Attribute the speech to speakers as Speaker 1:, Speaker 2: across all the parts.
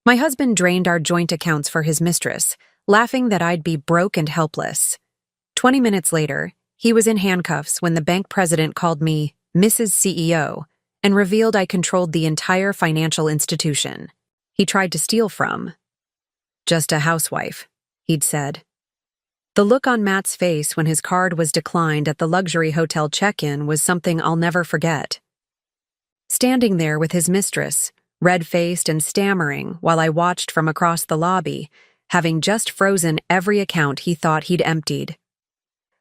Speaker 1: My husband drained our joint accounts for his mistress, laughing that I'd be broke and helpless. 20 minutes later, he was in handcuffs when the bank president called me Mrs. CEO and revealed I controlled the entire financial institution he tried to steal from. Just a housewife, he'd said. The look on Matt's face when his card was declined at the luxury hotel check-in was something I'll never forget. Standing there with his mistress, red-faced and stammering while I watched from across the lobby, having just frozen every account he thought he'd emptied.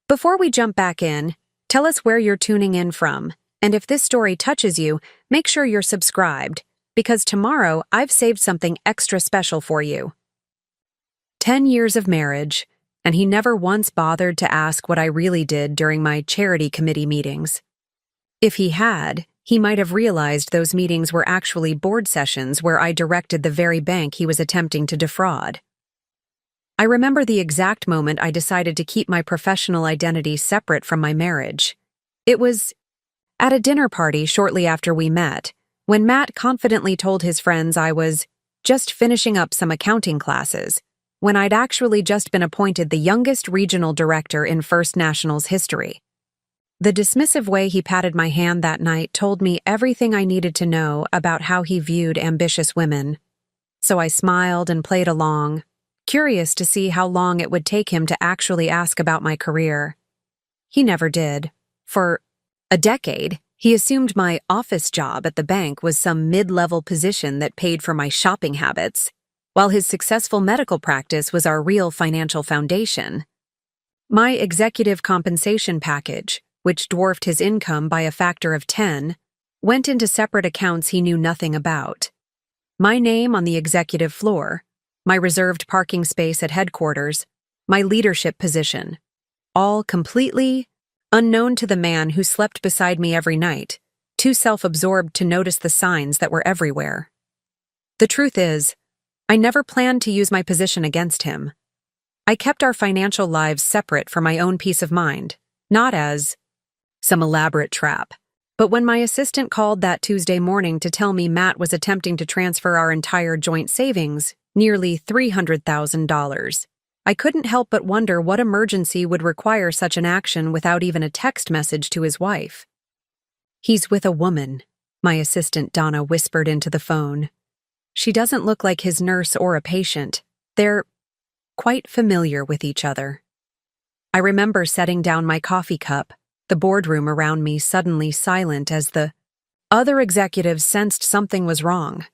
Speaker 1: Before we jump back in, tell us where you're tuning in from, and if this story touches you, make sure you're subscribed, because tomorrow I've saved something extra special for you. 10 years of marriage, and he never once bothered to ask what I really did during my charity committee meetings. If he had, he might have realized those meetings were actually board sessions where I directed the very bank he was attempting to defraud. I remember the exact moment I decided to keep my professional identity separate from my marriage. It was at a dinner party shortly after we met, when Matt confidently told his friends I was just finishing up some accounting classes, when I'd actually just been appointed the youngest regional director in First National's history. The dismissive way he patted my hand that night told me everything I needed to know about how he viewed ambitious women. So I smiled and played along, curious to see how long it would take him to actually ask about my career. He never did. For a decade, he assumed my office job at the bank was some mid-level position that paid for my shopping habits, while his successful medical practice was our real financial foundation. My executive compensation package, which dwarfed his income by a factor of 10, went into separate accounts he knew nothing about. My name on the executive floor, my reserved parking space at headquarters, my leadership position, all completely unknown to the man who slept beside me every night, too self-absorbed to notice the signs that were everywhere. The truth is, I never planned to use my position against him. I kept our financial lives separate for my own peace of mind, not as some elaborate trap. But when my assistant called that Tuesday morning to tell me Matt was attempting to transfer our entire joint savings, nearly $300,000, I couldn't help but wonder what emergency would require such an action without even a text message to his wife. "He's with a woman," my assistant Donna whispered into the phone. "She doesn't look like his nurse or a patient. They're quite familiar with each other." I remember setting down my coffee cup, the boardroom around me suddenly silent as the other executives sensed something was wrong.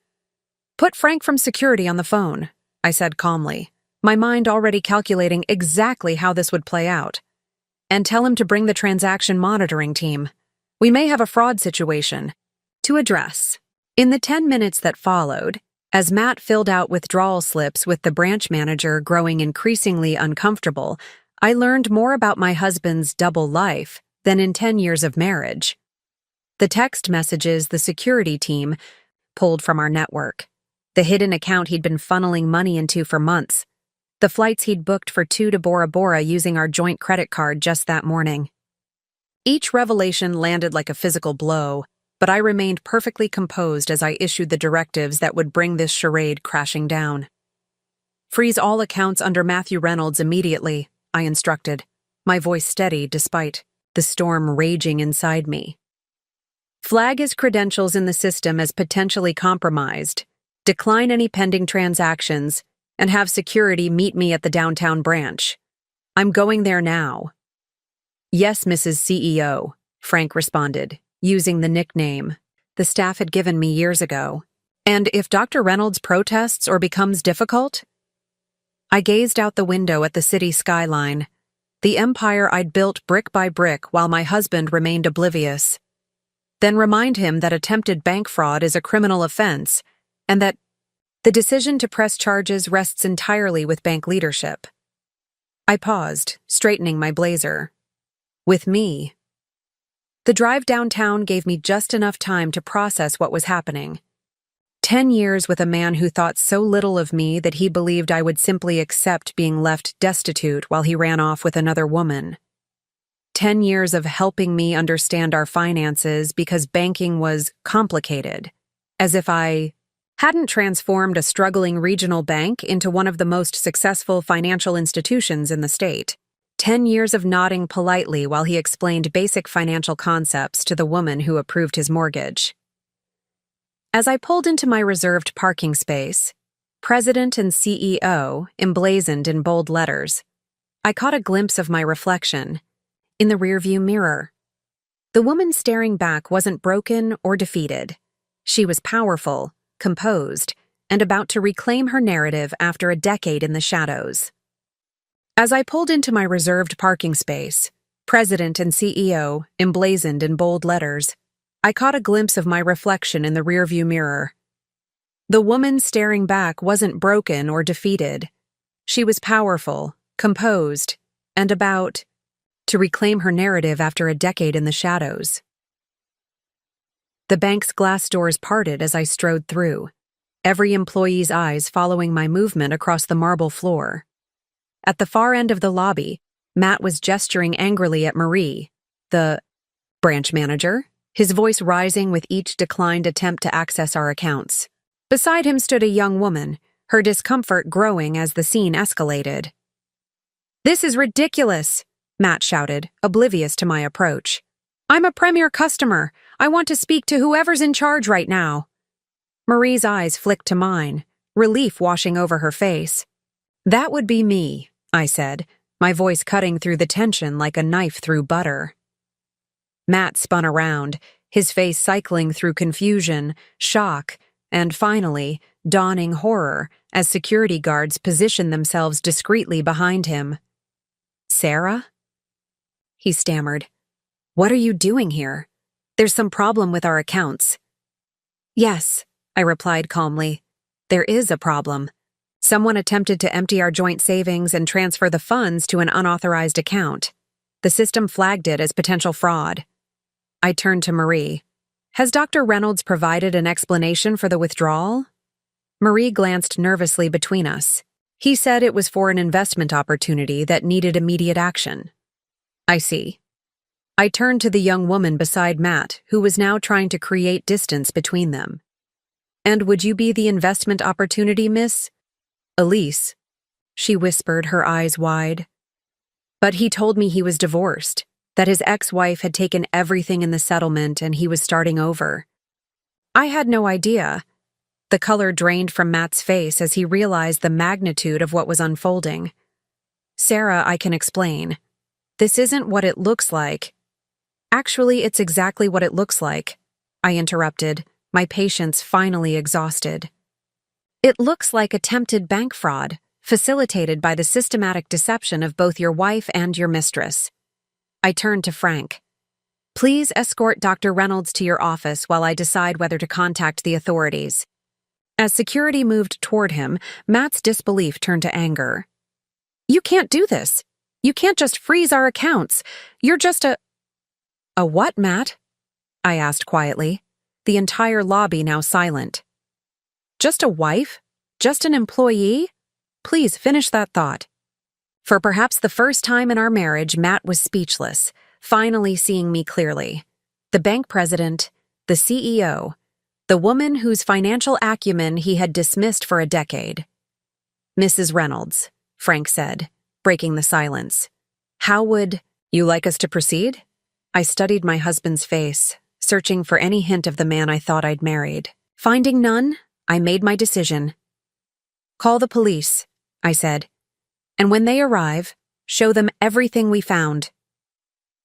Speaker 1: "Put Frank from security on the phone," I said calmly, my mind already calculating exactly how this would play out. "And tell him to bring the transaction monitoring team. We may have a fraud situation to address." In the 10 minutes that followed, as Matt filled out withdrawal slips with the branch manager growing increasingly uncomfortable, I learned more about my husband's double life than in 10 years of marriage. The text messages the security team pulled from our network, the hidden account he'd been funneling money into for months, the flights he'd booked for 2 to Bora Bora using our joint credit card just that morning. Each revelation landed like a physical blow, but I remained perfectly composed as I issued the directives that would bring this charade crashing down. "Freeze all accounts under Matthew Reynolds immediately," I instructed, my voice steady despite the storm raging inside me. "Flag his credentials in the system as potentially compromised, decline any pending transactions, and have security meet me at the downtown branch. I'm going there now." "Yes, Mrs. CEO," Frank responded, using the nickname the staff had given me years ago. "And if Dr. Reynolds protests or becomes difficult?" I gazed out the window at the city skyline, the empire I'd built brick by brick while my husband remained oblivious. Then remind him that attempted bank fraud is a criminal offense, and that the decision to press charges rests entirely with bank leadership. I paused, straightening my blazer. With me. The drive downtown gave me just enough time to process what was happening. 10 years with a man who thought so little of me that he believed I would simply accept being left destitute while he ran off with another woman. 10 years of helping me understand our finances because banking was complicated, as if I hadn't transformed a struggling regional bank into one of the most successful financial institutions in the state. 10 years of nodding politely while he explained basic financial concepts to the woman who approved his mortgage. As I pulled into my reserved parking space, President and CEO emblazoned in bold letters, I caught a glimpse of my reflection in the rearview mirror. The woman staring back wasn't broken or defeated. She was powerful, composed, and about to reclaim her narrative after a decade in the shadows. As I pulled into my reserved parking space, President and CEO emblazoned in bold letters, I caught a glimpse of my reflection in the rearview mirror. The woman staring back wasn't broken or defeated. She was powerful, composed, and about to reclaim her narrative after a decade in the shadows. The bank's glass doors parted as I strode through, every employee's eyes following my movement across the marble floor. At the far end of the lobby, Matt was gesturing angrily at Marie, the branch manager, his voice rising with each declined attempt to access our accounts. Beside him stood a young woman, her discomfort growing as the scene escalated. "This is ridiculous," Matt shouted, oblivious to my approach. "I'm a premier customer. I want to speak to whoever's in charge right now." Marie's eyes flicked to mine, relief washing over her face. "That would be me," I said, my voice cutting through the tension like a knife through butter. Matt spun around, his face cycling through confusion, shock, and finally, dawning horror as security guards positioned themselves discreetly behind him. "Sarah?" he stammered. "What are you doing here? There's some problem with our accounts." "Yes," I replied calmly. "There is a problem. Someone attempted to empty our joint savings and transfer the funds to an unauthorized account. The system flagged it as potential fraud." I turned to Marie. "Has Dr. Reynolds provided an explanation for the withdrawal?" Marie glanced nervously between us. "He said it was for an investment opportunity that needed immediate action." "I see." I turned to the young woman beside Matt, who was now trying to create distance between them. "And would you be the investment opportunity, Miss Elise?" she whispered, her eyes wide. "But he told me he was divorced, that his ex-wife had taken everything in the settlement and he was starting over." I had no idea. The color drained from Matt's face as he realized the magnitude of what was unfolding. "Sarah, I can explain. This isn't what it looks like." "Actually, it's exactly what it looks like," I interrupted, my patience finally exhausted. "It looks like attempted bank fraud, facilitated by the systematic deception of both your wife and your mistress." I turned to Frank. "Please escort Dr. Reynolds to your office while I decide whether to contact the authorities." As security moved toward him, Matt's disbelief turned to anger. "You can't do this. You can't just freeze our accounts. You're just a—" "A what, Matt?" I asked quietly, the entire lobby now silent. "Just a wife? Just an employee? Please finish that thought." For perhaps the first time in our marriage, Matt was speechless, finally seeing me clearly. The bank president, the CEO, the woman whose financial acumen he had dismissed for a decade. "Mrs. Reynolds," Frank said, breaking the silence. "How would you like us to proceed?" I studied my husband's face, searching for any hint of the man I thought I'd married. Finding none, I made my decision. "Call the police," I said, "and when they arrive, show them everything we found."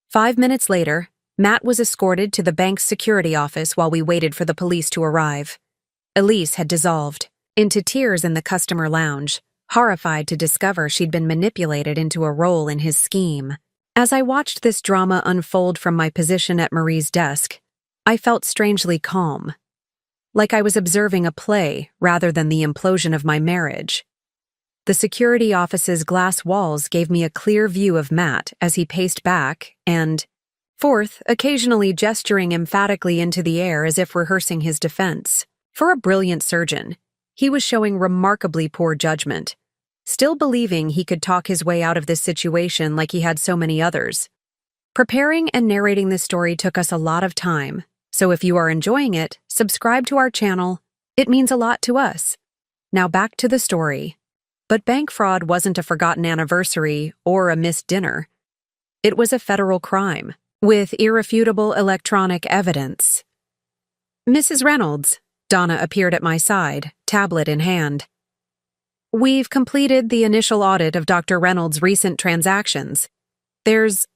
Speaker 1: 5 minutes later, Matt was escorted to the bank's security office while we waited for the police to arrive. Elise had dissolved into tears in the customer lounge, horrified to discover she'd been manipulated into a role in his scheme. As I watched this drama unfold from my position at Marie's desk, I felt strangely calm, like I was observing a play rather than the implosion of my marriage. The security office's glass walls gave me a clear view of Matt as he paced back and forth, occasionally gesturing emphatically into the air as if rehearsing his defense. For a brilliant surgeon, he was showing remarkably poor judgment, still believing he could talk his way out of this situation like he had so many others. Preparing and narrating this story took us a lot of time, so if you are enjoying it, subscribe to our channel. It means a lot to us. Now back to the story. But bank fraud wasn't a forgotten anniversary or a missed dinner. It was a federal crime, with irrefutable electronic evidence. Mrs. Reynolds, Donna appeared at my side, tablet in hand. We've completed the initial audit of Dr. Reynolds' recent transactions. There's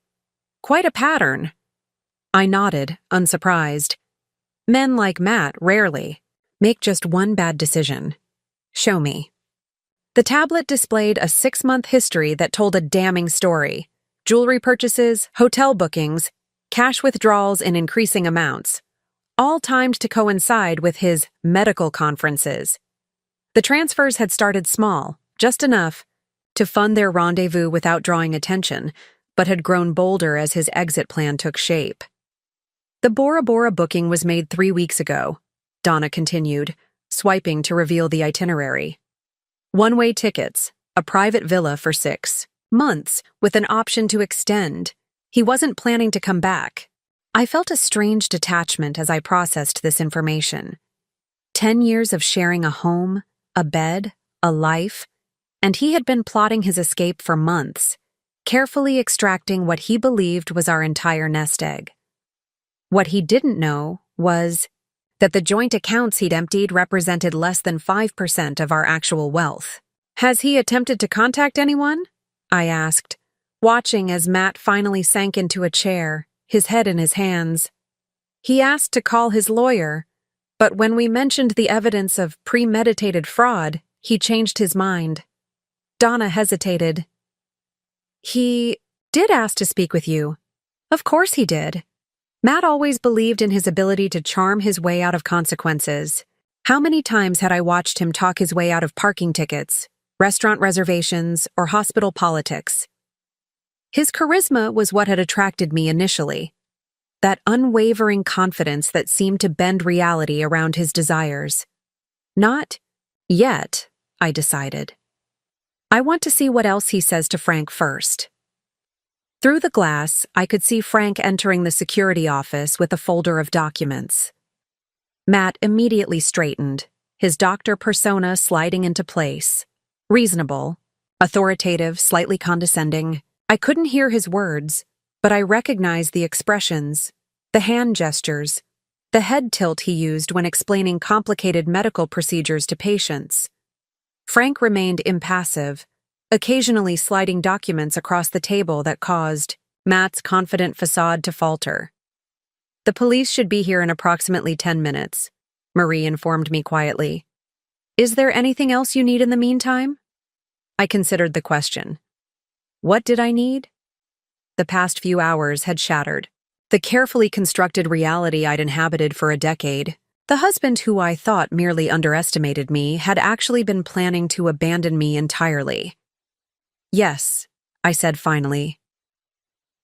Speaker 1: quite a pattern. I nodded, unsurprised. Men like Matt rarely make just one bad decision. Show me. The tablet displayed a 6-month history that told a damning story. Jewelry purchases, hotel bookings, cash withdrawals in increasing amounts, all timed to coincide with his medical conferences. The transfers had started small, just enough to fund their rendezvous without drawing attention, but had grown bolder as his exit plan took shape. The Bora Bora booking was made 3 weeks ago, Donna continued, swiping to reveal the itinerary. One-way tickets, a private villa for 6 months, with an option to extend. He wasn't planning to come back. I felt a strange detachment as I processed this information. 10 years of sharing a home, a bed, a life, and he had been plotting his escape for months, carefully extracting what he believed was our entire nest egg. What he didn't know was that the joint accounts he'd emptied represented less than 5% of our actual wealth. Has he attempted to contact anyone? I asked, watching as Matt finally sank into a chair, his head in his hands. He asked to call his lawyer, but when we mentioned the evidence of premeditated fraud, he changed his mind. Donna hesitated. He did ask to speak with you. Of course he did. Matt always believed in his ability to charm his way out of consequences. How many times had I watched him talk his way out of parking tickets, restaurant reservations, or hospital politics? His charisma was what had attracted me initially. That unwavering confidence that seemed to bend reality around his desires. Not yet, I decided. I want to see what else he says to Frank first. Through the glass, I could see Frank entering the security office with a folder of documents. Matt immediately straightened, his doctor persona sliding into place. Reasonable, authoritative, slightly condescending. I couldn't hear his words, but I recognized the expressions, the hand gestures, the head tilt he used when explaining complicated medical procedures to patients. Frank remained impassive, occasionally sliding documents across the table that caused Matt's confident facade to falter. The police should be here in approximately 10 minutes, Marie informed me quietly. Is there anything else you need in the meantime? I considered the question. What did I need? The past few hours had shattered. The carefully constructed reality I'd inhabited for a decade. The husband who I thought merely underestimated me had actually been planning to abandon me entirely. Yes, I said finally.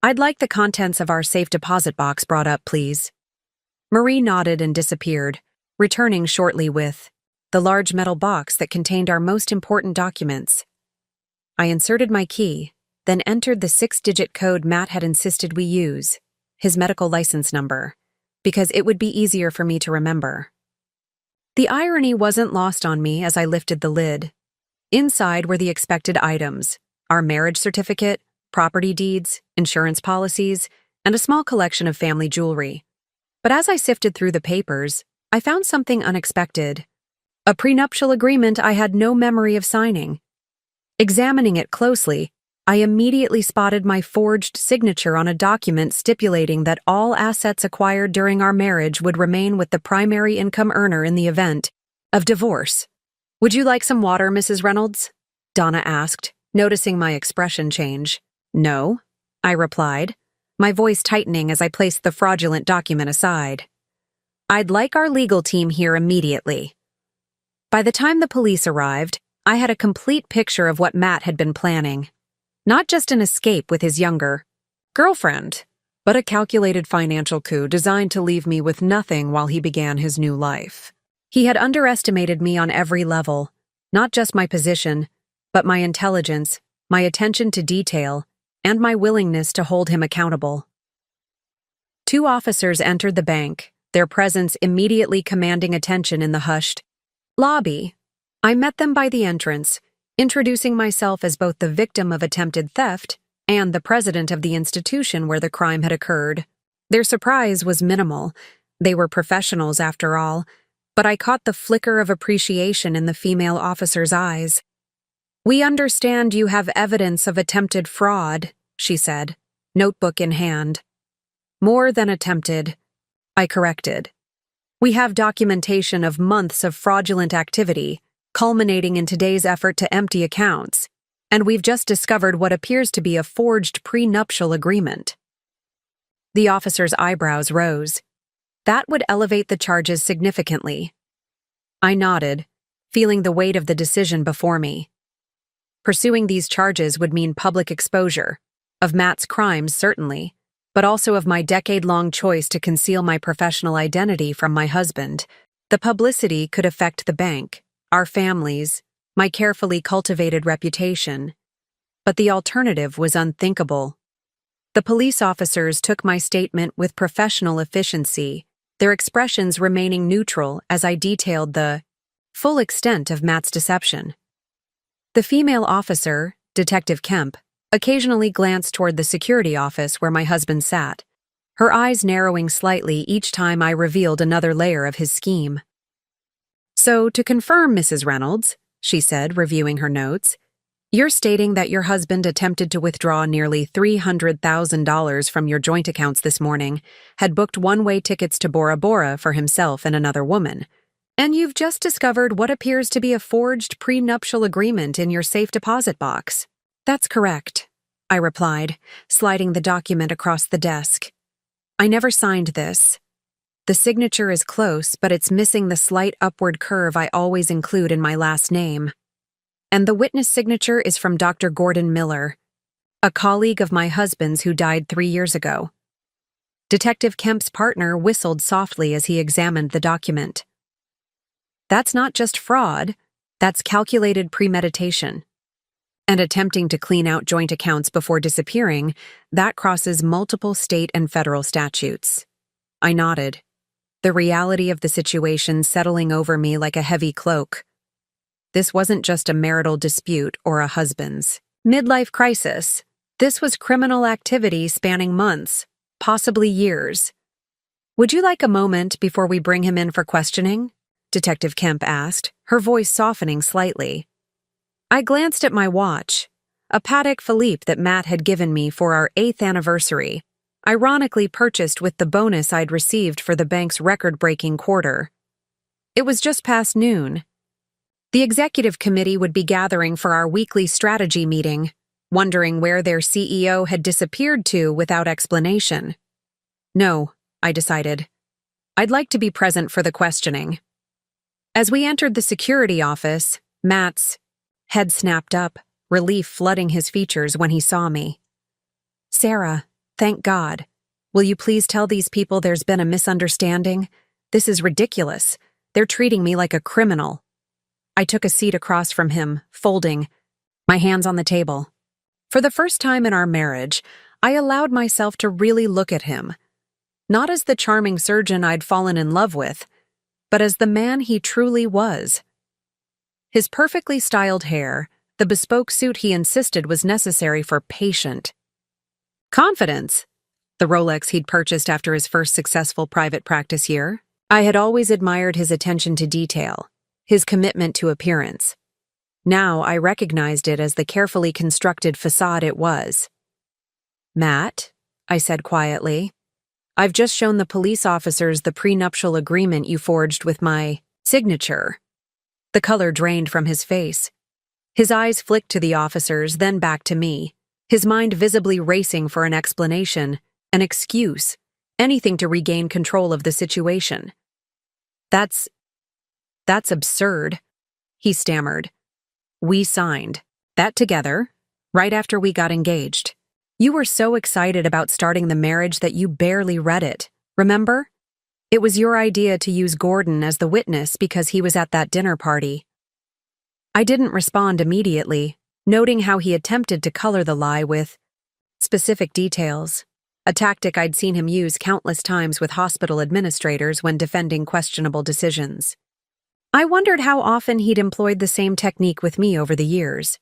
Speaker 1: I'd like the contents of our safe deposit box brought up, please. Marie nodded and disappeared, returning shortly with the large metal box that contained our most important documents. I inserted my key, then entered the 6-digit code Matt had insisted we use, his medical license number, because it would be easier for me to remember. The irony wasn't lost on me as I lifted the lid. Inside were the expected items, our marriage certificate, property deeds, insurance policies, and a small collection of family jewelry. But as I sifted through the papers, I found something unexpected. A prenuptial agreement I had no memory of signing. Examining it closely, I immediately spotted my forged signature on a document stipulating that all assets acquired during our marriage would remain with the primary income earner in the event of divorce. Would you like some water, Mrs. Reynolds? Donna asked, noticing my expression change. No, I replied, my voice tightening as I placed the fraudulent document aside. I'd like our legal team here immediately. By the time the police arrived, I had a complete picture of what Matt had been planning. Not just an escape with his younger girlfriend, but a calculated financial coup designed to leave me with nothing while he began his new life. He had underestimated me on every level, not just my position, but my intelligence, my attention to detail, and my willingness to hold him accountable. 2 officers entered the bank, their presence immediately commanding attention in the hushed Lobby. I met them by the entrance, introducing myself as both the victim of attempted theft and the president of the institution where the crime had occurred. Their surprise was minimal. They were professionals after all, but I caught the flicker of appreciation in the female officer's eyes. "We understand you have evidence of attempted fraud," she said, notebook in hand. "More than attempted," I corrected. "We have documentation of months of fraudulent activity, culminating in today's effort to empty accounts, and we've just discovered what appears to be a forged prenuptial agreement." The officer's eyebrows rose. That would elevate the charges significantly. I nodded, feeling the weight of the decision before me. Pursuing these charges would mean public exposure, of Matt's crimes certainly, but also of my decade-long choice to conceal my professional identity from my husband. The publicity could affect the bank, our families, my carefully cultivated reputation. But the alternative was unthinkable. The police officers took my statement with professional efficiency, their expressions remaining neutral as I detailed the full extent of Matt's deception. The female officer, Detective Kemp, occasionally glanced toward the security office where my husband sat, her eyes narrowing slightly each time I revealed another layer of his scheme. "So, to confirm, Mrs. Reynolds," she said, reviewing her notes, "you're stating that your husband attempted to withdraw nearly $300,000 from your joint accounts this morning, had booked one-way tickets to Bora Bora for himself and another woman, and you've just discovered what appears to be a forged prenuptial agreement in your safe deposit box." "That's correct," I replied, sliding the document across the desk. "I never signed this. The signature is close, but it's missing the slight upward curve I always include in my last name. And the witness signature is from Dr. Gordon Miller, a colleague of my husband's who died 3 years ago." Detective Kemp's partner whistled softly as he examined the document. "That's not just fraud, that's calculated premeditation. And attempting to clean out joint accounts before disappearing, that crosses multiple state and federal statutes." I nodded, the reality of the situation settling over me like a heavy cloak. This wasn't just a marital dispute or a husband's midlife crisis. This was criminal activity spanning months, possibly years. "Would you like a moment before we bring him in for questioning?" Detective Kemp asked, her voice softening slightly. I glanced at my watch, a Patek Philippe that Matt had given me for our 8th anniversary, ironically purchased with the bonus I'd received for the bank's record-breaking quarter. It was just past noon. The executive committee would be gathering for our weekly strategy meeting, wondering where their CEO had disappeared to without explanation. No, I decided. I'd like to be present for the questioning. As we entered the security office, Matt's head snapped up, relief flooding his features when he saw me. "Sarah, thank God. Will you please tell these people there's been a misunderstanding? This is ridiculous. They're treating me like a criminal." I took a seat across from him, folding, my hands on the table. For the first time in our marriage, I allowed myself to really look at him, not as the charming surgeon I'd fallen in love with, but as the man he truly was. His perfectly styled hair, the bespoke suit he insisted was necessary for patient confidence, the Rolex he'd purchased after his first successful private practice year. I had always admired his attention to detail, his commitment to appearance. Now I recognized it as the carefully constructed facade it was. "Matt," I said quietly, "I've just shown the police officers the prenuptial agreement you forged with my signature." The color drained from his face. His eyes flicked to the officers, then back to me, his mind visibly racing for an explanation, an excuse, anything to regain control of the situation. That's absurd," he stammered. "We signed that together, right after we got engaged. You were so excited about starting the marriage that you barely read it, remember? It was your idea to use Gordon as the witness because he was at that dinner party." I didn't respond immediately, noting how he attempted to color the lie with specific details, a tactic I'd seen him use countless times with hospital administrators when defending questionable decisions. I wondered how often he'd employed the same technique with me over the years.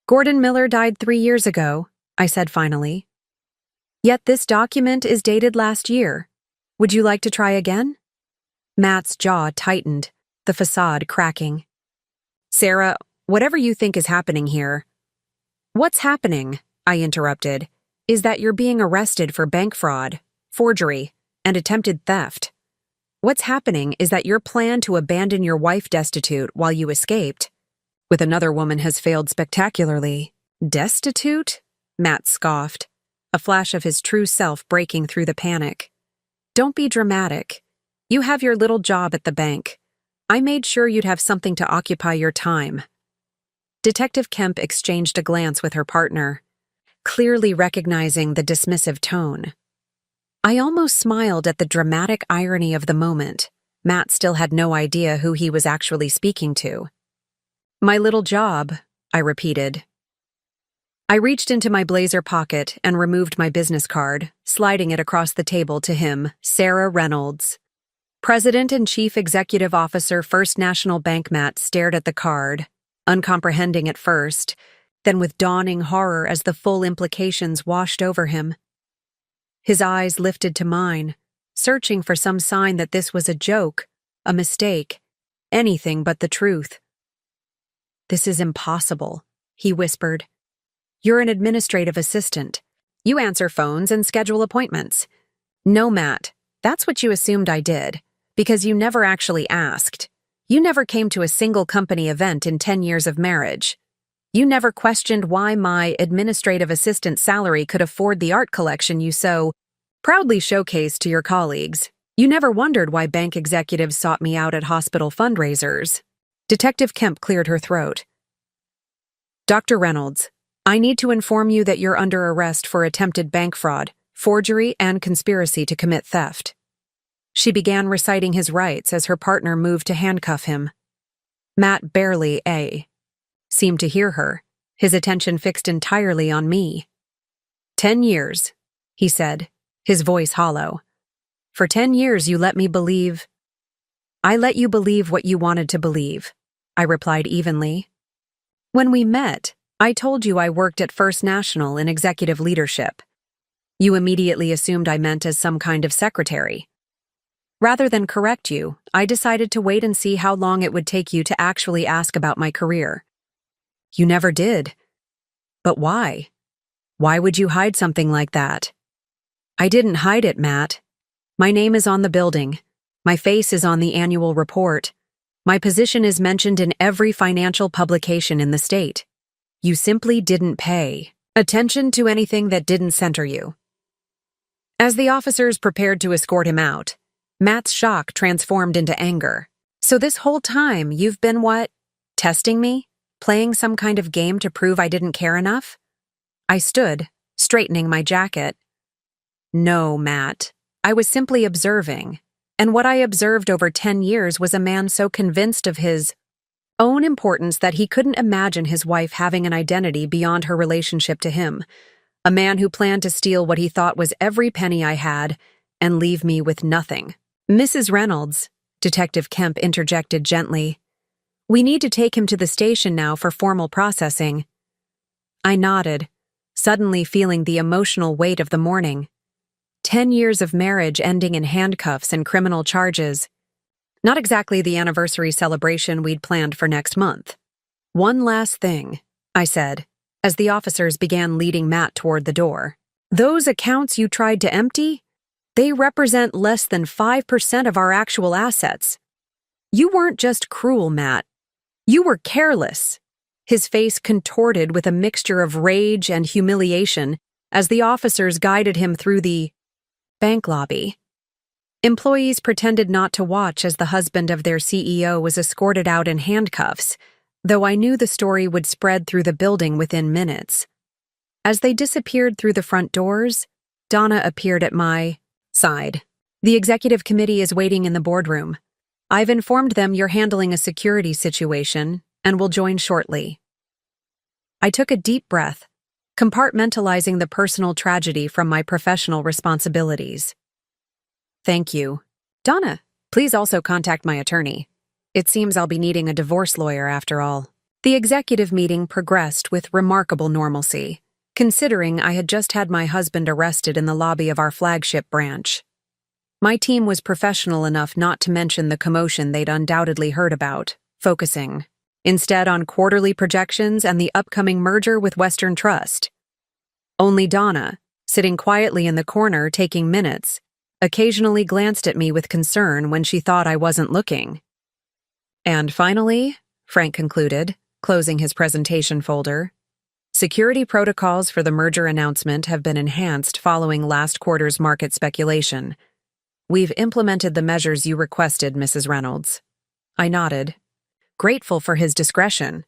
Speaker 1: Gordon Miller died 3 years ago, I said finally. Yet this document is dated last year. Would you like to try again? Matt's jaw tightened, the facade cracking. Sarah, whatever you think is happening here. What's happening, I interrupted, is that you're being arrested for bank fraud, forgery, and attempted theft. What's happening is that your plan to abandon your wife destitute while you escaped with another woman has failed spectacularly. Destitute? Matt scoffed, a flash of his true self breaking through the panic. Don't be dramatic. You have your little job at the bank. I made sure you'd have something to occupy your time. Detective Kemp exchanged a glance with her partner, clearly recognizing the dismissive tone. I almost smiled at the dramatic irony of the moment. Matt still had no idea who he was actually speaking to. My little job, I repeated. I reached into my blazer pocket and removed my business card, sliding it across the table to him, Sarah Reynolds. President and Chief Executive Officer, First National Bank. Matt stared at the card, uncomprehending at first, then with dawning horror as the full implications washed over him. His eyes lifted to mine, searching for some sign that this was a joke, a mistake, anything but the truth. This is impossible, he whispered. You're an administrative assistant. You answer phones and schedule appointments. No, Matt, that's what you assumed I did, because you never actually asked. You never came to a single company event in 10 years of marriage. You never questioned why my administrative assistant salary could afford the art collection you so proudly showcased to your colleagues. You never wondered why bank executives sought me out at hospital fundraisers. Detective Kemp cleared her throat. Dr. Reynolds, I need to inform you that you're under arrest for attempted bank fraud, forgery, and conspiracy to commit theft. She began reciting his rights as her partner moved to handcuff him. Matt barely seemed to hear her, his attention fixed entirely on me. 10 years, he said, his voice hollow. For 10 years you let me believe. I let you believe what you wanted to believe, I replied evenly. When we met, I told you I worked at First National in executive leadership. You immediately assumed I meant as some kind of secretary. Rather than correct you, I decided to wait and see how long it would take you to actually ask about my career. You never did. But why? Why would you hide something like that? I didn't hide it, Matt. My name is on the building. My face is on the annual report. My position is mentioned in every financial publication in the state. You simply didn't pay attention to anything that didn't center you. As the officers prepared to escort him out, Matt's shock transformed into anger. So this whole time you've been what? Testing me? Playing some kind of game to prove I didn't care enough? I stood, straightening my jacket. No, Matt. I was simply observing. And what I observed over 10 years was a man so convinced of his own importance that he couldn't imagine his wife having an identity beyond her relationship to him. A man who planned to steal what he thought was every penny I had and leave me with nothing. Mrs. Reynolds, Detective Kemp interjected gently. We need to take him to the station now for formal processing. I nodded, suddenly feeling the emotional weight of the morning. 10 years of marriage ending in handcuffs and criminal charges. Not exactly the anniversary celebration we'd planned for next month. One last thing, I said, as the officers began leading Matt toward the door. Those accounts you tried to empty? They represent less than 5% of our actual assets. You weren't just cruel, Matt. You were careless. His face contorted with a mixture of rage and humiliation as the officers guided him through the bank lobby. Employees pretended not to watch as the husband of their CEO was escorted out in handcuffs, though I knew the story would spread through the building within minutes. As they disappeared through the front doors, Donna appeared at my side. The executive committee is waiting in the boardroom. I've informed them you're handling a security situation and will join shortly. I took a deep breath, compartmentalizing the personal tragedy from my professional responsibilities. Thank you. Donna, please also contact my attorney. It seems I'll be needing a divorce lawyer after all. The executive meeting progressed with remarkable normalcy, considering I had just had my husband arrested in the lobby of our flagship branch. My team was professional enough not to mention the commotion they'd undoubtedly heard about, focusing instead on quarterly projections and the upcoming merger with Western Trust. Only Donna, sitting quietly in the corner taking minutes, occasionally glanced at me with concern when she thought I wasn't looking. And finally, Frank concluded, closing his presentation folder, security protocols for the merger announcement have been enhanced following last quarter's market speculation. We've implemented the measures you requested, Mrs. Reynolds. I nodded, grateful for his discretion.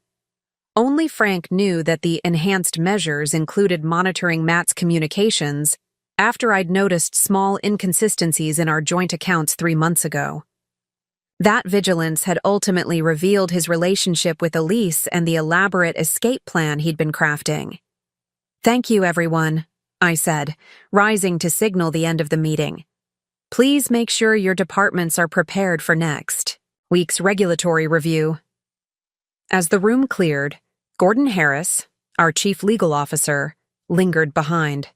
Speaker 1: Only Frank knew that the enhanced measures included monitoring Matt's communications after I'd noticed small inconsistencies in our joint accounts 3 months ago. That vigilance had ultimately revealed his relationship with Elise and the elaborate escape plan he'd been crafting. Thank you, everyone, I said, rising to signal the end of the meeting. Please make sure your departments are prepared for next week's regulatory review. As the room cleared, Gordon Harris, our chief legal officer, lingered behind.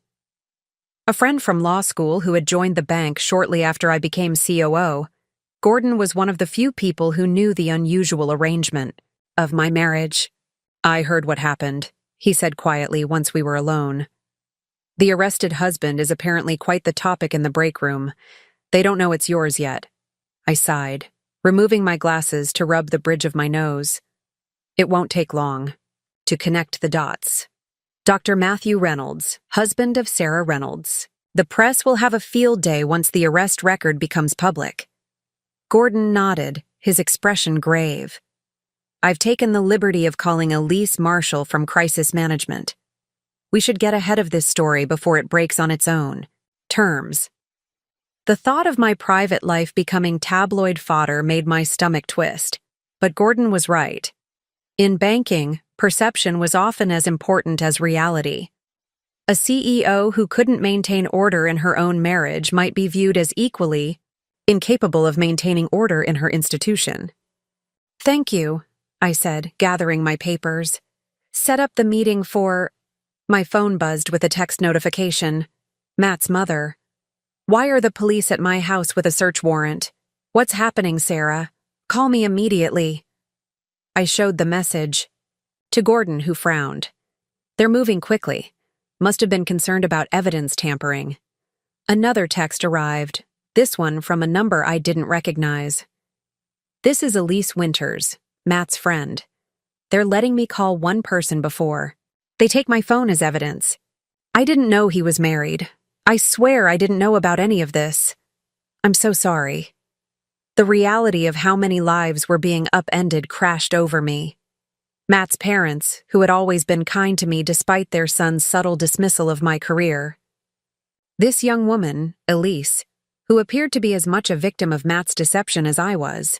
Speaker 1: A friend from law school who had joined the bank shortly after I became COO, Gordon was one of the few people who knew the unusual arrangement of my marriage. I heard what happened, he said quietly once we were alone. The arrested husband is apparently quite the topic in the break room. They don't know it's yours yet. I sighed, removing my glasses to rub the bridge of my nose. It won't take long to connect the dots. Dr. Matthew Reynolds, husband of Sarah Reynolds. The press will have a field day once the arrest record becomes public. Gordon nodded, his expression grave. I've taken the liberty of calling Elise Marshall from Crisis Management. We should get ahead of this story before it breaks on its own terms. The thought of my private life becoming tabloid fodder made my stomach twist, but Gordon was right. In banking, perception was often as important as reality. A CEO who couldn't maintain order in her own marriage might be viewed as equally incapable of maintaining order in her institution. Thank you, I said, gathering my papers. Set up the meeting for... My phone buzzed with a text notification. Matt's mother. Why are the police at my house with a search warrant? What's happening, Sarah? Call me immediately. I showed the message to Gordon, who frowned. They're moving quickly. Must have been concerned about evidence tampering. Another text arrived, this one from a number I didn't recognize. This is Elise Winters, Matt's friend. They're letting me call one person before. They take my phone as evidence. I didn't know he was married. I swear I didn't know about any of this. I'm so sorry. The reality of how many lives were being upended crashed over me. Matt's parents, who had always been kind to me despite their son's subtle dismissal of my career. This young woman, Elise, who appeared to be as much a victim of Matt's deception as I was.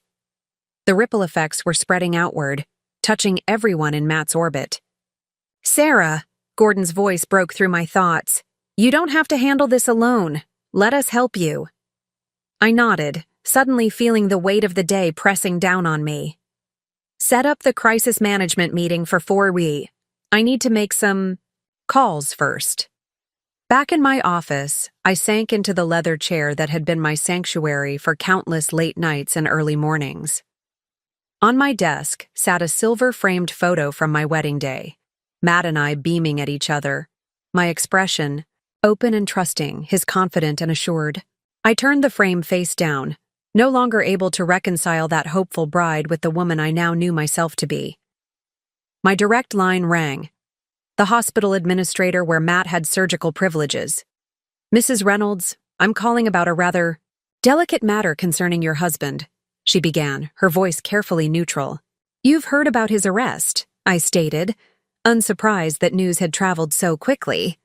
Speaker 1: The ripple effects were spreading outward, touching everyone in Matt's orbit. Sarah, Gordon's voice broke through my thoughts. You don't have to handle this alone. Let us help you. I nodded, suddenly feeling the weight of the day pressing down on me. Set up the crisis management meeting for 4 I need to make some calls first. Back in my office, I sank into the leather chair that had been my sanctuary for countless late nights and early mornings. On my desk sat a silver-framed photo from my wedding day, Matt and I beaming at each other, my expression open and trusting, his confident and assured. I turned the frame face down, no longer able to reconcile that hopeful bride with the woman I now knew myself to be. My direct line rang. The hospital administrator where Matt had surgical privileges. Mrs. Reynolds, I'm calling about a rather delicate matter concerning your husband, she began, her voice carefully neutral. You've heard about his arrest, I stated, unsurprised that news had traveled so quickly.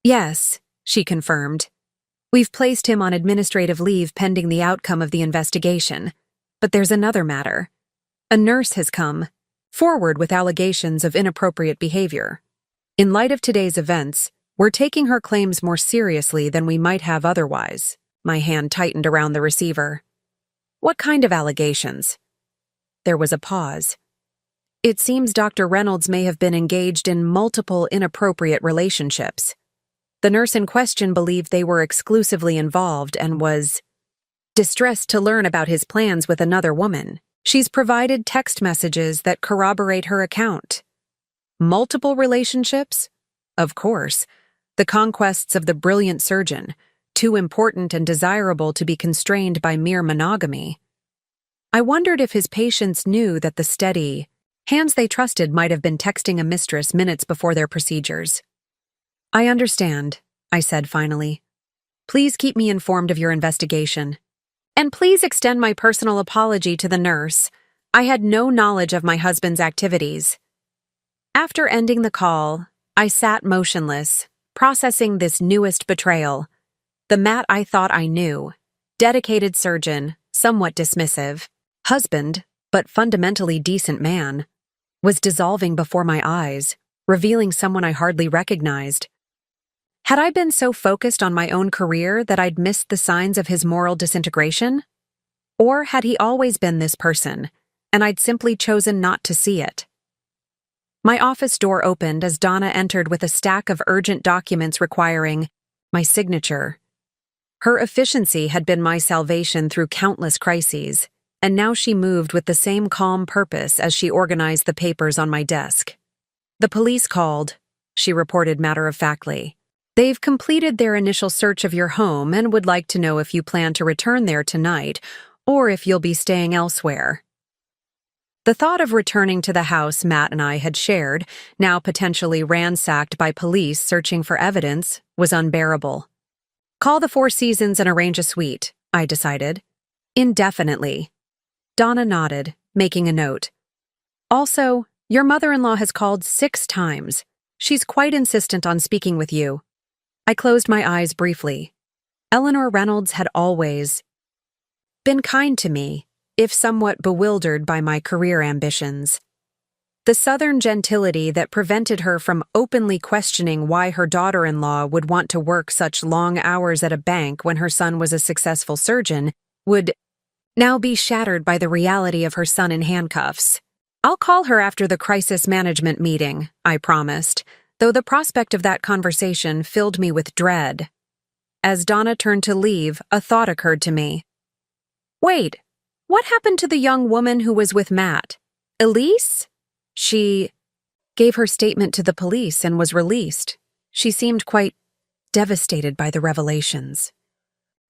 Speaker 1: Yes, she confirmed. We've placed him on administrative leave pending the outcome of the investigation. But there's another matter. A nurse has come forward with allegations of inappropriate behavior. In light of today's events, we're taking her claims more seriously than we might have otherwise. My hand tightened around the receiver. What kind of allegations? There was a pause. It seems Dr. Reynolds may have been engaged in multiple inappropriate relationships. The nurse in question believed they were exclusively involved and was distressed to learn about his plans with another woman. She's provided text messages that corroborate her account. Multiple relationships? Of course. The conquests of the brilliant surgeon, too important and desirable to be constrained by mere monogamy. I wondered if his patients knew that the steady hands they trusted might have been texting a mistress minutes before their procedures. I understand, I said finally. Please keep me informed of your investigation. And please extend my personal apology to the nurse. I had no knowledge of my husband's activities. After ending the call, I sat motionless, processing this newest betrayal. The Matt I thought I knew, dedicated surgeon, somewhat dismissive, husband, but fundamentally decent man, was dissolving before my eyes, revealing someone I hardly recognized. Had I been so focused on my own career that I'd missed the signs of his moral disintegration? Or had he always been this person, and I'd simply chosen not to see it? My office door opened as Donna entered with a stack of urgent documents requiring my signature. Her efficiency had been my salvation through countless crises, and now she moved with the same calm purpose as she organized the papers on my desk. The police called, she reported matter-of-factly. They've completed their initial search of your home and would like to know if you plan to return there tonight or if you'll be staying elsewhere. The thought of returning to the house Matt and I had shared, now potentially ransacked by police searching for evidence, was unbearable. Call the Four Seasons and arrange a suite, I decided. Indefinitely. Donna nodded, making a note. Also, your mother-in-law has called 6 times. She's quite insistent on speaking with you. I closed my eyes briefly. Eleanor Reynolds had always been kind to me, if somewhat bewildered by my career ambitions. The southern gentility that prevented her from openly questioning why her daughter-in-law would want to work such long hours at a bank when her son was a successful surgeon would now be shattered by the reality of her son in handcuffs. I'll call her after the crisis management meeting, I promised, though the prospect of that conversation filled me with dread. As Donna turned to leave, a thought occurred to me. Wait, what happened to the young woman who was with Matt? Elise? She gave her statement to the police and was released. She seemed quite devastated by the revelations.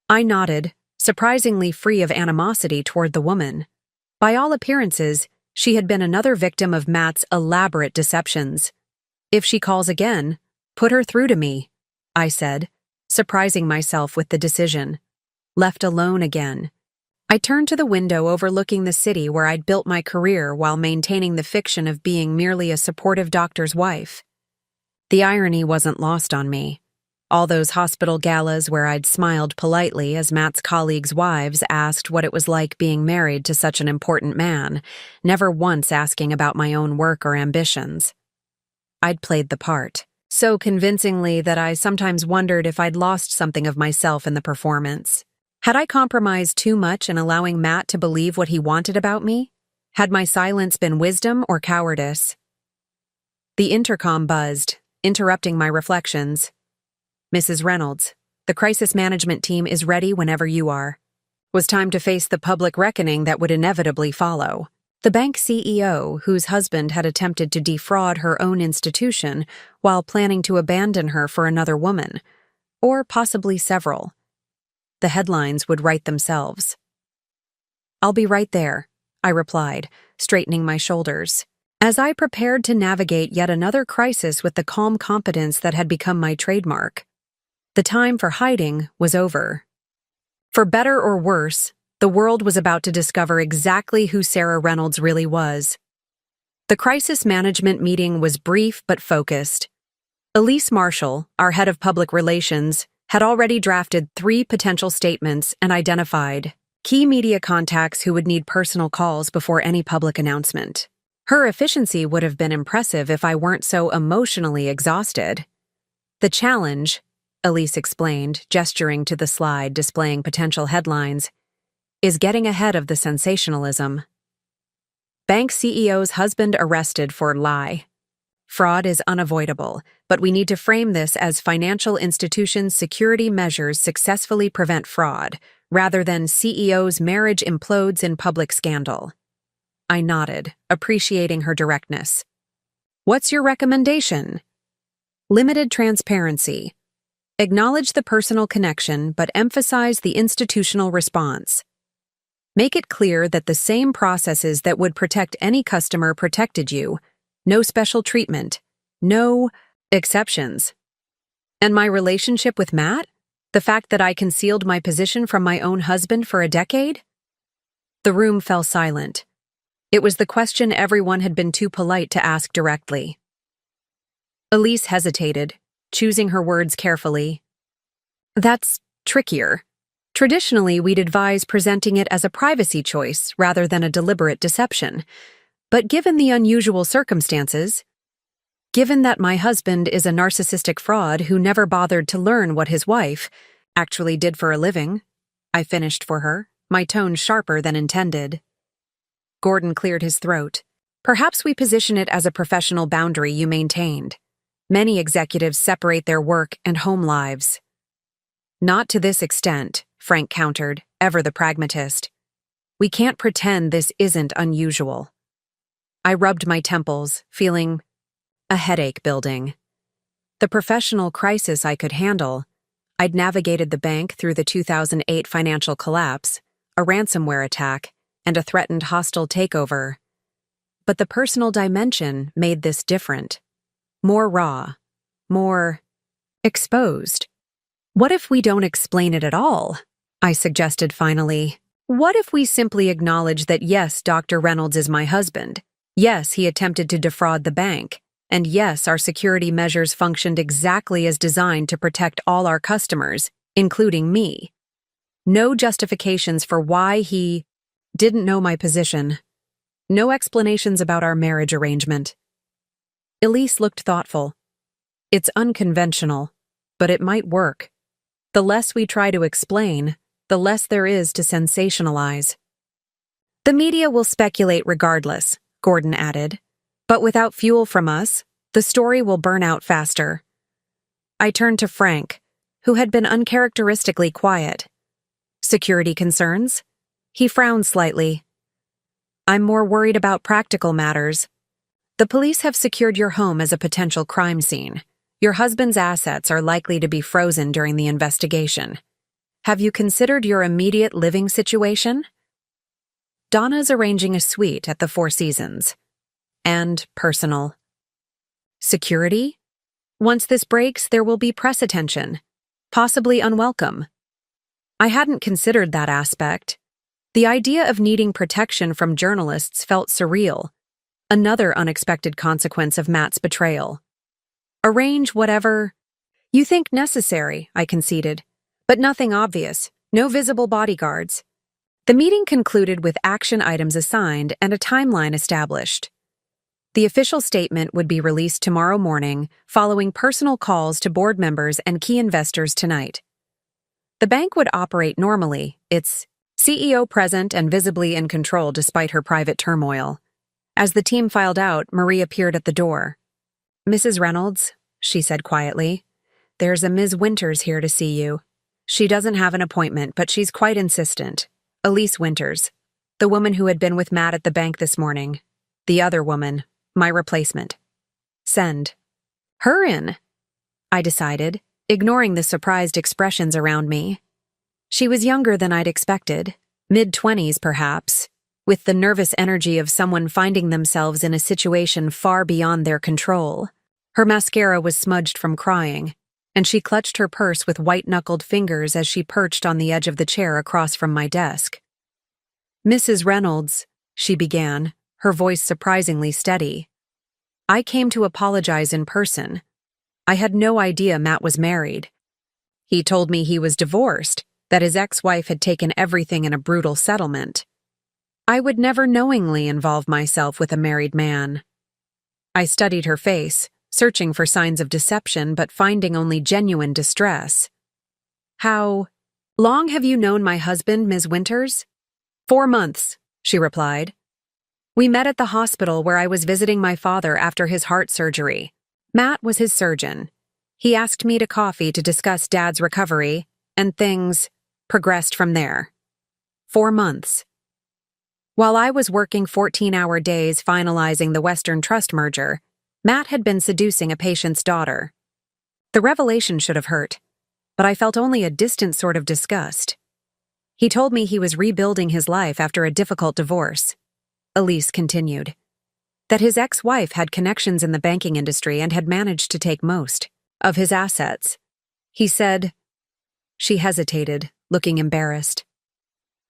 Speaker 1: I nodded, surprisingly free of animosity toward the woman. By all appearances, she had been another victim of Matt's elaborate deceptions. If she calls again, put her through to me, I said, surprising myself with the decision. Left alone again, I turned to the window overlooking the city where I'd built my career while maintaining the fiction of being merely a supportive doctor's wife. The irony wasn't lost on me. All those hospital galas where I'd smiled politely as Matt's colleagues' wives asked what it was like being married to such an important man, never once asking about my own work or ambitions. I'd played the part, so convincingly that I sometimes wondered if I'd lost something of myself in the performance. Had I compromised too much in allowing Matt to believe what he wanted about me? Had my silence been wisdom or cowardice? The intercom buzzed, interrupting my reflections. Mrs. Reynolds, the crisis management team is ready whenever you are. It was time to face the public reckoning that would inevitably follow. The bank CEO, whose husband had attempted to defraud her own institution while planning to abandon her for another woman, or possibly several. The headlines would write themselves. I'll be right there, I replied, straightening my shoulders, as I prepared to navigate yet another crisis with the calm competence that had become my trademark. The time for hiding was over. For better or worse, the world was about to discover exactly who Sarah Reynolds really was. The crisis management meeting was brief but focused. Elise Marshall, our head of public relations, had already drafted 3 potential statements and identified key media contacts who would need personal calls before any public announcement. Her efficiency would have been impressive if I weren't so emotionally exhausted. The challenge, Elise explained, gesturing to the slide displaying potential headlines, is getting ahead of the sensationalism. Bank CEO's husband arrested for lie. Fraud is unavoidable, but we need to frame this as financial institutions' security measures successfully prevent fraud, rather than CEO's marriage implodes in public scandal. I nodded, appreciating her directness. What's your recommendation? Limited transparency. Acknowledge the personal connection, but emphasize the institutional response. Make it clear that the same processes that would protect any customer protected you. No special treatment. No exceptions. And my relationship with Matt? The fact that I concealed my position from my own husband for a decade? The room fell silent. It was the question everyone had been too polite to ask directly. Elise hesitated, choosing her words carefully. That's trickier. Traditionally, we'd advise presenting it as a privacy choice rather than a deliberate deception. But given the unusual circumstances, given that my husband is a narcissistic fraud who never bothered to learn what his wife actually did for a living, I finished for her, my tone sharper than intended. Gordon cleared his throat. Perhaps we position it as a professional boundary you maintained. Many executives separate their work and home lives. Not to this extent, Frank countered, ever the pragmatist. We can't pretend this isn't unusual. I rubbed my temples, feeling a headache building. The professional crisis I could handle. I'd navigated the bank through the 2008 financial collapse, a ransomware attack, and a threatened hostile takeover. But the personal dimension made this different. More raw. More exposed. What if we don't explain it at all? I suggested finally. What if we simply acknowledge that yes, Dr. Reynolds is my husband? Yes, he attempted to defraud the bank. And yes, our security measures functioned exactly as designed to protect all our customers, including me. No justifications for why he didn't know my position. No explanations about our marriage arrangement. Elise looked thoughtful. It's unconventional, but it might work. The less we try to explain, the less there is to sensationalize. The media will speculate regardless, Gordon added. But without fuel from us, the story will burn out faster. I turned to Frank, who had been uncharacteristically quiet. Security concerns? He frowned slightly. I'm more worried about practical matters. The police have secured your home as a potential crime scene. Your husband's assets are likely to be frozen during the investigation. Have you considered your immediate living situation? Donna's arranging a suite at the Four Seasons. And personal. Security? Once this breaks, there will be press attention. Possibly unwelcome. I hadn't considered that aspect. The idea of needing protection from journalists felt surreal. Another unexpected consequence of Matt's betrayal. Arrange whatever you think necessary, I conceded. But nothing obvious. No visible bodyguards. The meeting concluded with action items assigned and a timeline established. The official statement would be released tomorrow morning, following personal calls to board members and key investors tonight. The bank would operate normally, its CEO present and visibly in control despite her private turmoil. As the team filed out, Marie appeared at the door. Mrs. Reynolds, she said quietly, there's a Ms. Winters here to see you. She doesn't have an appointment, but she's quite insistent. Elise Winters, the woman who had been with Matt at the bank this morning. The other woman, my replacement. Send her in, I decided, ignoring the surprised expressions around me. She was younger than I'd expected, mid-20s perhaps, with the nervous energy of someone finding themselves in a situation far beyond their control. Her mascara was smudged from crying, and she clutched her purse with white-knuckled fingers as she perched on the edge of the chair across from my desk. Mrs. Reynolds, she began, her voice surprisingly steady. I came to apologize in person. I had no idea Matt was married. He told me he was divorced, that his ex-wife had taken everything in a brutal settlement. I would never knowingly involve myself with a married man. I studied her face, searching for signs of deception but finding only genuine distress. How long have you known my husband, Ms. Winters? 4 months, she replied. We met at the hospital where I was visiting my father after his heart surgery. Matt was his surgeon. He asked me to coffee to discuss Dad's recovery, and things progressed from there. 4 months. While I was working 14-hour days finalizing the Western Trust merger, Matt had been seducing a patient's daughter. The revelation should have hurt, but I felt only a distant sort of disgust. He told me he was rebuilding his life after a difficult divorce. Elise continued. That his ex-wife had connections in the banking industry and had managed to take most of his assets. He said. She hesitated, looking embarrassed.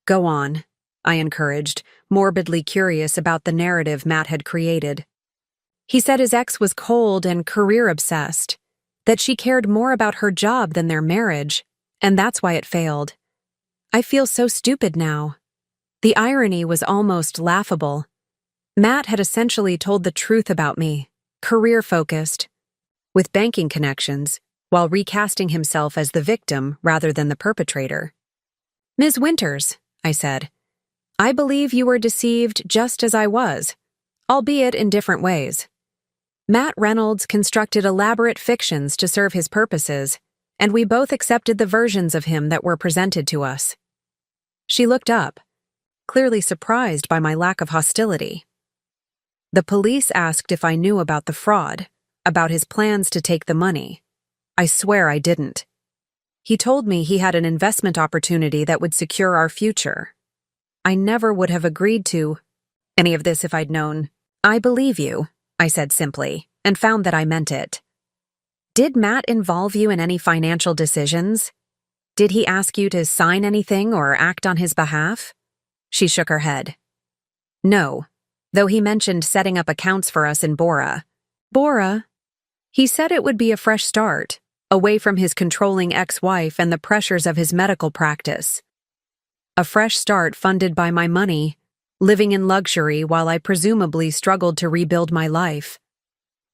Speaker 1: Go on, I encouraged, morbidly curious about the narrative Matt had created. He said his ex was cold and career-obsessed, that she cared more about her job than their marriage, and that's why it failed. I feel so stupid now. The irony was almost laughable. Matt had essentially told the truth about me, career-focused, with banking connections, while recasting himself as the victim rather than the perpetrator. Ms. Winters, I said, I believe you were deceived just as I was, albeit in different ways. Matt Reynolds constructed elaborate fictions to serve his purposes, and we both accepted the versions of him that were presented to us. She looked up, clearly surprised by my lack of hostility. The police asked if I knew about the fraud, about his plans to take the money. I swear I didn't. He told me he had an investment opportunity that would secure our future. I never would have agreed to any of this if I'd known. I believe you, I said simply, and found that I meant it. Did Matt involve you in any financial decisions? Did he ask you to sign anything or act on his behalf? She shook her head. No, though he mentioned setting up accounts for us in Bora. Bora? He said it would be a fresh start, away from his controlling ex-wife and the pressures of his medical practice. A fresh start funded by my money, living in luxury while I presumably struggled to rebuild my life.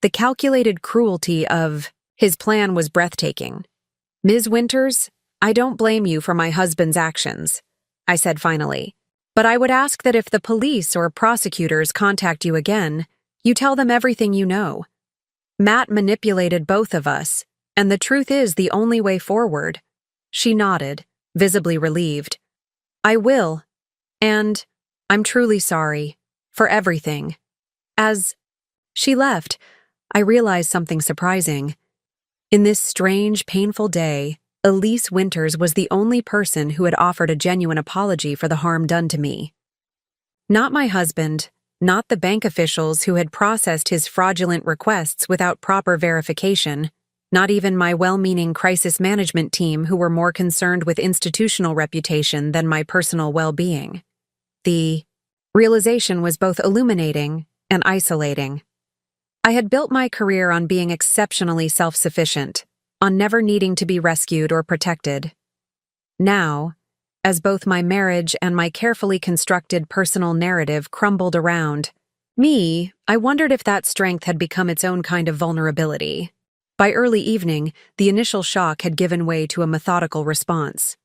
Speaker 1: The calculated cruelty of his plan was breathtaking. Ms. Winters, I don't blame you for my husband's actions, I said finally, but I would ask that if the police or prosecutors contact you again, you tell them everything you know. Matt manipulated both of us, and the truth is the only way forward. She nodded, visibly relieved. I will, and I'm truly sorry, for everything. As she left, I realized something surprising. In this strange, painful day, Elise Winters was the only person who had offered a genuine apology for the harm done to me. Not my husband, not the bank officials who had processed his fraudulent requests without proper verification, not even my well-meaning crisis management team who were more concerned with institutional reputation than my personal well-being. The realization was both illuminating and isolating. I had built my career on being exceptionally self-sufficient, on never needing to be rescued or protected. Now, as both my marriage and my carefully constructed personal narrative crumbled around me, I wondered if that strength had become its own kind of vulnerability. By early evening, the initial shock had given way to a methodical response.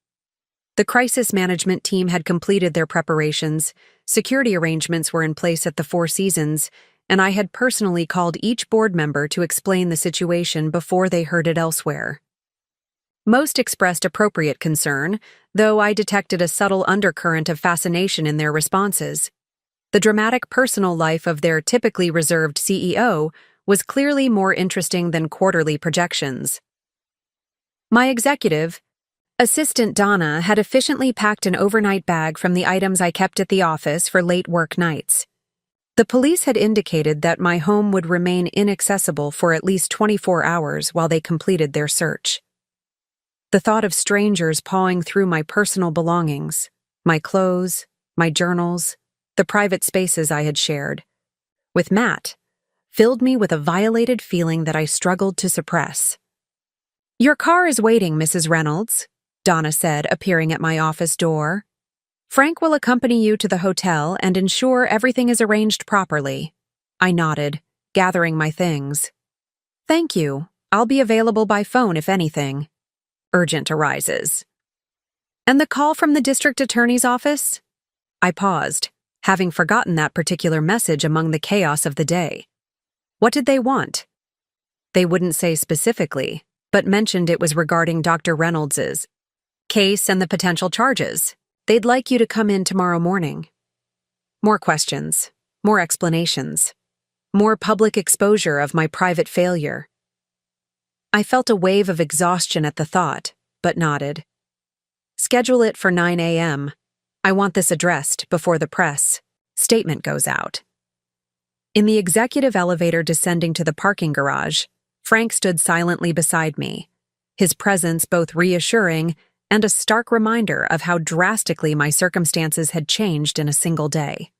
Speaker 1: The crisis management team had completed their preparations, security arrangements were in place at the Four Seasons, and I had personally called each board member to explain the situation before they heard it elsewhere. Most expressed appropriate concern, though I detected a subtle undercurrent of fascination in their responses. The dramatic personal life of their typically reserved CEO was clearly more interesting than quarterly projections. My executive, assistant Donna, had efficiently packed an overnight bag from the items I kept at the office for late work nights. The police had indicated that my home would remain inaccessible for at least 24 hours while they completed their search. The thought of strangers pawing through my personal belongings, my clothes, my journals, the private spaces I had shared, with Matt, filled me with a violated feeling that I struggled to suppress. Your car is waiting, Mrs. Reynolds, Donna said, appearing at my office door. Frank will accompany you to the hotel and ensure everything is arranged properly. I nodded, gathering my things. Thank you. I'll be available by phone if anything urgent arises. And the call from the district attorney's office? I paused, having forgotten that particular message among the chaos of the day. What did they want? They wouldn't say specifically, but mentioned it was regarding Dr. Reynolds's case and the potential charges. They'd like you to come in tomorrow morning. More questions, more explanations, more public exposure of my private failure. I felt a wave of exhaustion at the thought, but nodded. Schedule it for 9 a.m. I want this addressed before the press statement goes out. In the executive elevator descending to the parking garage, Frank stood silently beside me, his presence both reassuring and a stark reminder of how drastically my circumstances had changed in a single day.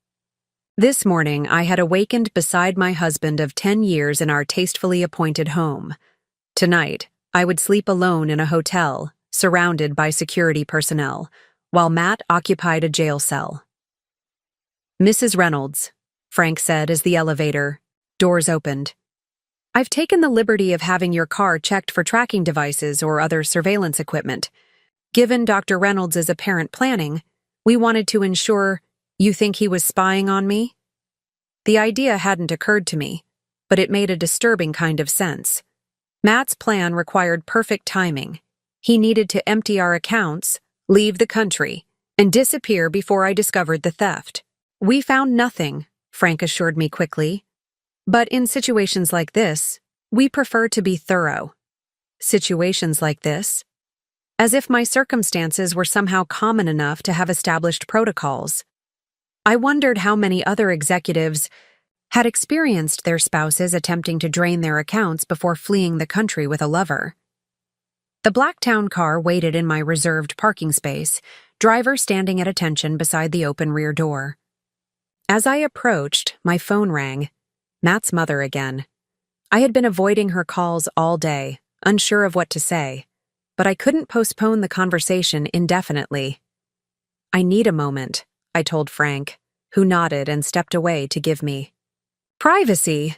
Speaker 1: This morning, I had awakened beside my husband of 10 years in our tastefully appointed home. Tonight, I would sleep alone in a hotel, surrounded by security personnel, while Matt occupied a jail cell. Mrs. Reynolds, Frank said as the elevator doors opened. I've taken the liberty of having your car checked for tracking devices or other surveillance equipment. Given Dr. Reynolds' apparent planning, we wanted to ensure you think he was spying on me? The idea hadn't occurred to me, but it made a disturbing kind of sense. Matt's plan required perfect timing. He needed to empty our accounts, leave the country, and disappear before I discovered the theft. We found nothing, Frank assured me quickly. But in situations like this, we prefer to be thorough. Situations like this? As if my circumstances were somehow common enough to have established protocols. I wondered how many other executives had experienced their spouses attempting to drain their accounts before fleeing the country with a lover. The Blacktown car waited in my reserved parking space, driver standing at attention beside the open rear door. As I approached, my phone rang. Matt's mother again. I had been avoiding her calls all day, unsure of what to say, but I couldn't postpone the conversation indefinitely. I need a moment, I told Frank, who nodded and stepped away to give me privacy.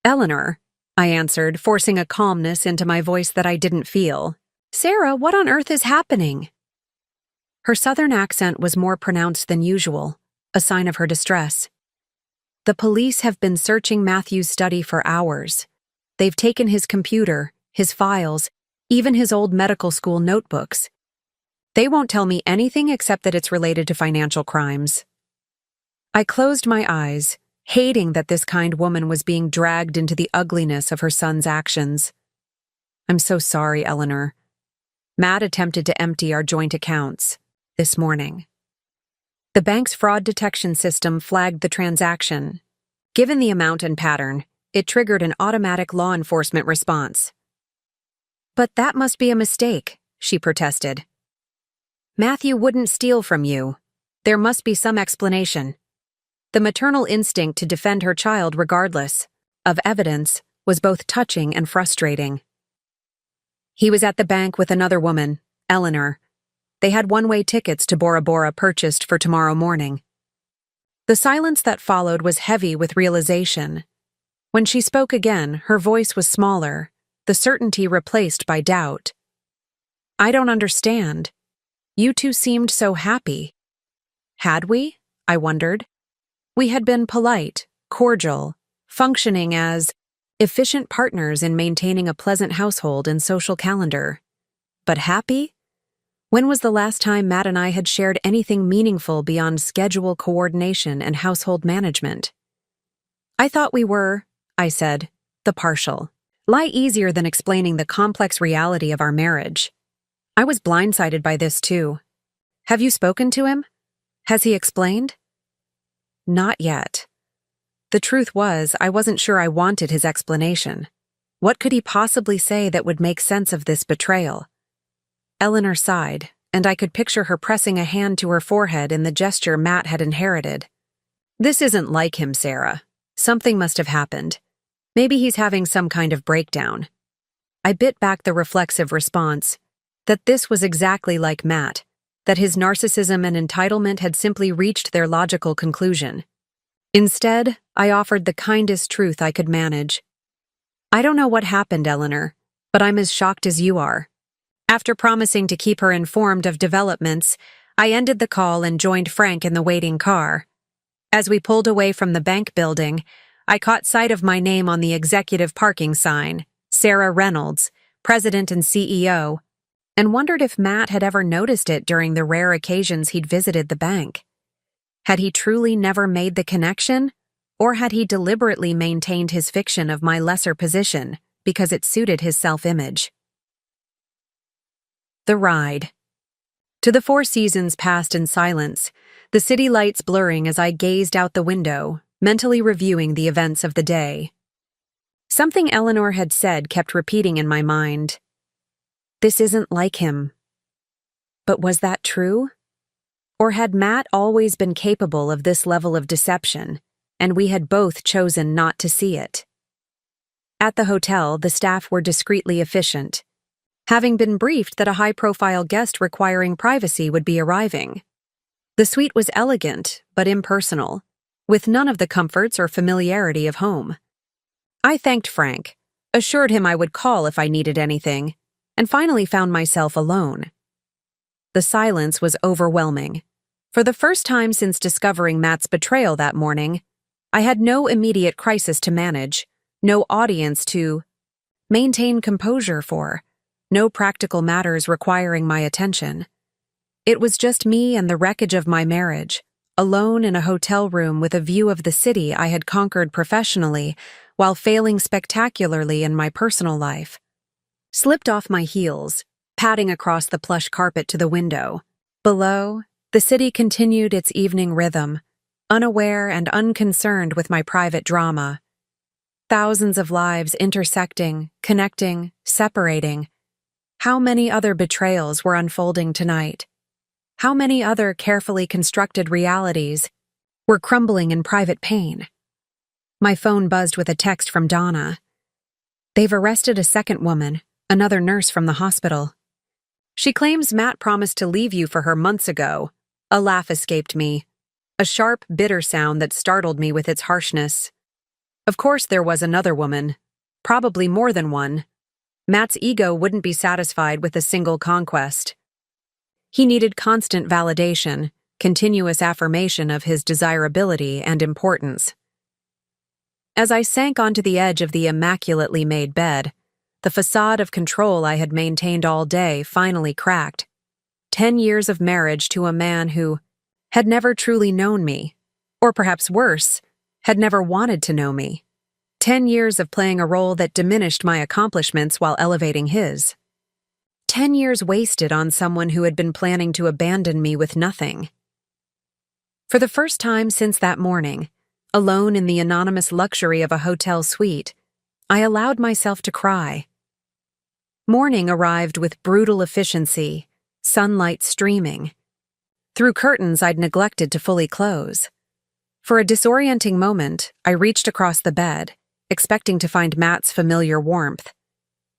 Speaker 1: Eleanor, I answered, forcing a calmness into my voice that I didn't feel. Sarah, what on earth is happening? Her southern accent was more pronounced than usual, a sign of her distress. The police have been searching Matthew's study for hours. They've taken his computer, his files, even his old medical school notebooks. They won't tell me anything except that it's related to financial crimes. I closed my eyes, hating that this kind woman was being dragged into the ugliness of her son's actions. I'm so sorry, Eleanor. Matt attempted to empty our joint accounts this morning. The bank's fraud detection system flagged the transaction. Given the amount and pattern, it triggered an automatic law enforcement response. But that must be a mistake, she protested. Matthew wouldn't steal from you. There must be some explanation. The maternal instinct to defend her child regardless of evidence was both touching and frustrating. He was at the bank with another woman, Eleanor. They had one-way tickets to Bora Bora purchased for tomorrow morning. The silence that followed was heavy with realization. When she spoke again, her voice was smaller, the certainty replaced by doubt. I don't understand. You two seemed so happy. Had we? I wondered. We had been polite, cordial, functioning as efficient partners in maintaining a pleasant household and social calendar. But happy? When was the last time Matt and I had shared anything meaningful beyond schedule coordination and household management? I thought we were, I said, the partial. Lie easier than explaining the complex reality of our marriage. I was blindsided by this too. Have you spoken to him? Has he explained? Not yet. The truth was, I wasn't sure I wanted his explanation. What could he possibly say that would make sense of this betrayal? Eleanor sighed, and I could picture her pressing a hand to her forehead in the gesture Matt had inherited. This isn't like him, Sarah. Something must have happened. Maybe he's having some kind of breakdown. I bit back the reflexive response that this was exactly like Matt, that his narcissism and entitlement had simply reached their logical conclusion. Instead, I offered the kindest truth I could manage. I don't know what happened, Eleanor, but I'm as shocked as you are. After promising to keep her informed of developments, I ended the call and joined Frank in the waiting car. As we pulled away from the bank building, I caught sight of my name on the executive parking sign, Sarah Reynolds, President and CEO, and wondered if Matt had ever noticed it during the rare occasions he'd visited the bank. Had he truly never made the connection, or had he deliberately maintained his fiction of my lesser position because it suited his self-image? The ride. To the Four Seasons passed in silence, the city lights blurring as I gazed out the window, mentally reviewing the events of the day. Something Eleanor had said kept repeating in my mind. This isn't like him. But was that true? Or had Matt always been capable of this level of deception, and we had both chosen not to see it? At the hotel, the staff were discreetly efficient, having been briefed that a high-profile guest requiring privacy would be arriving. The suite was elegant, but impersonal, with none of the comforts or familiarity of home. I thanked Frank, assured him I would call if I needed anything, and finally found myself alone. The silence was overwhelming. For the first time since discovering Matt's betrayal that morning, I had no immediate crisis to manage, no audience to maintain composure for, no practical matters requiring my attention. It was just me and the wreckage of my marriage, alone in a hotel room with a view of the city I had conquered professionally while failing spectacularly in my personal life. Slipped off my heels, padding across the plush carpet to the window. Below, the city continued its evening rhythm, unaware and unconcerned with my private drama. Thousands of lives intersecting, connecting, separating. How many other betrayals were unfolding tonight? How many other carefully constructed realities were crumbling in private pain? My phone buzzed with a text from Donna. They've arrested a second woman, another nurse from the hospital. She claims Matt promised to leave you for her months ago. A laugh escaped me, a sharp, bitter sound that startled me with its harshness. Of course there was another woman, probably more than one. Matt's ego wouldn't be satisfied with a single conquest. He needed constant validation, continuous affirmation of his desirability and importance. As I sank onto the edge of the immaculately made bed, the facade of control I had maintained all day finally cracked. 10 years of marriage to a man who had never truly known me, or perhaps worse, had never wanted to know me. 10 years of playing a role that diminished my accomplishments while elevating his. 10 years wasted on someone who had been planning to abandon me with nothing. For the first time since that morning, alone in the anonymous luxury of a hotel suite, I allowed myself to cry. Morning arrived with brutal efficiency, sunlight streaming. Through curtains I'd neglected to fully close. For a disorienting moment, I reached across the bed, expecting to find Matt's familiar warmth.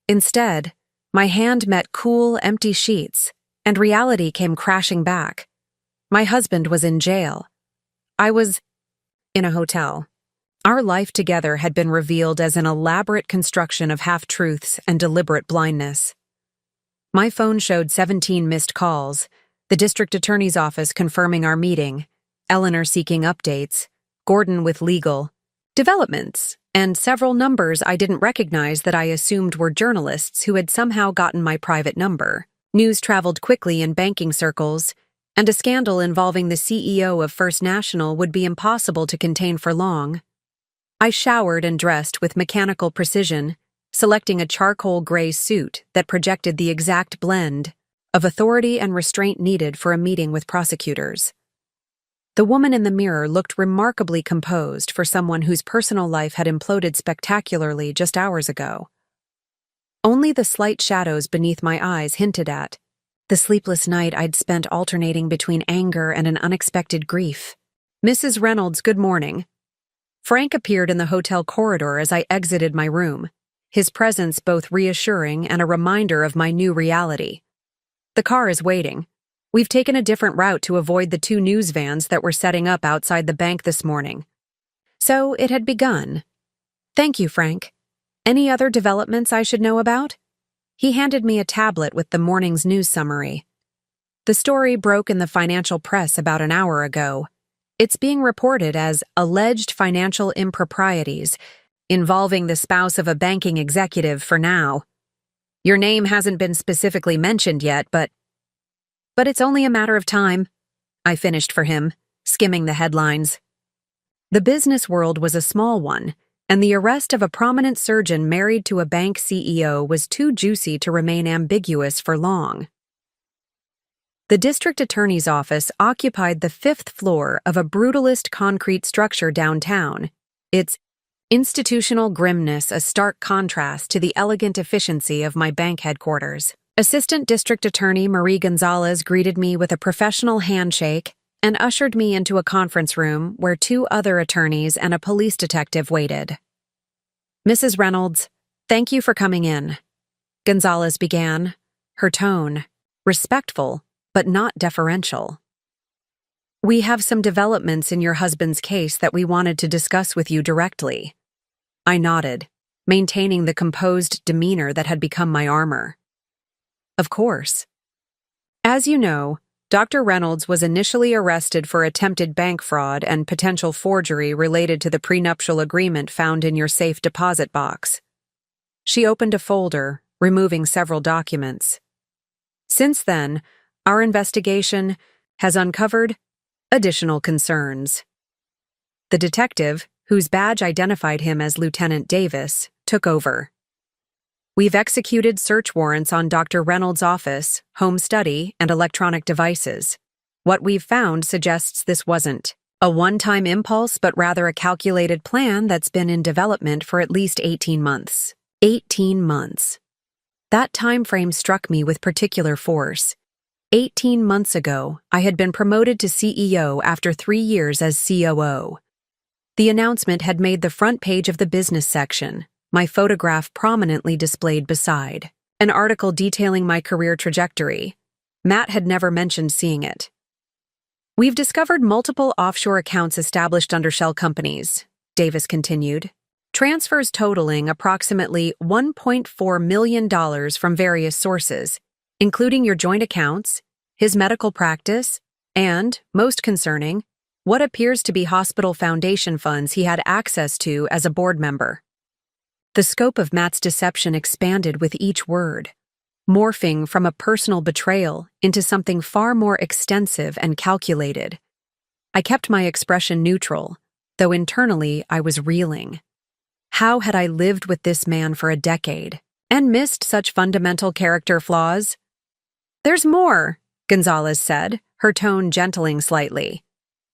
Speaker 1: Instead, my hand met cool, empty sheets, and reality came crashing back. My husband was in jail. I was in a hotel. Our life together had been revealed as an elaborate construction of half-truths and deliberate blindness. My phone showed 17 missed calls, the district attorney's office confirming our meeting, Eleanor seeking updates, Gordon with legal developments, and several numbers I didn't recognize that I assumed were journalists who had somehow gotten my private number. News traveled quickly in banking circles, and a scandal involving the CEO of First National would be impossible to contain for long. I showered and dressed with mechanical precision, selecting a charcoal gray suit that projected the exact blend of authority and restraint needed for a meeting with prosecutors. The woman in the mirror looked remarkably composed for someone whose personal life had imploded spectacularly just hours ago. Only the slight shadows beneath my eyes hinted at the sleepless night I'd spent alternating between anger and an unexpected grief. Mrs. Reynolds, good morning. Frank appeared in the hotel corridor as I exited my room, his presence both reassuring and a reminder of my new reality. The car is waiting. We've taken a different route to avoid the 2 news vans that were setting up outside the bank this morning. So it had begun. Thank you, Frank. Any other developments I should know about? He handed me a tablet with the morning's news summary. The story broke in the financial press about an hour ago. It's being reported as alleged financial improprieties involving the spouse of a banking executive for now. Your name hasn't been specifically mentioned yet, but it's only a matter of time, I finished for him, skimming the headlines. The business world was a small one, and the arrest of a prominent surgeon married to a bank CEO was too juicy to remain ambiguous for long. The district attorney's office occupied the 5th floor of a brutalist concrete structure downtown, its institutional grimness a stark contrast to the elegant efficiency of my bank headquarters. Assistant District Attorney Marie Gonzalez greeted me with a professional handshake and ushered me into a conference room where 2 other attorneys and a police detective waited. Mrs. Reynolds, thank you for coming in, Gonzalez began, her tone respectful but not deferential. We have some developments in your husband's case that we wanted to discuss with you directly. I nodded, maintaining the composed demeanor that had become my armor. Of course. As you know, Dr. Reynolds was initially arrested for attempted bank fraud and potential forgery related to the prenuptial agreement found in your safe deposit box. She opened a folder, removing several documents. Since then, our investigation has uncovered additional concerns. The detective, whose badge identified him as Lieutenant Davis, took over. We've executed search warrants on Dr. Reynolds' office, home study, and electronic devices. What we've found suggests this wasn't a one-time impulse, but rather a calculated plan that's been in development for at least 18 months. 18 months. That time frame struck me with particular force. 18 months ago, I had been promoted to CEO after 3 years as COO. The announcement had made the front page of the business section, my photograph prominently displayed beside. An article detailing my career trajectory. Matt had never mentioned seeing it. We've discovered multiple offshore accounts established under shell companies, Davis continued. Transfers totaling approximately $1.4 million from various sources, including your joint accounts, his medical practice, and, most concerning, what appears to be hospital foundation funds he had access to as a board member. The scope of Matt's deception expanded with each word, morphing from a personal betrayal into something far more extensive and calculated. I kept my expression neutral, though internally I was reeling. How had I lived with this man for a decade and missed such fundamental character flaws? There's more, Gonzalez said, her tone gentling slightly.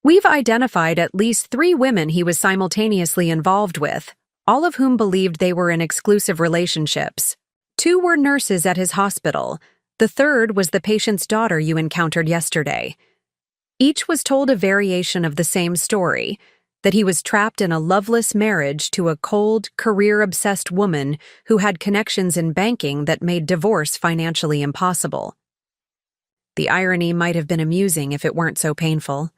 Speaker 1: We've identified at least 3 women he was simultaneously involved with, all of whom believed they were in exclusive relationships. 2 were nurses at his hospital. The 3rd was the patient's daughter you encountered yesterday. Each was told a variation of the same story, that he was trapped in a loveless marriage to a cold, career-obsessed woman who had connections in banking that made divorce financially impossible. The irony might have been amusing if it weren't so painful.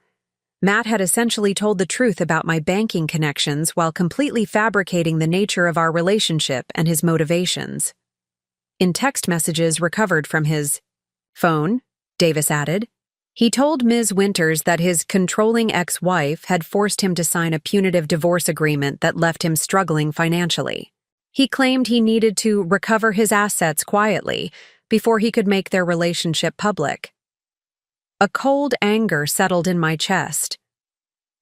Speaker 1: Matt had essentially told the truth about my banking connections while completely fabricating the nature of our relationship and his motivations. In text messages recovered from his phone, Davis added, he told Ms. Winters that his controlling ex-wife had forced him to sign a punitive divorce agreement that left him struggling financially. He claimed he needed to recover his assets quietly before he could make their relationship public. A cold anger settled in my chest.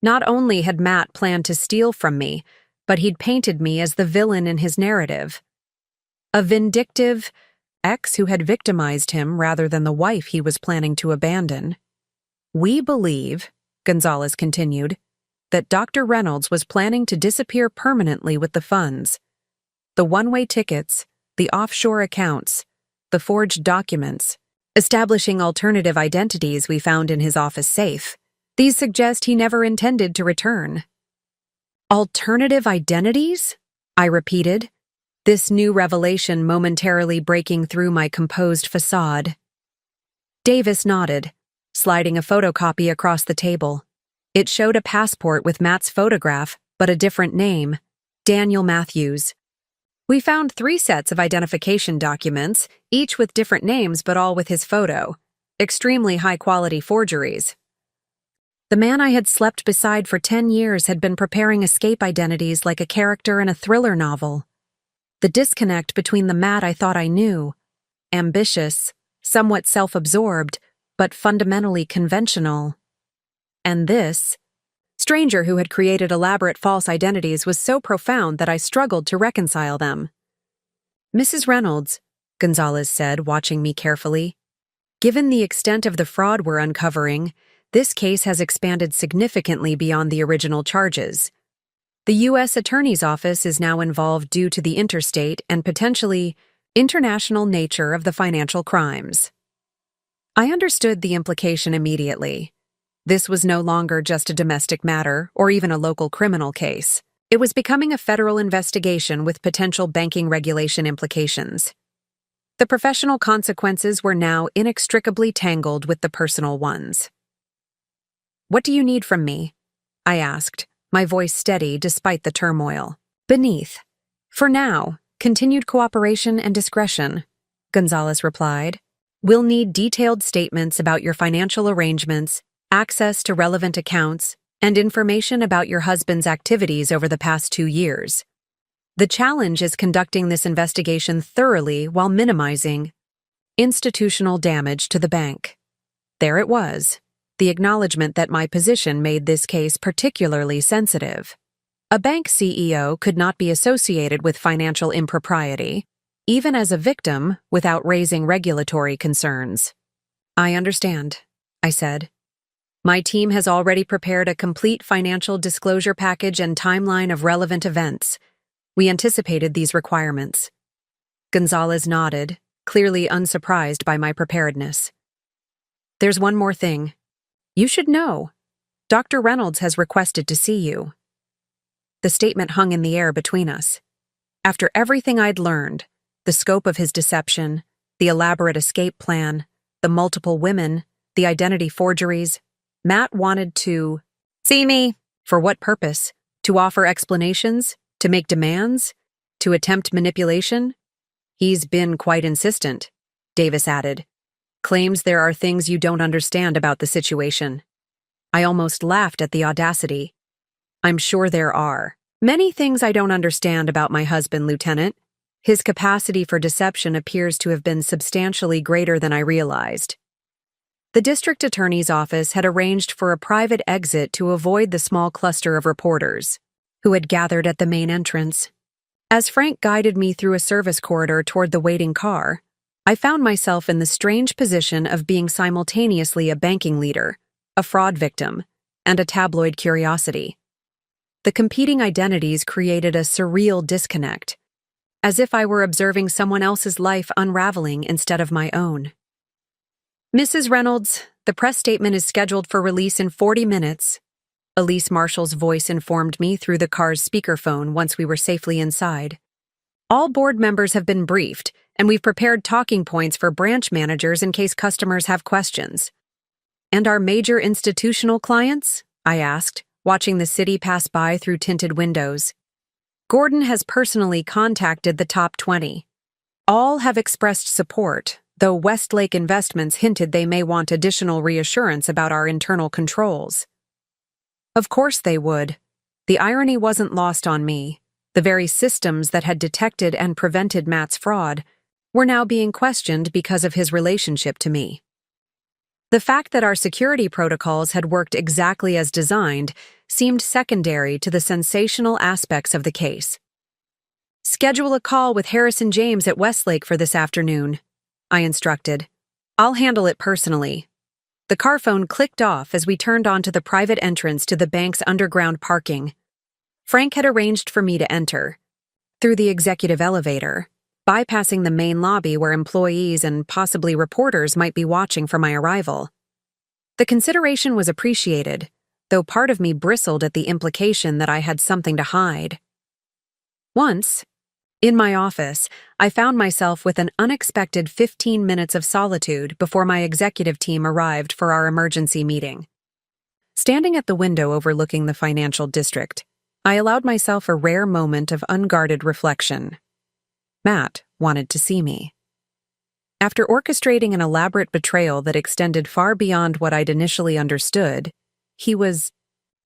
Speaker 1: Not only had Matt planned to steal from me, but he'd painted me as the villain in his narrative. A vindictive ex who had victimized him rather than the wife he was planning to abandon. We believe, Gonzalez continued, that Dr. Reynolds was planning to disappear permanently with the funds. The one-way tickets, the offshore accounts, the forged documents, establishing alternative identities we found in his office safe. These suggest he never intended to return. Alternative identities? I repeated, this new revelation momentarily breaking through my composed facade. Davis nodded, sliding a photocopy across the table. It showed a passport with Matt's photograph, but a different name, Daniel Matthews. We found 3 sets of identification documents, each with different names but all with his photo. Extremely high-quality forgeries. The man I had slept beside for 10 years had been preparing escape identities like a character in a thriller novel. The disconnect between the Matt I thought I knew, ambitious, somewhat self-absorbed, but fundamentally conventional, and this stranger who had created elaborate false identities was so profound that I struggled to reconcile them. "Mrs. Reynolds," Gonzalez said, watching me carefully, "given the extent of the fraud we're uncovering, this case has expanded significantly beyond the original charges. The U.S. Attorney's Office is now involved due to the interstate and potentially international nature of the financial crimes." I understood the implication immediately. This was no longer just a domestic matter or even a local criminal case. It was becoming a federal investigation with potential banking regulation implications. The professional consequences were now inextricably tangled with the personal ones. "What do you need from me?" I asked, my voice steady despite the turmoil. "Beneath. For now, continued cooperation and discretion," Gonzalez replied. "We'll need detailed statements about your financial arrangements, access to relevant accounts, and information about your husband's activities over the past 2 years. The challenge is conducting this investigation thoroughly while minimizing institutional damage to the bank." There it was, the acknowledgement that my position made this case particularly sensitive. A bank CEO could not be associated with financial impropriety, even as a victim, without raising regulatory concerns. "I understand," I said. "My team has already prepared a complete financial disclosure package and timeline of relevant events. We anticipated these requirements." Gonzalez nodded, clearly unsurprised by my preparedness. "There's one more thing. You should know. Dr. Reynolds has requested to see you." The statement hung in the air between us. After everything I'd learned, the scope of his deception, the elaborate escape plan, the multiple women, the identity forgeries, Matt wanted to see me. For what purpose? To offer explanations? To make demands? To attempt manipulation? "He's been quite insistent," Davis added. "Claims there are things you don't understand about the situation." I almost laughed at the audacity. "I'm sure there are. Many things I don't understand about my husband, Lieutenant. His capacity for deception appears to have been substantially greater than I realized." The district attorney's office had arranged for a private exit to avoid the small cluster of reporters who had gathered at the main entrance. As Frank guided me through a service corridor toward the waiting car, I found myself in the strange position of being simultaneously a banking leader, a fraud victim, and a tabloid curiosity. The competing identities created a surreal disconnect, as if I were observing someone else's life unraveling instead of my own. "Mrs. Reynolds, the press statement is scheduled for release in 40 minutes, Elise Marshall's voice informed me through the car's speakerphone once we were safely inside. "All board members have been briefed, and we've prepared talking points for branch managers in case customers have questions." "And our major institutional clients?" I asked, watching the city pass by through tinted windows. "Gordon has personally contacted the top 20. All have expressed support, though Westlake Investments hinted they may want additional reassurance about our internal controls." Of course they would. The irony wasn't lost on me. The very systems that had detected and prevented Matt's fraud were now being questioned because of his relationship to me. The fact that our security protocols had worked exactly as designed seemed secondary to the sensational aspects of the case. "Schedule a call with Harrison James at Westlake for this afternoon," I instructed. "I'll handle it personally." The car phone clicked off as we turned onto the private entrance to the bank's underground parking. Frank had arranged for me to enter through the executive elevator, bypassing the main lobby where employees and possibly reporters might be watching for my arrival. The consideration was appreciated, though part of me bristled at the implication that I had something to hide. Once, in my office, I found myself with an unexpected 15 minutes of solitude before my executive team arrived for our emergency meeting. Standing at the window overlooking the financial district, I allowed myself a rare moment of unguarded reflection. Matt wanted to see me. After orchestrating an elaborate betrayal that extended far beyond what I'd initially understood, He was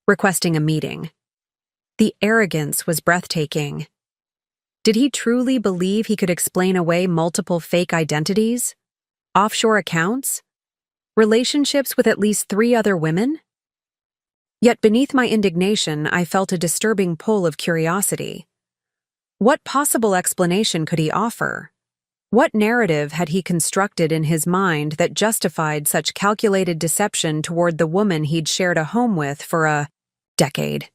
Speaker 1: requesting a meeting. The arrogance was breathtaking. Did he truly believe he could explain away multiple fake identities, offshore accounts, relationships with at least 3 other women? Yet beneath my indignation, I felt a disturbing pull of curiosity. What possible explanation could he offer? What narrative had he constructed in his mind that justified such calculated deception toward the woman he'd shared a home with for a decade?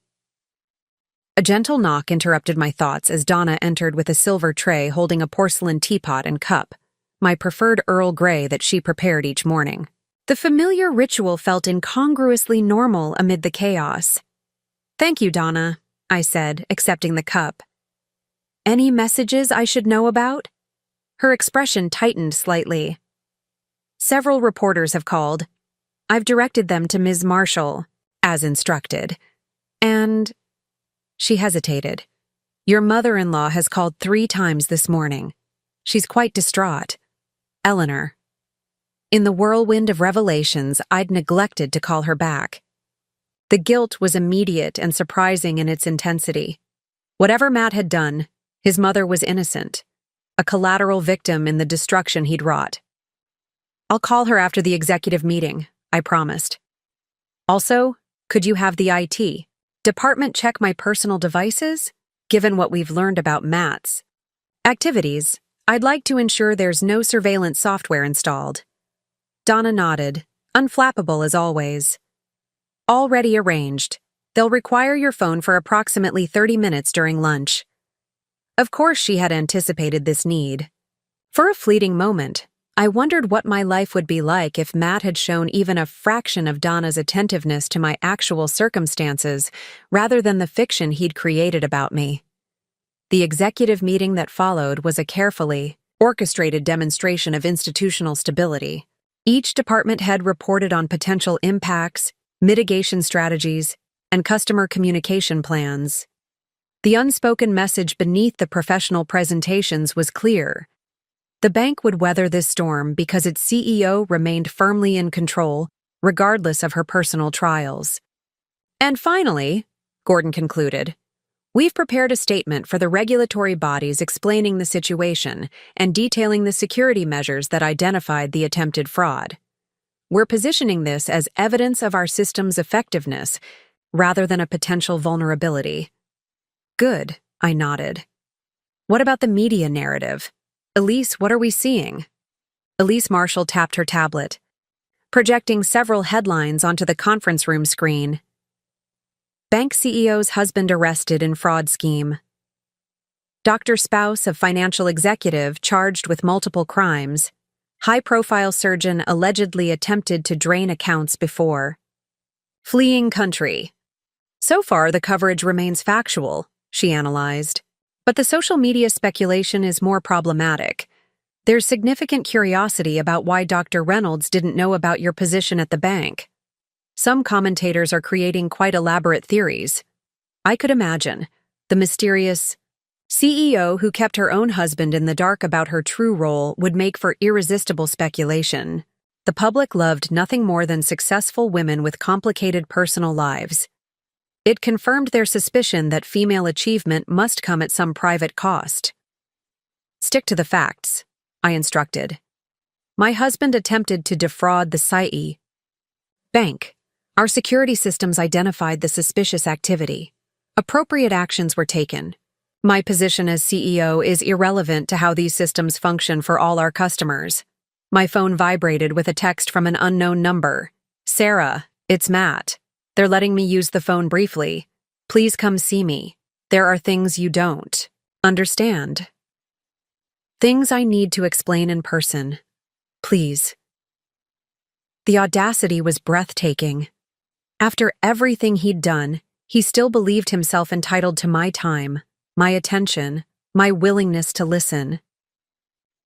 Speaker 1: A gentle knock interrupted my thoughts as Donna entered with a silver tray holding a porcelain teapot and cup, my preferred Earl Grey that she prepared each morning. The familiar ritual felt incongruously normal amid the chaos. "Thank you, Donna," I said, accepting the cup. "Any messages I should know about?" Her expression tightened slightly. "Several reporters have called. I've directed them to Ms. Marshall, as instructed. And—" She hesitated. "Your mother-in-law has called 3 times this morning. She's quite distraught. Eleanor." In the whirlwind of revelations, I'd neglected to call her back. The guilt was immediate and surprising in its intensity. Whatever Matt had done, his mother was innocent, a collateral victim in the destruction he'd wrought. "I'll call her after the executive meeting," I promised. "Also, could you have the IT department check my personal devices? Given what we've learned about Matt's activities, I'd like to ensure there's no surveillance software installed." Donna nodded, unflappable as always. "Already arranged. They'll require your phone for approximately 30 minutes during lunch." Of course she had anticipated this need. For a fleeting moment, I wondered what my life would be like if Matt had shown even a fraction of Donna's attentiveness to my actual circumstances rather than the fiction he'd created about me. The executive meeting that followed was a carefully orchestrated demonstration of institutional stability. Each department head reported on potential impacts, mitigation strategies, and customer communication plans. The unspoken message beneath the professional presentations was clear. The bank would weather this storm because its CEO remained firmly in control, regardless of her personal trials. "And finally," Gordon concluded, "we've prepared a statement for the regulatory bodies explaining the situation and detailing the security measures that identified the attempted fraud. We're positioning this as evidence of our system's effectiveness rather than a potential vulnerability." "Good," I nodded. "What about the media narrative? Elise, what are we seeing?" Elise Marshall tapped her tablet, projecting several headlines onto the conference room screen. "Bank CEO's husband arrested in fraud scheme. Doctor spouse of financial executive charged with multiple crimes. High-profile surgeon allegedly attempted to drain accounts before. Fleeing country." "So far, the coverage remains factual," she analyzed. "But the social media speculation is more problematic. There's significant curiosity about why Dr. Reynolds didn't know about your position at the bank. Some commentators are creating quite elaborate theories. I could imagine the mysterious CEO who kept her own husband in the dark about her true role would make for irresistible speculation. The public loved nothing more than successful women with complicated personal lives. It confirmed their suspicion that female achievement must come at some private cost." "Stick to the facts," I instructed. "My husband attempted to defraud the CIE Bank. Our security systems identified the suspicious activity. Appropriate actions were taken. My position as CEO is irrelevant to how these systems function for all our customers." My phone vibrated with a text from an unknown number. "Sarah, it's Matt. They're letting me use the phone briefly. Please come see me. There are things you don't understand. Things I need to explain in person. Please." The audacity was breathtaking. After everything he'd done, he still believed himself entitled to my time, my attention, my willingness to listen.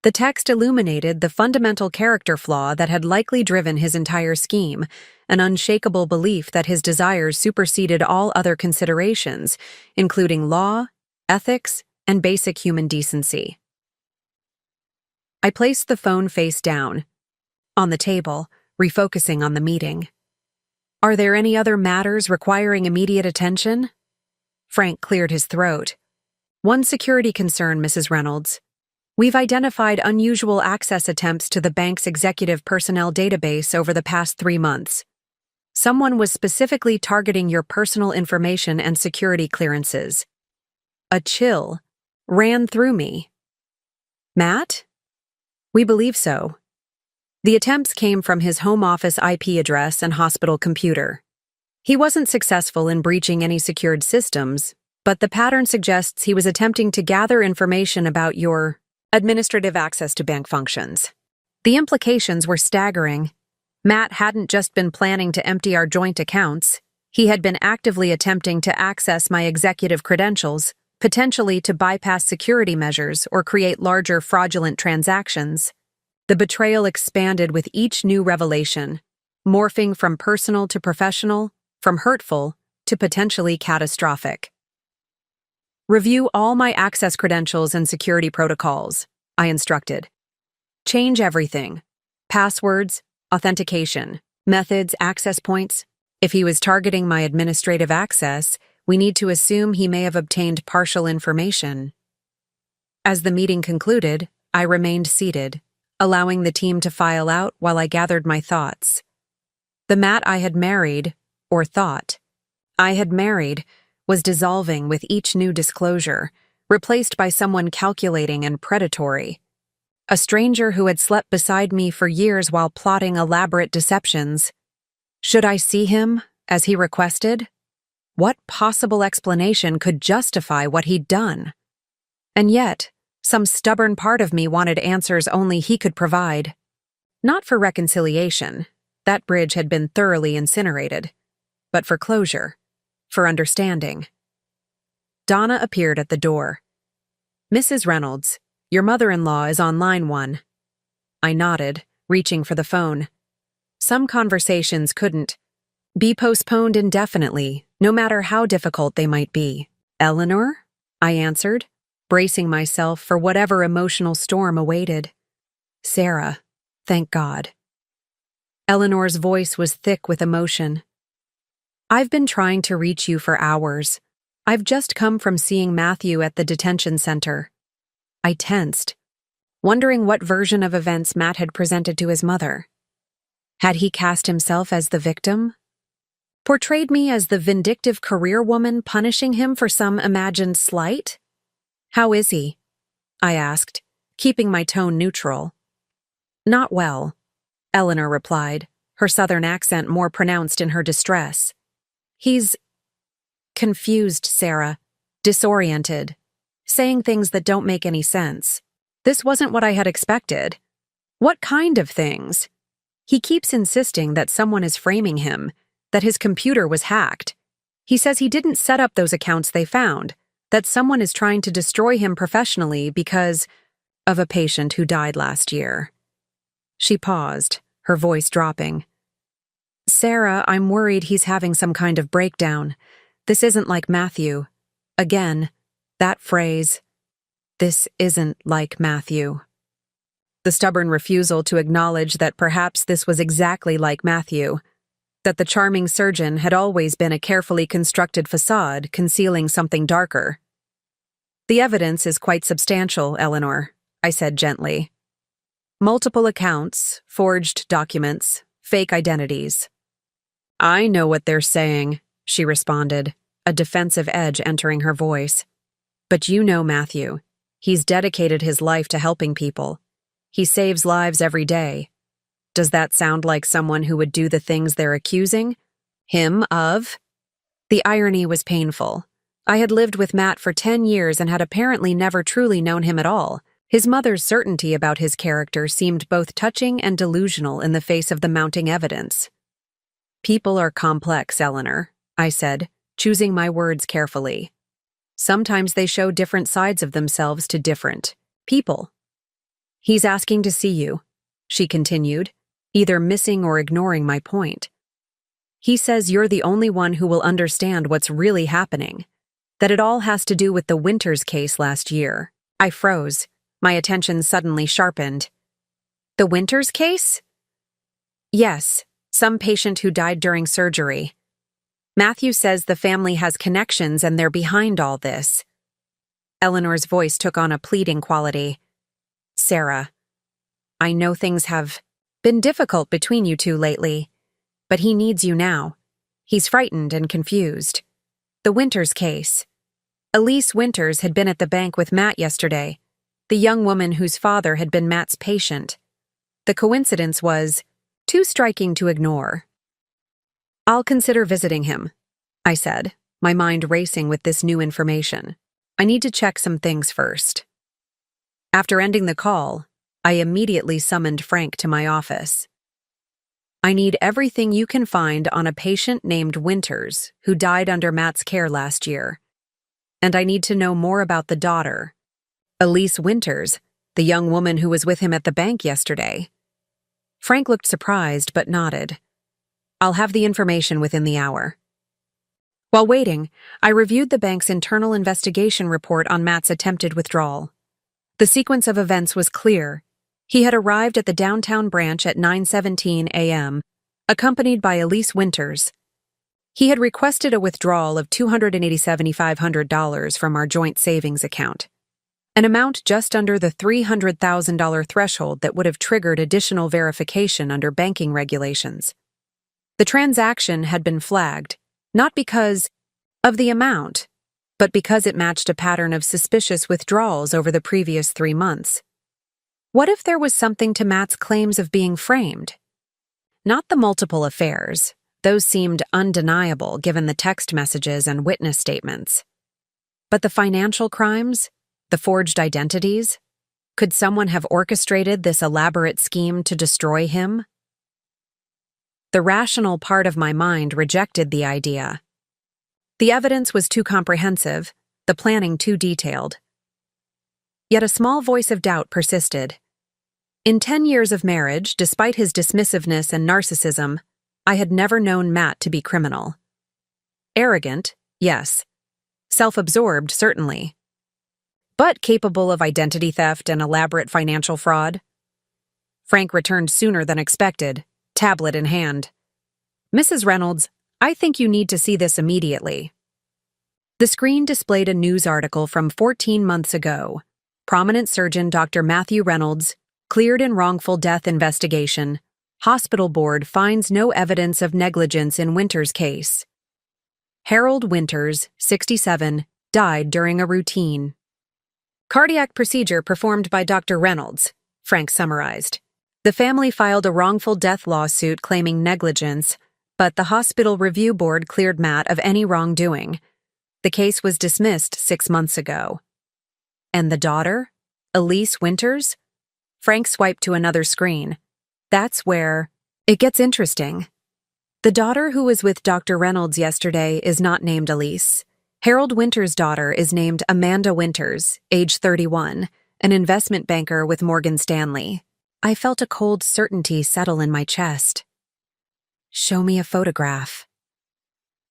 Speaker 1: The text illuminated the fundamental character flaw that had likely driven his entire scheme, an unshakable belief that his desires superseded all other considerations, including law, ethics, and basic human decency. I placed the phone face down, on the table, refocusing on the meeting. Are there any other matters requiring immediate attention? Frank cleared his throat. One security concern, Mrs. Reynolds. We've identified unusual access attempts to the bank's executive personnel database over the past 3 months. Someone was specifically targeting your personal information and security clearances. A chill ran through me. Matt? We believe so. The attempts came from his home office IP address and hospital computer. He wasn't successful in breaching any secured systems, but the pattern suggests he was attempting to gather information about your administrative access to bank functions. The implications were staggering. Matt hadn't just been planning to empty our joint accounts, he had been actively attempting to access my executive credentials, potentially to bypass security measures or create larger fraudulent transactions. The betrayal expanded with each new revelation, morphing from personal to professional, from hurtful to potentially catastrophic. Review all my access credentials and security protocols, I instructed. Change everything. Passwords, authentication, methods, access points. If he was targeting my administrative access, we need to assume he may have obtained partial information. As the meeting concluded, I remained seated, allowing the team to file out while I gathered my thoughts. The Matt I had married, or thought I had married, was dissolving with each new disclosure, replaced by someone calculating and predatory. A stranger who had slept beside me for years while plotting elaborate deceptions. Should I see him, as he requested? What possible explanation could justify what he'd done? And yet, some stubborn part of me wanted answers only he could provide. Not for reconciliation, that bridge had been thoroughly incinerated, but for closure. For understanding. Donna appeared at the door. Mrs. Reynolds, your mother-in-law is on line 1. I nodded, reaching for the phone. Some conversations couldn't be postponed indefinitely, no matter how difficult they might be. Eleanor? I answered, bracing myself for whatever emotional storm awaited. Sarah, thank God. Eleanor's voice was thick with emotion. I've been trying to reach you for hours. I've just come from seeing Matthew at the detention center. I tensed, wondering what version of events Matt had presented to his mother. Had he cast himself as the victim? Portrayed me as the vindictive career woman punishing him for some imagined slight? How is he? I asked, keeping my tone neutral. Not well, Eleanor replied, her southern accent more pronounced in her distress. He's confused, Sarah, disoriented, saying things that don't make any sense. This wasn't what I had expected. What kind of things? He keeps insisting that someone is framing him, that his computer was hacked. He says he didn't set up those accounts they found, that someone is trying to destroy him professionally because of a patient who died last year. She paused, her voice dropping. Sarah, I'm worried he's having some kind of breakdown. This isn't like Matthew. Again, that phrase, this isn't like Matthew. The stubborn refusal to acknowledge that perhaps this was exactly like Matthew, that the charming surgeon had always been a carefully constructed facade concealing something darker. The evidence is quite substantial, Eleanor, I said gently. Multiple accounts, forged documents, fake identities. I know what they're saying, she responded, a defensive edge entering her voice. But you know Matthew. He's dedicated his life to helping people. He saves lives every day. Does that sound like someone who would do the things they're accusing him of? The irony was painful. I had lived with Matt for 10 years and had apparently never truly known him at all. His mother's certainty about his character seemed both touching and delusional in the face of the mounting evidence. People are complex, Eleanor, I said, choosing my words carefully. Sometimes they show different sides of themselves to different people. He's asking to see you, she continued, either missing or ignoring my point. He says you're the only one who will understand what's really happening, that it all has to do with the Winters case last year. I froze, my attention suddenly sharpened. The Winters case? Yes, Some patient who died during surgery. Matthew says the family has connections and they're behind all this. Eleanor's voice took on a pleading quality. Sarah, I know things have been difficult between you two lately, but he needs you now. He's frightened and confused. The Winters case. Elise Winters had been at the bank with Matt yesterday, the young woman whose father had been Matt's patient. The coincidence was too striking to ignore. I'll consider visiting him, I said, my mind racing with this new information. I need to check some things first. After ending the call, I immediately summoned Frank to my office. I need everything you can find on a patient named Winters who died under Matt's care last year. And I need to know more about the daughter, Elise Winters, the young woman who was with him at the bank yesterday. Frank looked surprised but nodded. I'll have the information within the hour. While waiting, I reviewed the bank's internal investigation report on Matt's attempted withdrawal. The sequence of events was clear. He had arrived at the downtown branch at 9:17 a.m., accompanied by Elise Winters. He had requested a withdrawal of $287,500 from our joint savings account, an amount just under the $300,000 threshold that would have triggered additional verification under banking regulations. The transaction had been flagged, not because of the amount, but because it matched a pattern of suspicious withdrawals over the previous 3 months. What if there was something to Matt's claims of being framed? Not the multiple affairs. Those seemed undeniable given the text messages and witness statements. But the financial crimes? The forged identities? Could someone have orchestrated this elaborate scheme to destroy him? The rational part of my mind rejected the idea. The evidence was too comprehensive, the planning too detailed. Yet a small voice of doubt persisted. In 10 years of marriage, despite his dismissiveness and narcissism, I had never known Matt to be criminal. Arrogant, yes. Self-absorbed, certainly. But capable of identity theft and elaborate financial fraud? Frank returned sooner than expected, tablet in hand. Mrs. Reynolds, I think you need to see this immediately. The screen displayed a news article from 14 months ago. Prominent surgeon Dr. Matthew Reynolds, cleared in wrongful death investigation. Hospital board finds no evidence of negligence in Winters' case. Harold Winters, 67, died during a routine cardiac procedure performed by Dr. Reynolds, Frank summarized. The family filed a wrongful death lawsuit claiming negligence, but the hospital review board cleared Matt of any wrongdoing. The case was dismissed 6 months ago. And the daughter? Elise Winters? Frank swiped to another screen. That's where it gets interesting. The daughter who was with Dr. Reynolds yesterday is not named Elise. Harold Winters' daughter is named Amanda Winters, age 31, an investment banker with Morgan Stanley. I felt a cold certainty settle in my chest. Show me a photograph.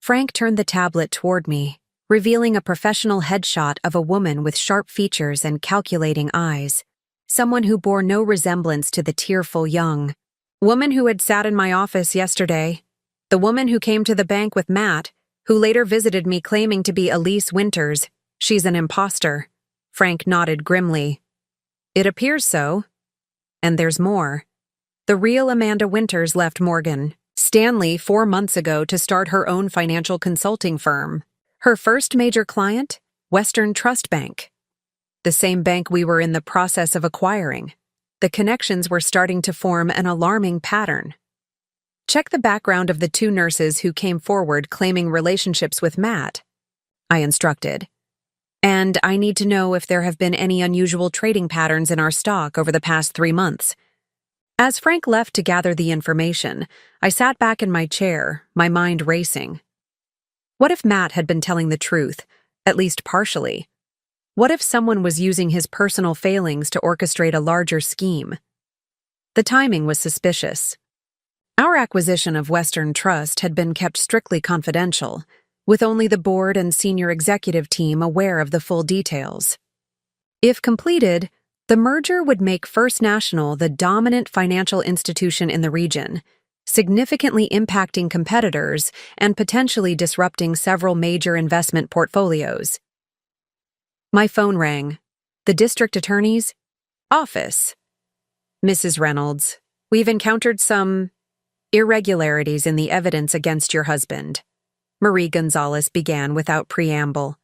Speaker 1: Frank turned the tablet toward me, revealing a professional headshot of a woman with sharp features and calculating eyes, someone who bore no resemblance to the tearful young woman who had sat in my office yesterday, the woman who came to the bank with Matt, who later visited me claiming to be Elise Winters. She's an imposter. Frank nodded grimly. It appears so. And there's more. The real Amanda Winters left Morgan Stanley 4 months ago to start her own financial consulting firm. Her first major client? Western Trust Bank. The same bank we were in the process of acquiring. The connections were starting to form an alarming pattern. Check the background of the 2 nurses who came forward claiming relationships with Matt, I instructed. And I need to know if there have been any unusual trading patterns in our stock over the past 3 months. As Frank left to gather the information, I sat back in my chair, my mind racing. What if Matt had been telling the truth, at least partially? What if someone was using his personal failings to orchestrate a larger scheme? The timing was suspicious. Our acquisition of Western Trust had been kept strictly confidential, with only the board and senior executive team aware of the full details. If completed, the merger would make First National the dominant financial institution in the region, significantly impacting competitors and potentially disrupting several major investment portfolios. My phone rang. The district attorney's office. Mrs. Reynolds, we've encountered some irregularities in the evidence against your husband. Marie Gonzalez began without preamble.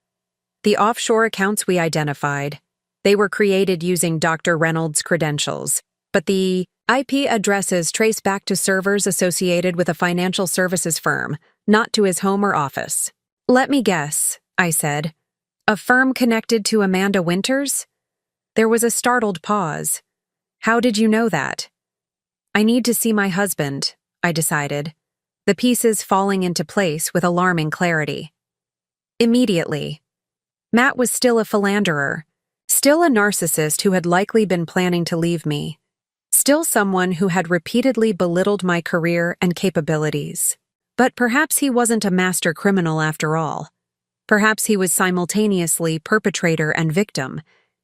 Speaker 1: The offshore accounts we identified, they were created using Dr. Reynolds' credentials, but the IP addresses trace back to servers associated with a financial services firm, not to his home or office. Let me guess, I said. A firm connected to Amanda Winters? There was a startled pause. How did you know that? I need to see my husband, I decided, the pieces falling into place with alarming clarity. Immediately. Matt was still a philanderer, still a narcissist who had likely been planning to leave me, still someone who had repeatedly belittled my career and capabilities. But perhaps he wasn't a master criminal after all. Perhaps he was simultaneously perpetrator and victim,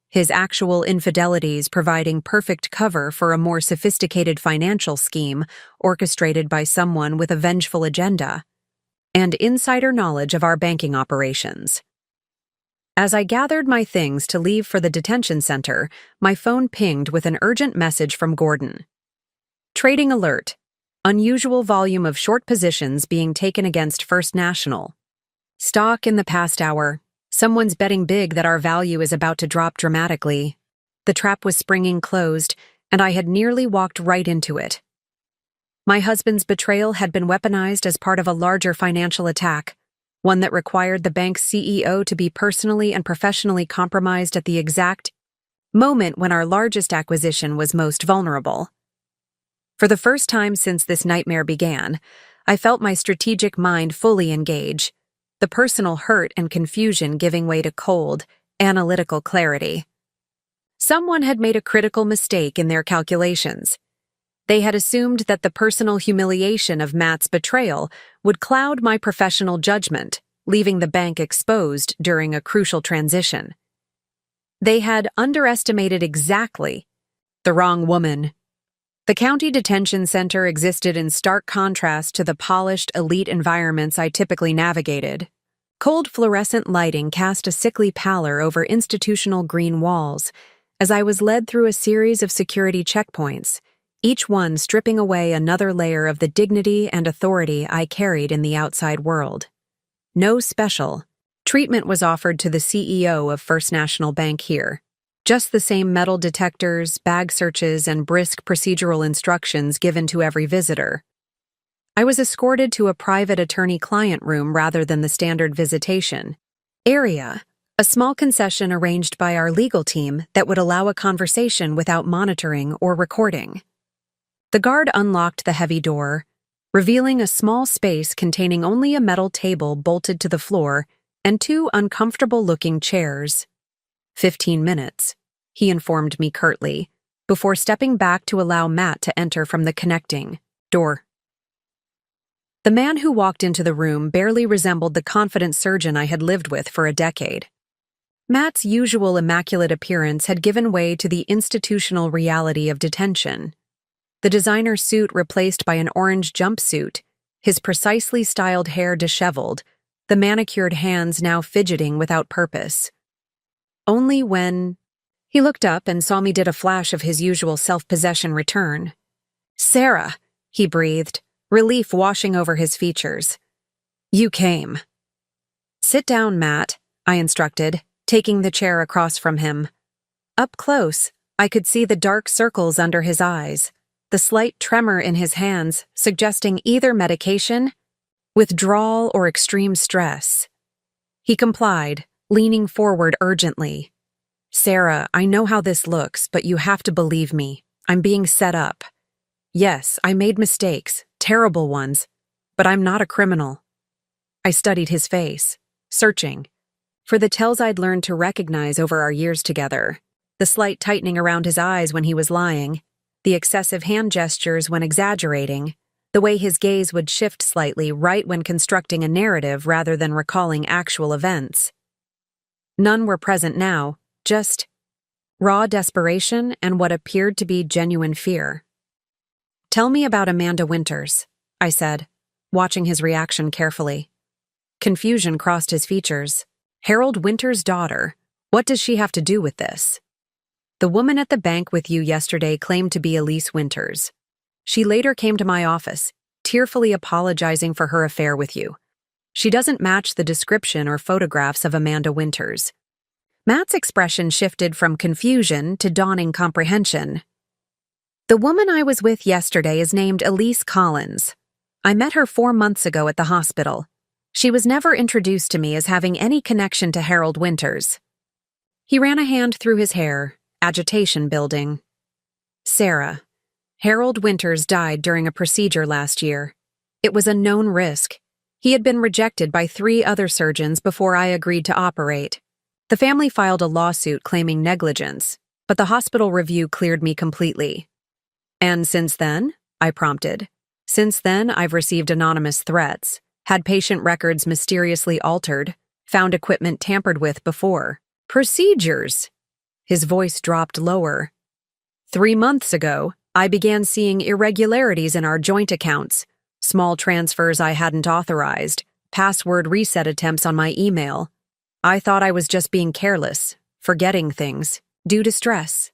Speaker 1: his actual infidelities providing perfect cover for a more sophisticated financial scheme orchestrated by someone with a vengeful agenda and insider knowledge of our banking operations. As I gathered my things to leave for the detention center, my phone pinged with an urgent message from Gordon. Trading alert. Unusual volume of short positions being taken against First National. Stock in the past hour. Someone's betting big that our value is about to drop dramatically. The trap was springing closed, and I had nearly walked right into it. My husband's betrayal had been weaponized as part of a larger financial attack, one that required the bank's CEO to be personally and professionally compromised at the exact moment when our largest acquisition was most vulnerable. For the first time since this nightmare began, I felt my strategic mind fully engage, the personal hurt and confusion giving way to cold, analytical clarity. Someone had made a critical mistake in their calculations. They had assumed that the personal humiliation of Matt's betrayal would cloud my professional judgment, leaving the bank exposed during a crucial transition. They had underestimated exactly the wrong woman. The county detention center existed in stark contrast to the polished, elite environments I typically navigated. Cold fluorescent lighting cast a sickly pallor over institutional green walls as I was led through a series of security checkpoints, each one stripping away another layer of the dignity and authority I carried in the outside world. No special treatment was offered to the CEO of First National Bank here. Just the same metal detectors, bag searches, and brisk procedural instructions given to every visitor. I was escorted to a private attorney-client room rather than the standard visitation area, a small concession arranged by our legal team that would allow a conversation without monitoring or recording. The guard unlocked the heavy door, revealing a small space containing only a metal table bolted to the floor and two uncomfortable-looking chairs. 15 minutes, he informed me curtly, before stepping back to allow Matt to enter from the connecting door. The man who walked into the room barely resembled the confident surgeon I had lived with for a decade. Matt's usual immaculate appearance had given way to the institutional reality of detention. The designer suit replaced by an orange jumpsuit, his precisely styled hair disheveled, the manicured hands now fidgeting without purpose. Only when he looked up and saw me did a flash of his usual self-possession return. "Sarah," he breathed, relief washing over his features. "You came." "Sit down, Matt," I instructed, taking the chair across from him. Up close, I could see the dark circles under his eyes, the slight tremor in his hands suggesting either medication, withdrawal, or extreme stress. He complied, leaning forward urgently. "Sarah, I know how this looks, but you have to believe me. I'm being set up. Yes, I made mistakes, terrible ones, but I'm not a criminal." I studied his face, searching for the tells I'd learned to recognize over our years together. The slight tightening around his eyes when he was lying, the excessive hand gestures when exaggerating, the way his gaze would shift slightly right when constructing a narrative rather than recalling actual events. None were present now, just raw desperation and what appeared to be genuine fear. "Tell me about Amanda Winters," I said, watching his reaction carefully. Confusion crossed his features. Harold Winter's daughter. What does she have to do with this? The woman at the bank with you yesterday claimed to be Elise Winters. She later came to my office, tearfully apologizing for her affair with you. She doesn't match the description or photographs of Amanda Winters. Matt's expression shifted from confusion to dawning comprehension. The woman I was with yesterday is named Elise Collins. I met her 4 months ago at the hospital. She was never introduced to me as having any connection to Harold Winters. He ran a hand through his hair, agitation building. Sarah, Harold Winters died during a procedure last year. It was a known risk. He had been rejected by 3 other surgeons before I agreed to operate. The family filed a lawsuit claiming negligence, but the hospital review cleared me completely. And since then? I prompted. Since then, I've received anonymous threats, had patient records mysteriously altered, found equipment tampered with before. Procedures! His voice dropped lower. 3 months ago, I began seeing irregularities in our joint accounts, small transfers I hadn't authorized, password reset attempts on my email. I thought I was just being careless, forgetting things, due to stress.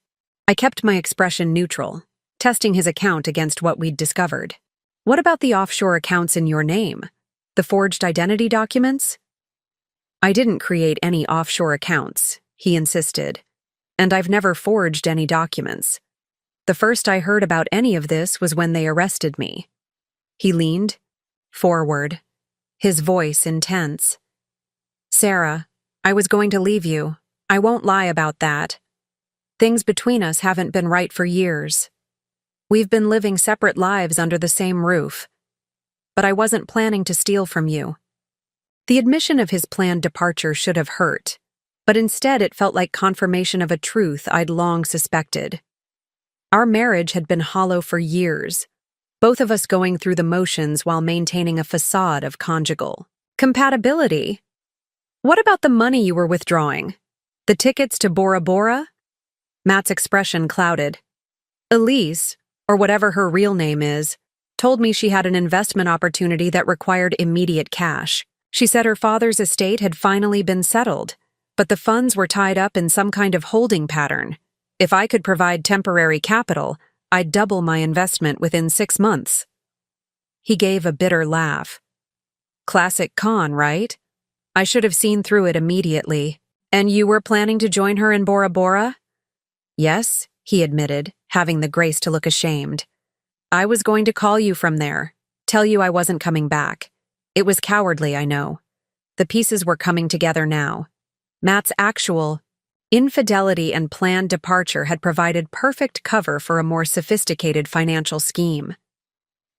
Speaker 1: I kept my expression neutral, testing his account against what we'd discovered. What about the offshore accounts in your name? The forged identity documents? I didn't create any offshore accounts, he insisted, and I've never forged any documents. The first I heard about any of this was when they arrested me. He leaned forward, his voice intense. Sarah, I was going to leave you. I won't lie about that. Things between us haven't been right for years. We've been living separate lives under the same roof. But I wasn't planning to steal from you. The admission of his planned departure should have hurt, but instead it felt like confirmation of a truth I'd long suspected. Our marriage had been hollow for years, both of us going through the motions while maintaining a facade of conjugal compatibility. What about the money you were withdrawing? The tickets to Bora Bora? Matt's expression clouded. Elise, or whatever her real name is, told me she had an investment opportunity that required immediate cash. She said her father's estate had finally been settled, but the funds were tied up in some kind of holding pattern. If I could provide temporary capital, I'd double my investment within 6 months. He gave a bitter laugh. Classic con, right? I should have seen through it immediately. And you were planning to join her in Bora Bora? Yes, he admitted, having the grace to look ashamed. I was going to call you from there, tell you I wasn't coming back. It was cowardly, I know. The pieces were coming together now. Matt's actual infidelity and planned departure had provided perfect cover for a more sophisticated financial scheme.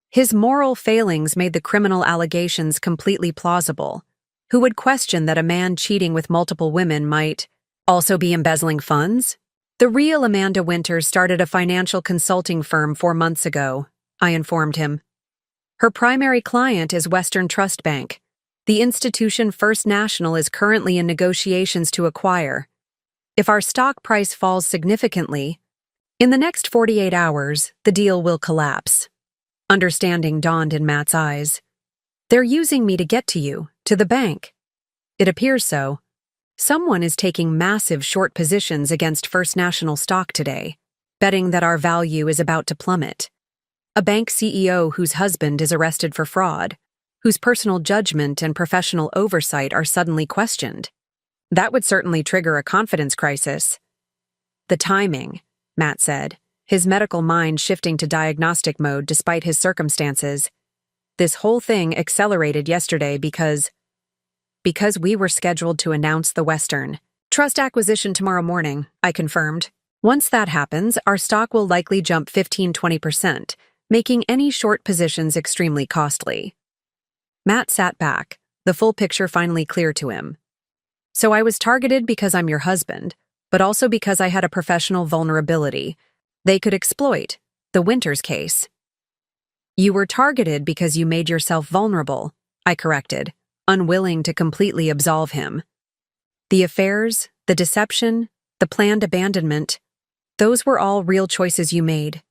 Speaker 1: His moral failings made the criminal allegations completely plausible. Who would question that a man cheating with multiple women might also be embezzling funds? The real Amanda Winters started a financial consulting firm 4 months ago, I informed him. Her primary client is Western Trust Bank. The institution First National is currently in negotiations to acquire. If our stock price falls significantly, in the next 48 hours, the deal will collapse. Understanding dawned in Matt's eyes. They're using me to get to you, to the bank. It appears so. Someone is taking massive short positions against First National stock today, betting that our value is about to plummet. A bank CEO whose husband is arrested for fraud, whose personal judgment and professional oversight are suddenly questioned. That would certainly trigger a confidence crisis. The timing, Matt said, his medical mind shifting to diagnostic mode despite his circumstances. This whole thing accelerated yesterday because we were scheduled to announce the Western Trust acquisition tomorrow morning, I confirmed. Once that happens, our stock will likely jump 15–20%, making any short positions extremely costly. Matt sat back, the full picture finally clear to him. So I was targeted because I'm your husband, but also because I had a professional vulnerability they could exploit, the Winters case. You were targeted because you made yourself vulnerable, I corrected, unwilling to completely absolve him. The affairs, the deception, the planned abandonment, those were all real choices you made.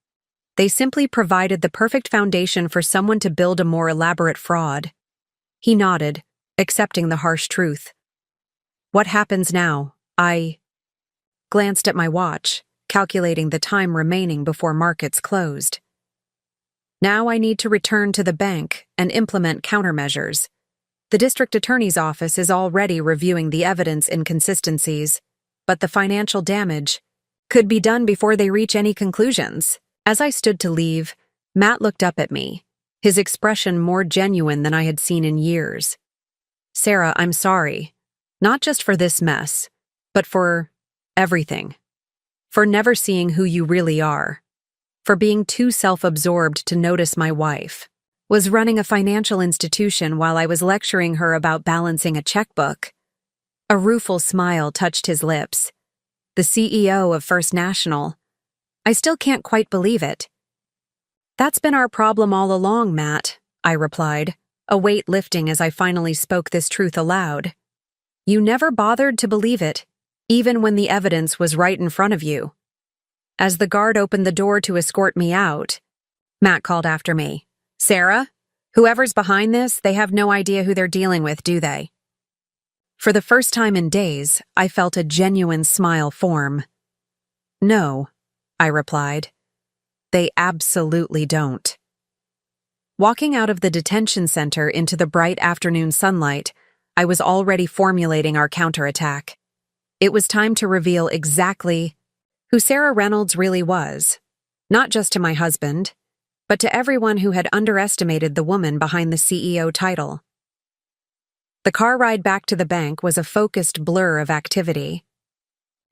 Speaker 1: They simply provided the perfect foundation for someone to build a more elaborate fraud. He nodded, accepting the harsh truth. What happens now? I glanced at my watch, calculating the time remaining before markets closed. Now I need to return to the bank and implement countermeasures. The district attorney's office is already reviewing the evidence inconsistencies, but the financial damage could be done before they reach any conclusions. As I stood to leave, Matt looked up at me, his expression more genuine than I had seen in years. Sarah, I'm sorry. Not just for this mess, but for everything. For never seeing who you really are. For being too self-absorbed to notice my wife was running a financial institution while I was lecturing her about balancing a checkbook. A rueful smile touched his lips. The CEO of First National. I still can't quite believe it. That's been our problem all along, Matt, I replied, a weight lifting as I finally spoke this truth aloud. You never bothered to believe it, even when the evidence was right in front of you. As the guard opened the door to escort me out, Matt called after me. Sarah, whoever's behind this, they have no idea who they're dealing with, do they? For the first time in days, I felt a genuine smile form. No, I replied. They absolutely don't. Walking out of the detention center into the bright afternoon sunlight, I was already formulating our counterattack. It was time to reveal exactly who Sarah Reynolds really was, not just to my husband, but to everyone who had underestimated the woman behind the CEO title. The car ride back to the bank was a focused blur of activity.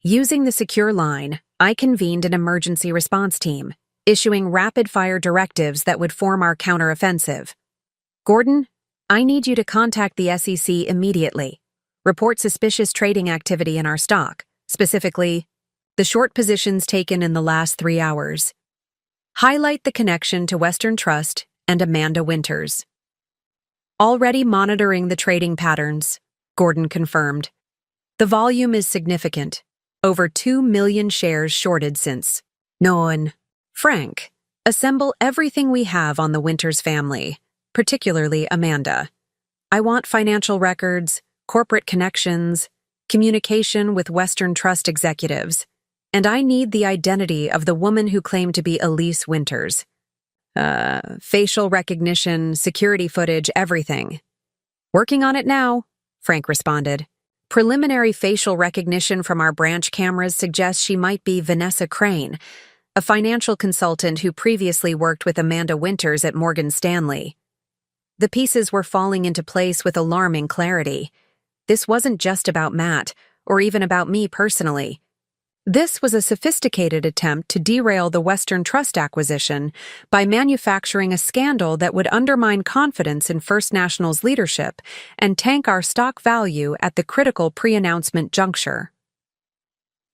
Speaker 1: Using the secure line, I convened an emergency response team, issuing rapid-fire directives that would form our counteroffensive. Gordon, I need you to contact the SEC immediately. Report suspicious trading activity in our stock, specifically, the short positions taken in the last 3 hours. Highlight the connection to Western Trust and Amanda Winters. Already monitoring the trading patterns, Gordon confirmed. The volume is significant. Over 2 million shares shorted since. Known. Frank, assemble everything we have on the Winters family, particularly Amanda. I want financial records, corporate connections, communication with Western Trust executives, and I need the identity of the woman who claimed to be Elise Winters. Facial recognition, security footage, everything. Working on it now, Frank responded. Preliminary facial recognition from our branch cameras suggests she might be Vanessa Crane, a financial consultant who previously worked with Amanda Winters at Morgan Stanley. The pieces were falling into place with alarming clarity. This wasn't just about Matt, or even about me personally. This was a sophisticated attempt to derail the Western Trust acquisition by manufacturing a scandal that would undermine confidence in First National's leadership and tank our stock value at the critical pre-announcement juncture.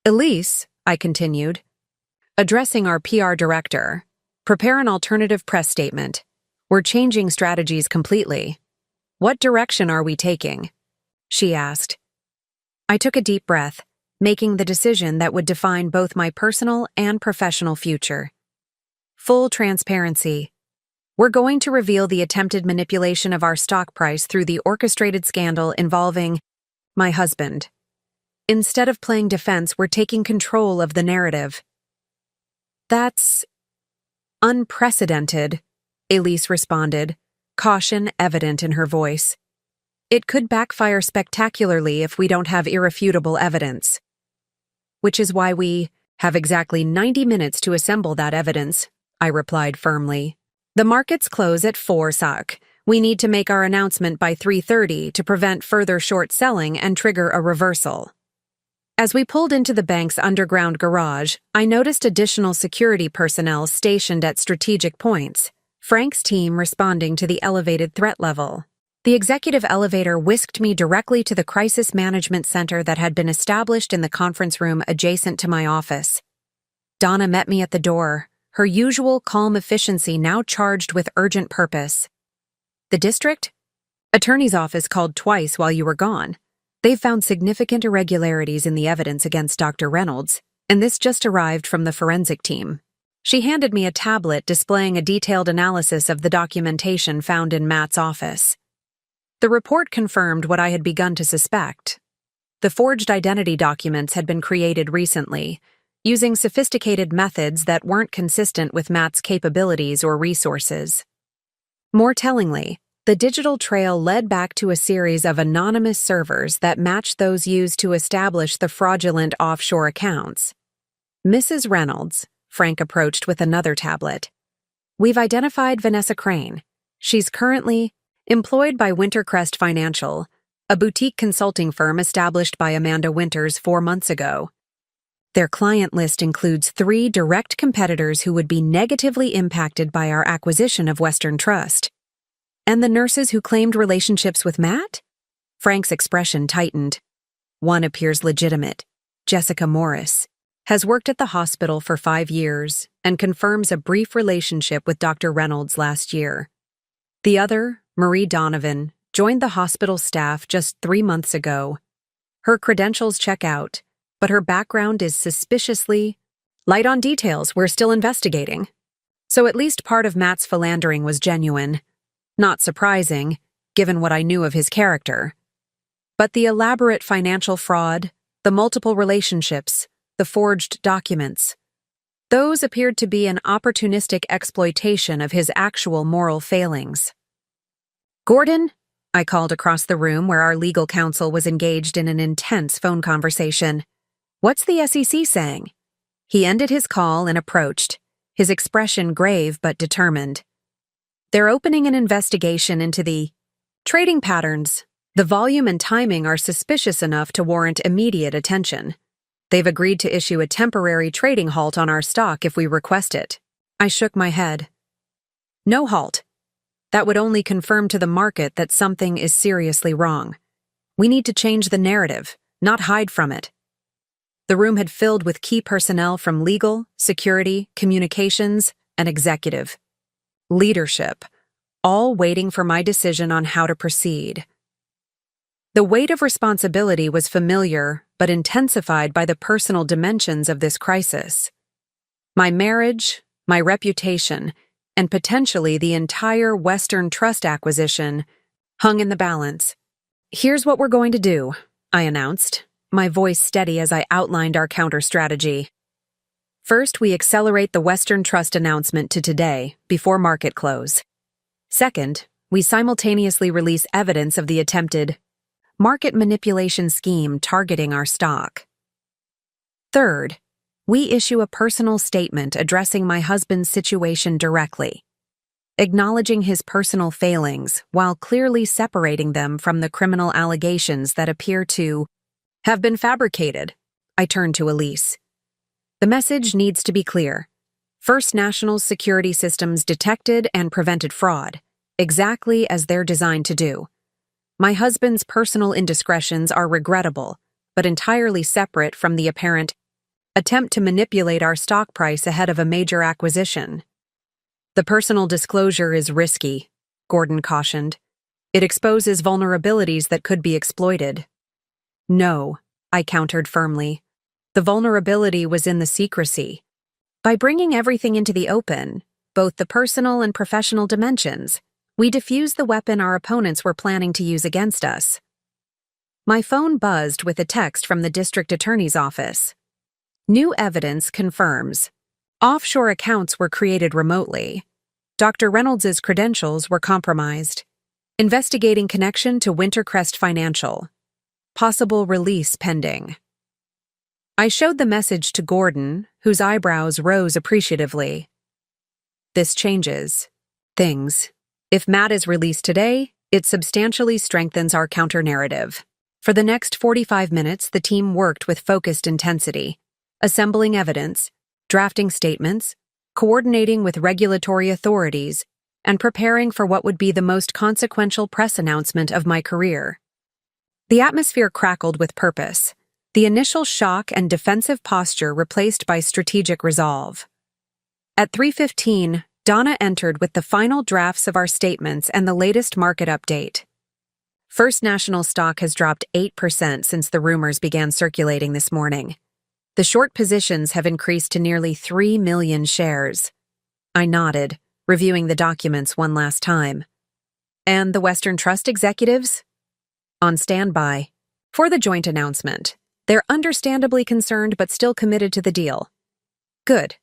Speaker 1: Elise, I continued, addressing our PR director, prepare an alternative press statement. We're changing strategies completely. What direction are we taking? She asked. I took a deep breath, making the decision that would define both my personal and professional future. Full transparency. We're going to reveal the attempted manipulation of our stock price through the orchestrated scandal involving my husband. Instead of playing defense, we're taking control of the narrative. That's unprecedented, Elise responded, caution evident in her voice. It could backfire spectacularly if we don't have irrefutable evidence. Which is why we have exactly 90 minutes to assemble that evidence, I replied firmly. The markets close at 4 SAC. We need to make our announcement by 3:30 to prevent further short selling and trigger a reversal. As we pulled into the bank's underground garage, I noticed additional security personnel stationed at strategic points, Frank's team responding to the elevated threat level. The executive elevator whisked me directly to the crisis management center that had been established in the conference room adjacent to my office. Donna met me at the door, her usual calm efficiency now charged with urgent purpose. The district? Attorney's office called twice while you were gone. They've found significant irregularities in the evidence against Dr. Reynolds, and this just arrived from the forensic team. She handed me a tablet displaying a detailed analysis of the documentation found in Matt's office. The report confirmed what I had begun to suspect. The forged identity documents had been created recently, using sophisticated methods that weren't consistent with Matt's capabilities or resources. More tellingly, the digital trail led back to a series of anonymous servers that matched those used to establish the fraudulent offshore accounts. Mrs. Reynolds, Frank approached with another tablet. We've identified Vanessa Crane. She's currently employed by Wintercrest Financial, a boutique consulting firm established by Amanda Winters 4 months ago. Their client list includes 3 direct competitors who would be negatively impacted by our acquisition of Western Trust. And the nurses who claimed relationships with Matt? Frank's expression tightened. One appears legitimate. Jessica Morris has worked at the hospital for 5 years and confirms a brief relationship with Dr. Reynolds last year. The other, Marie Donovan, joined the hospital staff just 3 months ago. Her credentials check out, but her background is suspiciously light on details. We're still investigating. So at least part of Matt's philandering was genuine. Not surprising, given what I knew of his character. But the elaborate financial fraud, the multiple relationships, the forged documents, those appeared to be an opportunistic exploitation of his actual moral failings. Gordon, I called across the room where our legal counsel was engaged in an intense phone conversation. What's the SEC saying? He ended his call and approached, his expression grave but determined. They're opening an investigation into the trading patterns. The volume and timing are suspicious enough to warrant immediate attention. They've agreed to issue a temporary trading halt on our stock if we request it. I shook my head. No halt. That would only confirm to the market that something is seriously wrong. We need to change the narrative, not hide from it. The room had filled with key personnel from legal, security, communications, and executive. Leadership, all waiting for my decision on how to proceed. The weight of responsibility was familiar, but intensified by the personal dimensions of this crisis. My marriage, my reputation, and potentially the entire Western Trust acquisition hung in the balance. Here's what we're going to do, I announced, my voice steady as I outlined our counter-strategy. First, we accelerate the Western Trust announcement to today, before market close. Second, we simultaneously release evidence of the attempted market manipulation scheme targeting our stock. Third, we issue a personal statement addressing my husband's situation directly, acknowledging his personal failings while clearly separating them from the criminal allegations that appear to have been fabricated. I turned to Elise. The message needs to be clear. First National's security systems detected and prevented fraud, exactly as they're designed to do. My husband's personal indiscretions are regrettable, but entirely separate from the apparent attempt to manipulate our stock price ahead of a major acquisition. The personal disclosure is risky, Gordon cautioned. It exposes vulnerabilities that could be exploited. No, I countered firmly. The vulnerability was in the secrecy. By bringing everything into the open, both the personal and professional dimensions, we diffused the weapon our opponents were planning to use against us. My phone buzzed with a text from the district attorney's office. New evidence confirms. Offshore accounts were created remotely. Dr. Reynolds' credentials were compromised. Investigating connection to Wintercrest Financial. Possible release pending. I showed the message to Gordon, whose eyebrows rose appreciatively. This changes things. If Matt is released today, it substantially strengthens our counter-narrative. For the next 45 minutes, the team worked with focused intensity, assembling evidence, drafting statements, coordinating with regulatory authorities, and preparing for what would be the most consequential press announcement of my career. The atmosphere crackled with purpose, the initial shock and defensive posture replaced by strategic resolve. At 3:15, Donna entered with the final drafts of our statements and the latest market update. First National stock has dropped 8% since the rumors began circulating this morning. The short positions have increased to nearly 3 million shares. I nodded, reviewing the documents one last time. And the Western Trust executives? On standby. For the joint announcement. They're understandably concerned but still committed to the deal. Good.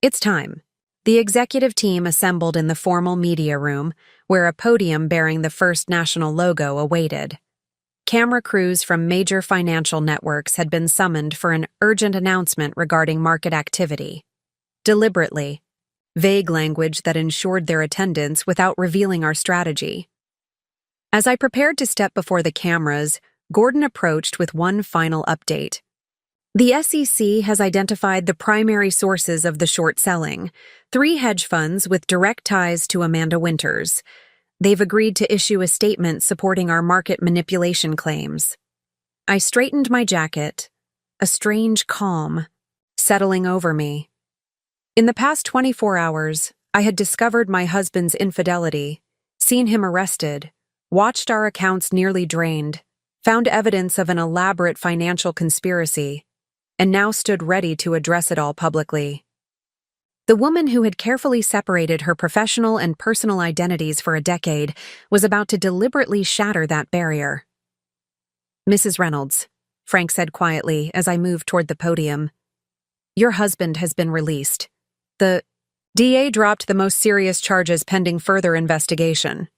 Speaker 1: It's time. The executive team assembled in the formal media room, where a podium bearing the First National logo awaited. Camera crews from major financial networks had been summoned for an urgent announcement regarding market activity. Deliberately, vague language that ensured their attendance without revealing our strategy. As I prepared to step before the cameras, Gordon approached with one final update. The SEC has identified the primary sources of the short selling, 3 hedge funds with direct ties to Amanda Winters. They've agreed to issue a statement supporting our market manipulation claims. I straightened my jacket, a strange calm settling over me. In the past 24 hours, I had discovered my husband's infidelity, seen him arrested, watched our accounts nearly drained, found evidence of an elaborate financial conspiracy, and now stood ready to address it all publicly. The woman who had carefully separated her professional and personal identities for a decade was about to deliberately shatter that barrier. "Mrs. Reynolds," Frank said quietly as I moved toward the podium, "your husband has been released. The DA dropped the most serious charges pending further investigation."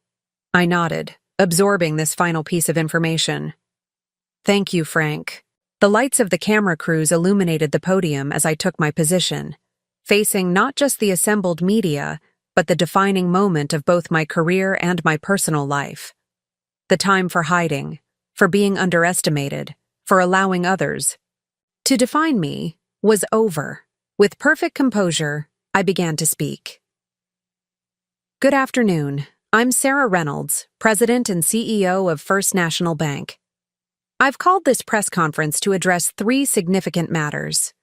Speaker 1: I nodded, absorbing this final piece of information. "Thank you, Frank." The lights of the camera crews illuminated the podium as I took my position, facing not just the assembled media, but the defining moment of both my career and my personal life. The time for hiding, for being underestimated, for allowing others to define me was over. With perfect composure, I began to speak. "Good afternoon. I'm Sarah Reynolds, President and CEO of First National Bank. I've called this press conference to address 3 significant matters.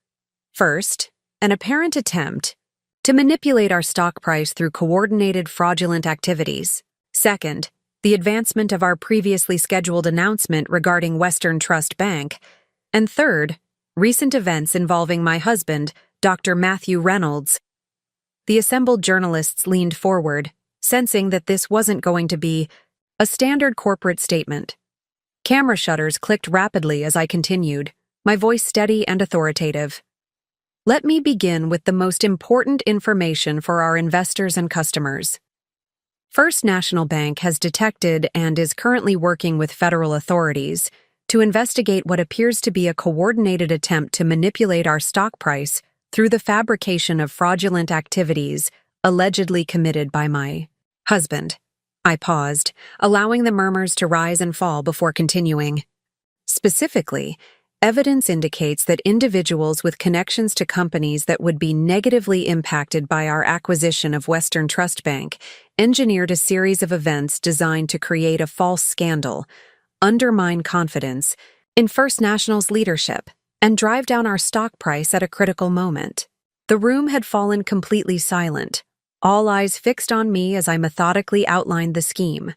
Speaker 1: First, an apparent attempt to manipulate our stock price through coordinated fraudulent activities. Second, the advancement of our previously scheduled announcement regarding Western Trust Bank. And third, recent events involving my husband, Dr. Matthew Reynolds." The assembled journalists leaned forward, sensing that this wasn't going to be a standard corporate statement. Camera shutters clicked rapidly as I continued, my voice steady and authoritative. "Let me begin with the most important information for our investors and customers. First National Bank has detected and is currently working with federal authorities to investigate what appears to be a coordinated attempt to manipulate our stock price through the fabrication of fraudulent activities allegedly committed by my husband." I paused, allowing the murmurs to rise and fall before continuing. "Specifically, evidence indicates that individuals with connections to companies that would be negatively impacted by our acquisition of Western Trust Bank engineered a series of events designed to create a false scandal, undermine confidence in First National's leadership, and drive down our stock price at a critical moment." The room had fallen completely silent, all eyes fixed on me as I methodically outlined the scheme.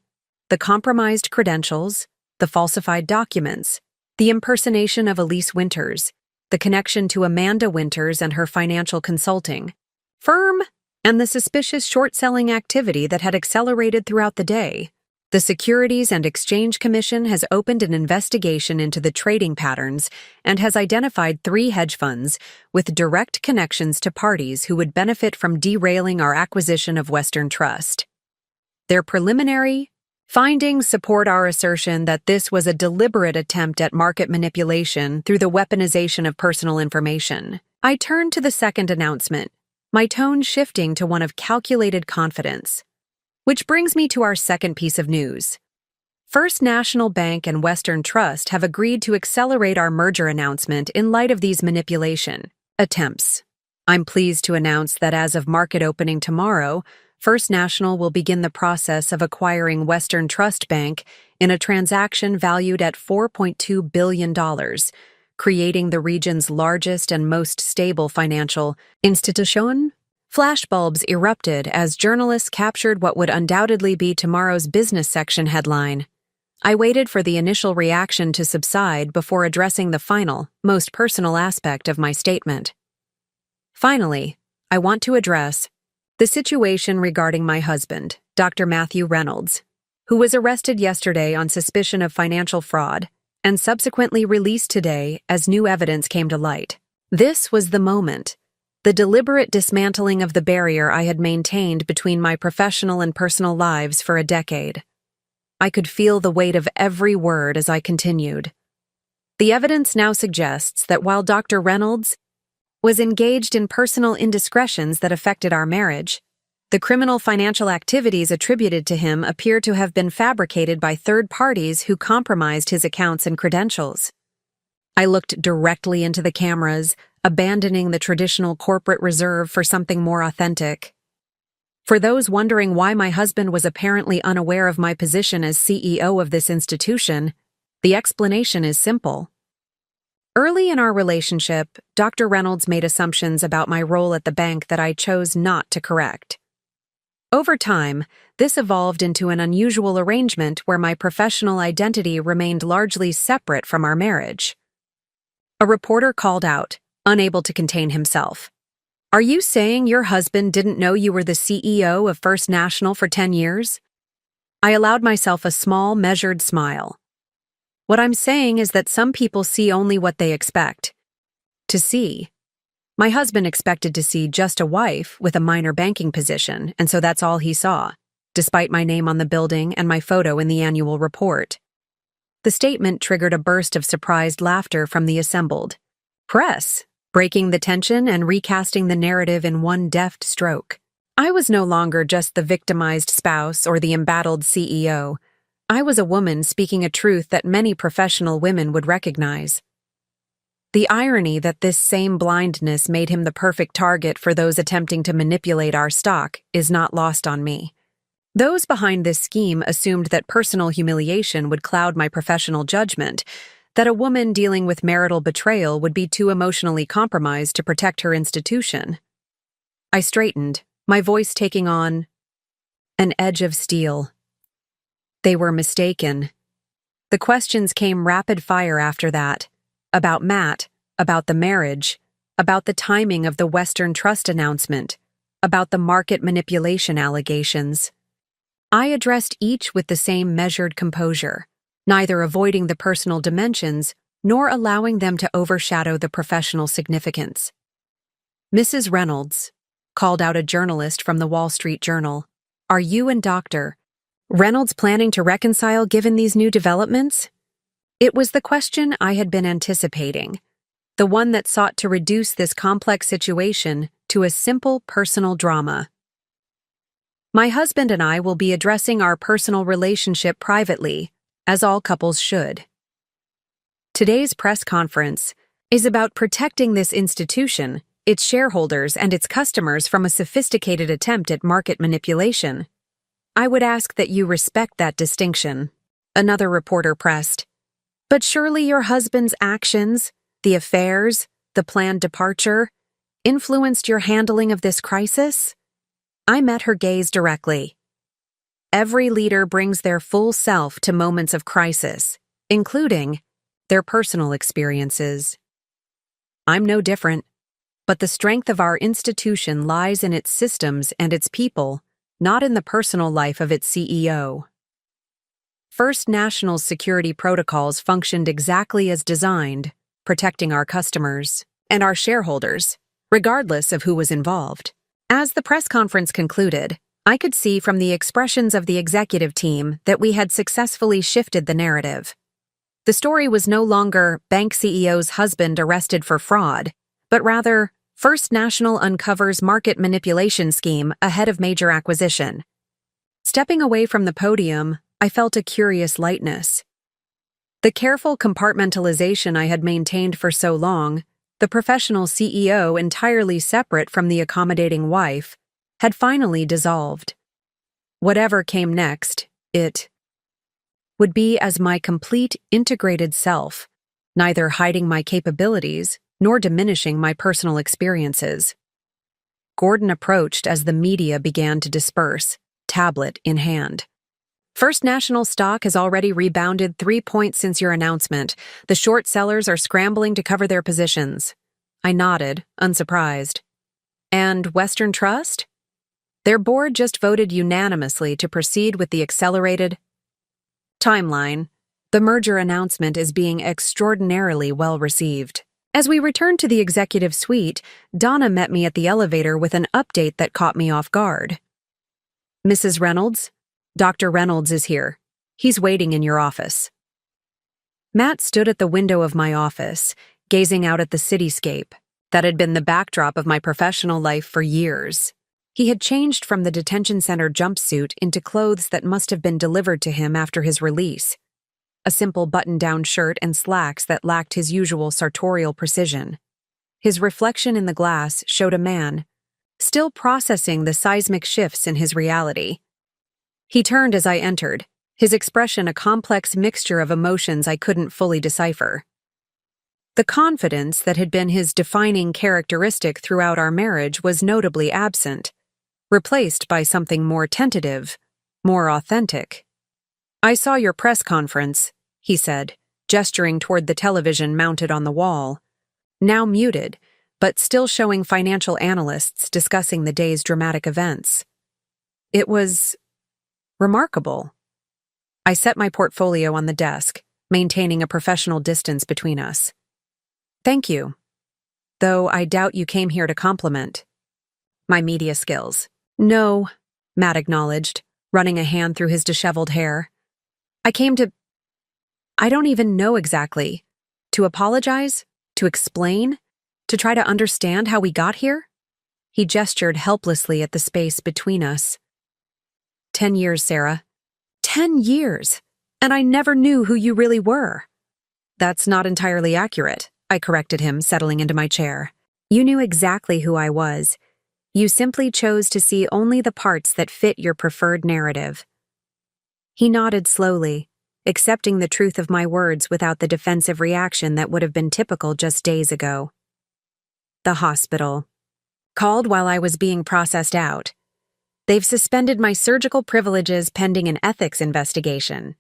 Speaker 1: The compromised credentials, the falsified documents, the impersonation of Elise Winters, the connection to Amanda Winters and her financial consulting firm, and the suspicious short-selling activity that had accelerated throughout the day. The Securities and Exchange Commission has opened an investigation into the trading patterns and has identified 3 hedge funds with direct connections to parties who would benefit from derailing our acquisition of Western Trust. Their preliminary findings support our assertion that this was a deliberate attempt at market manipulation through the weaponization of personal information. I turned to the second announcement, my tone shifting to one of calculated confidence. Which brings me to our second piece of news. First National Bank and Western Trust have agreed to accelerate our merger announcement in light of these manipulation attempts. I'm pleased to announce that as of market opening tomorrow, First National will begin the process of acquiring Western Trust Bank in a transaction valued at $4.2 billion, creating the region's largest and most stable financial institution. Flashbulbs erupted as journalists captured what would undoubtedly be tomorrow's business section headline. I waited for the initial reaction to subside before addressing the final, most personal aspect of my statement. Finally, I want to address the situation regarding my husband, Dr. Matthew Reynolds, who was arrested yesterday on suspicion of financial fraud and subsequently released today as new evidence came to light. This was the moment, the deliberate dismantling of the barrier I had maintained between my professional and personal lives for a decade. I could feel the weight of every word as I continued. The evidence now suggests that while Dr. Reynolds was engaged in personal indiscretions that affected our marriage, the criminal financial activities attributed to him appear to have been fabricated by third parties who compromised his accounts and credentials. I looked directly into the cameras, abandoning the traditional corporate reserve for something more authentic. For those wondering why my husband was apparently unaware of my position as CEO of this institution, the explanation is simple. Early in our relationship, Dr. Reynolds made assumptions about my role at the bank that I chose not to correct. Over time, this evolved into an unusual arrangement where my professional identity remained largely separate from our marriage. A reporter called out, unable to contain himself. "Are you saying your husband didn't know you were the CEO of First National for 10 years? I allowed myself a small, measured smile. "What I'm saying is that some people see only what they expect to see. My husband expected to see just a wife with a minor banking position, and so that's all he saw, despite my name on the building and my photo in the annual report." The statement triggered a burst of surprised laughter from the assembled press, breaking the tension and recasting the narrative in one deft stroke. I was no longer just the victimized spouse or the embattled CEO. I was a woman speaking a truth that many professional women would recognize. The irony that this same blindness made him the perfect target for those attempting to manipulate our stock is not lost on me. Those behind this scheme assumed that personal humiliation would cloud my professional judgment, that a woman dealing with marital betrayal would be too emotionally compromised to protect her institution. I straightened, my voice taking on an edge of steel. They were mistaken. The questions came rapid fire after that, about Matt, about the marriage, about the timing of the Western Trust announcement, about the market manipulation allegations. I addressed each with the same measured composure, neither avoiding the personal dimensions nor allowing them to overshadow the professional significance. "Mrs. Reynolds," called out a journalist from the Wall Street Journal, "are you and Dr. Reynolds planning to reconcile given these new developments?" It was the question I had been anticipating, the one that sought to reduce this complex situation to a simple personal drama. "My husband and I will be addressing our personal relationship privately, as all couples should. Today's press conference is about protecting this institution, its shareholders, and its customers from a sophisticated attempt at market manipulation. I would ask that you respect that distinction," another reporter pressed. "But surely your husband's actions, the affairs, the planned departure, influenced your handling of this crisis?" I met her gaze directly. Every leader brings their full self to moments of crisis, including their personal experiences. I'm no different, but the strength of our institution lies in its systems and its people, not in the personal life of its CEO. First National's security protocols functioned exactly as designed, protecting our customers and our shareholders, regardless of who was involved. As the press conference concluded, I could see from the expressions of the executive team that we had successfully shifted the narrative. The story was no longer bank CEO's husband arrested for fraud, but rather First National uncovers market manipulation scheme ahead of major acquisition. Stepping away from the podium, I felt a curious lightness. The careful compartmentalization I had maintained for so long, the professional CEO entirely separate from the accommodating wife, had finally dissolved. Whatever came next, it would be as my complete, integrated self, neither hiding my capabilities nor diminishing my personal experiences. Gordon approached as the media began to disperse, tablet in hand. First National stock has already rebounded 3 points since your announcement. The short sellers are scrambling to cover their positions. I nodded, unsurprised. And Western Trust? Their board just voted unanimously to proceed with the accelerated timeline. The merger announcement is being extraordinarily well received. As we returned to the executive suite, Donna met me at the elevator with an update that caught me off guard. Mrs. Reynolds? Dr. Reynolds is here. He's waiting in your office. Matt stood at the window of my office, gazing out at the cityscape that had been the backdrop of my professional life for years. He had changed from the detention center jumpsuit into clothes that must have been delivered to him after his release. A simple button-down shirt and slacks that lacked his usual sartorial precision. His reflection in the glass showed a man, still processing the seismic shifts in his reality. He turned as I entered, his expression a complex mixture of emotions I couldn't fully decipher. The confidence that had been his defining characteristic throughout our marriage was notably absent, replaced by something more tentative, more authentic. I saw your press conference, he said, gesturing toward the television mounted on the wall, now muted, but still showing financial analysts discussing the day's dramatic events. It was remarkable. I set my portfolio on the desk, maintaining a professional distance between us. Thank you. Though I doubt you came here to compliment my media skills. No, Matt acknowledged, running a hand through his disheveled hair. I don't even know exactly. To apologize? To explain? To try to understand how we got here? He gestured helplessly at the space between us. 10 years, Sarah. 10 years! And I never knew who you really were. That's not entirely accurate, I corrected him, settling into my chair. You knew exactly who I was. You simply chose to see only the parts that fit your preferred narrative. He nodded slowly, accepting the truth of my words without the defensive reaction that would have been typical just days ago. The hospital. Called while I was being processed out. They've suspended my surgical privileges pending an ethics investigation.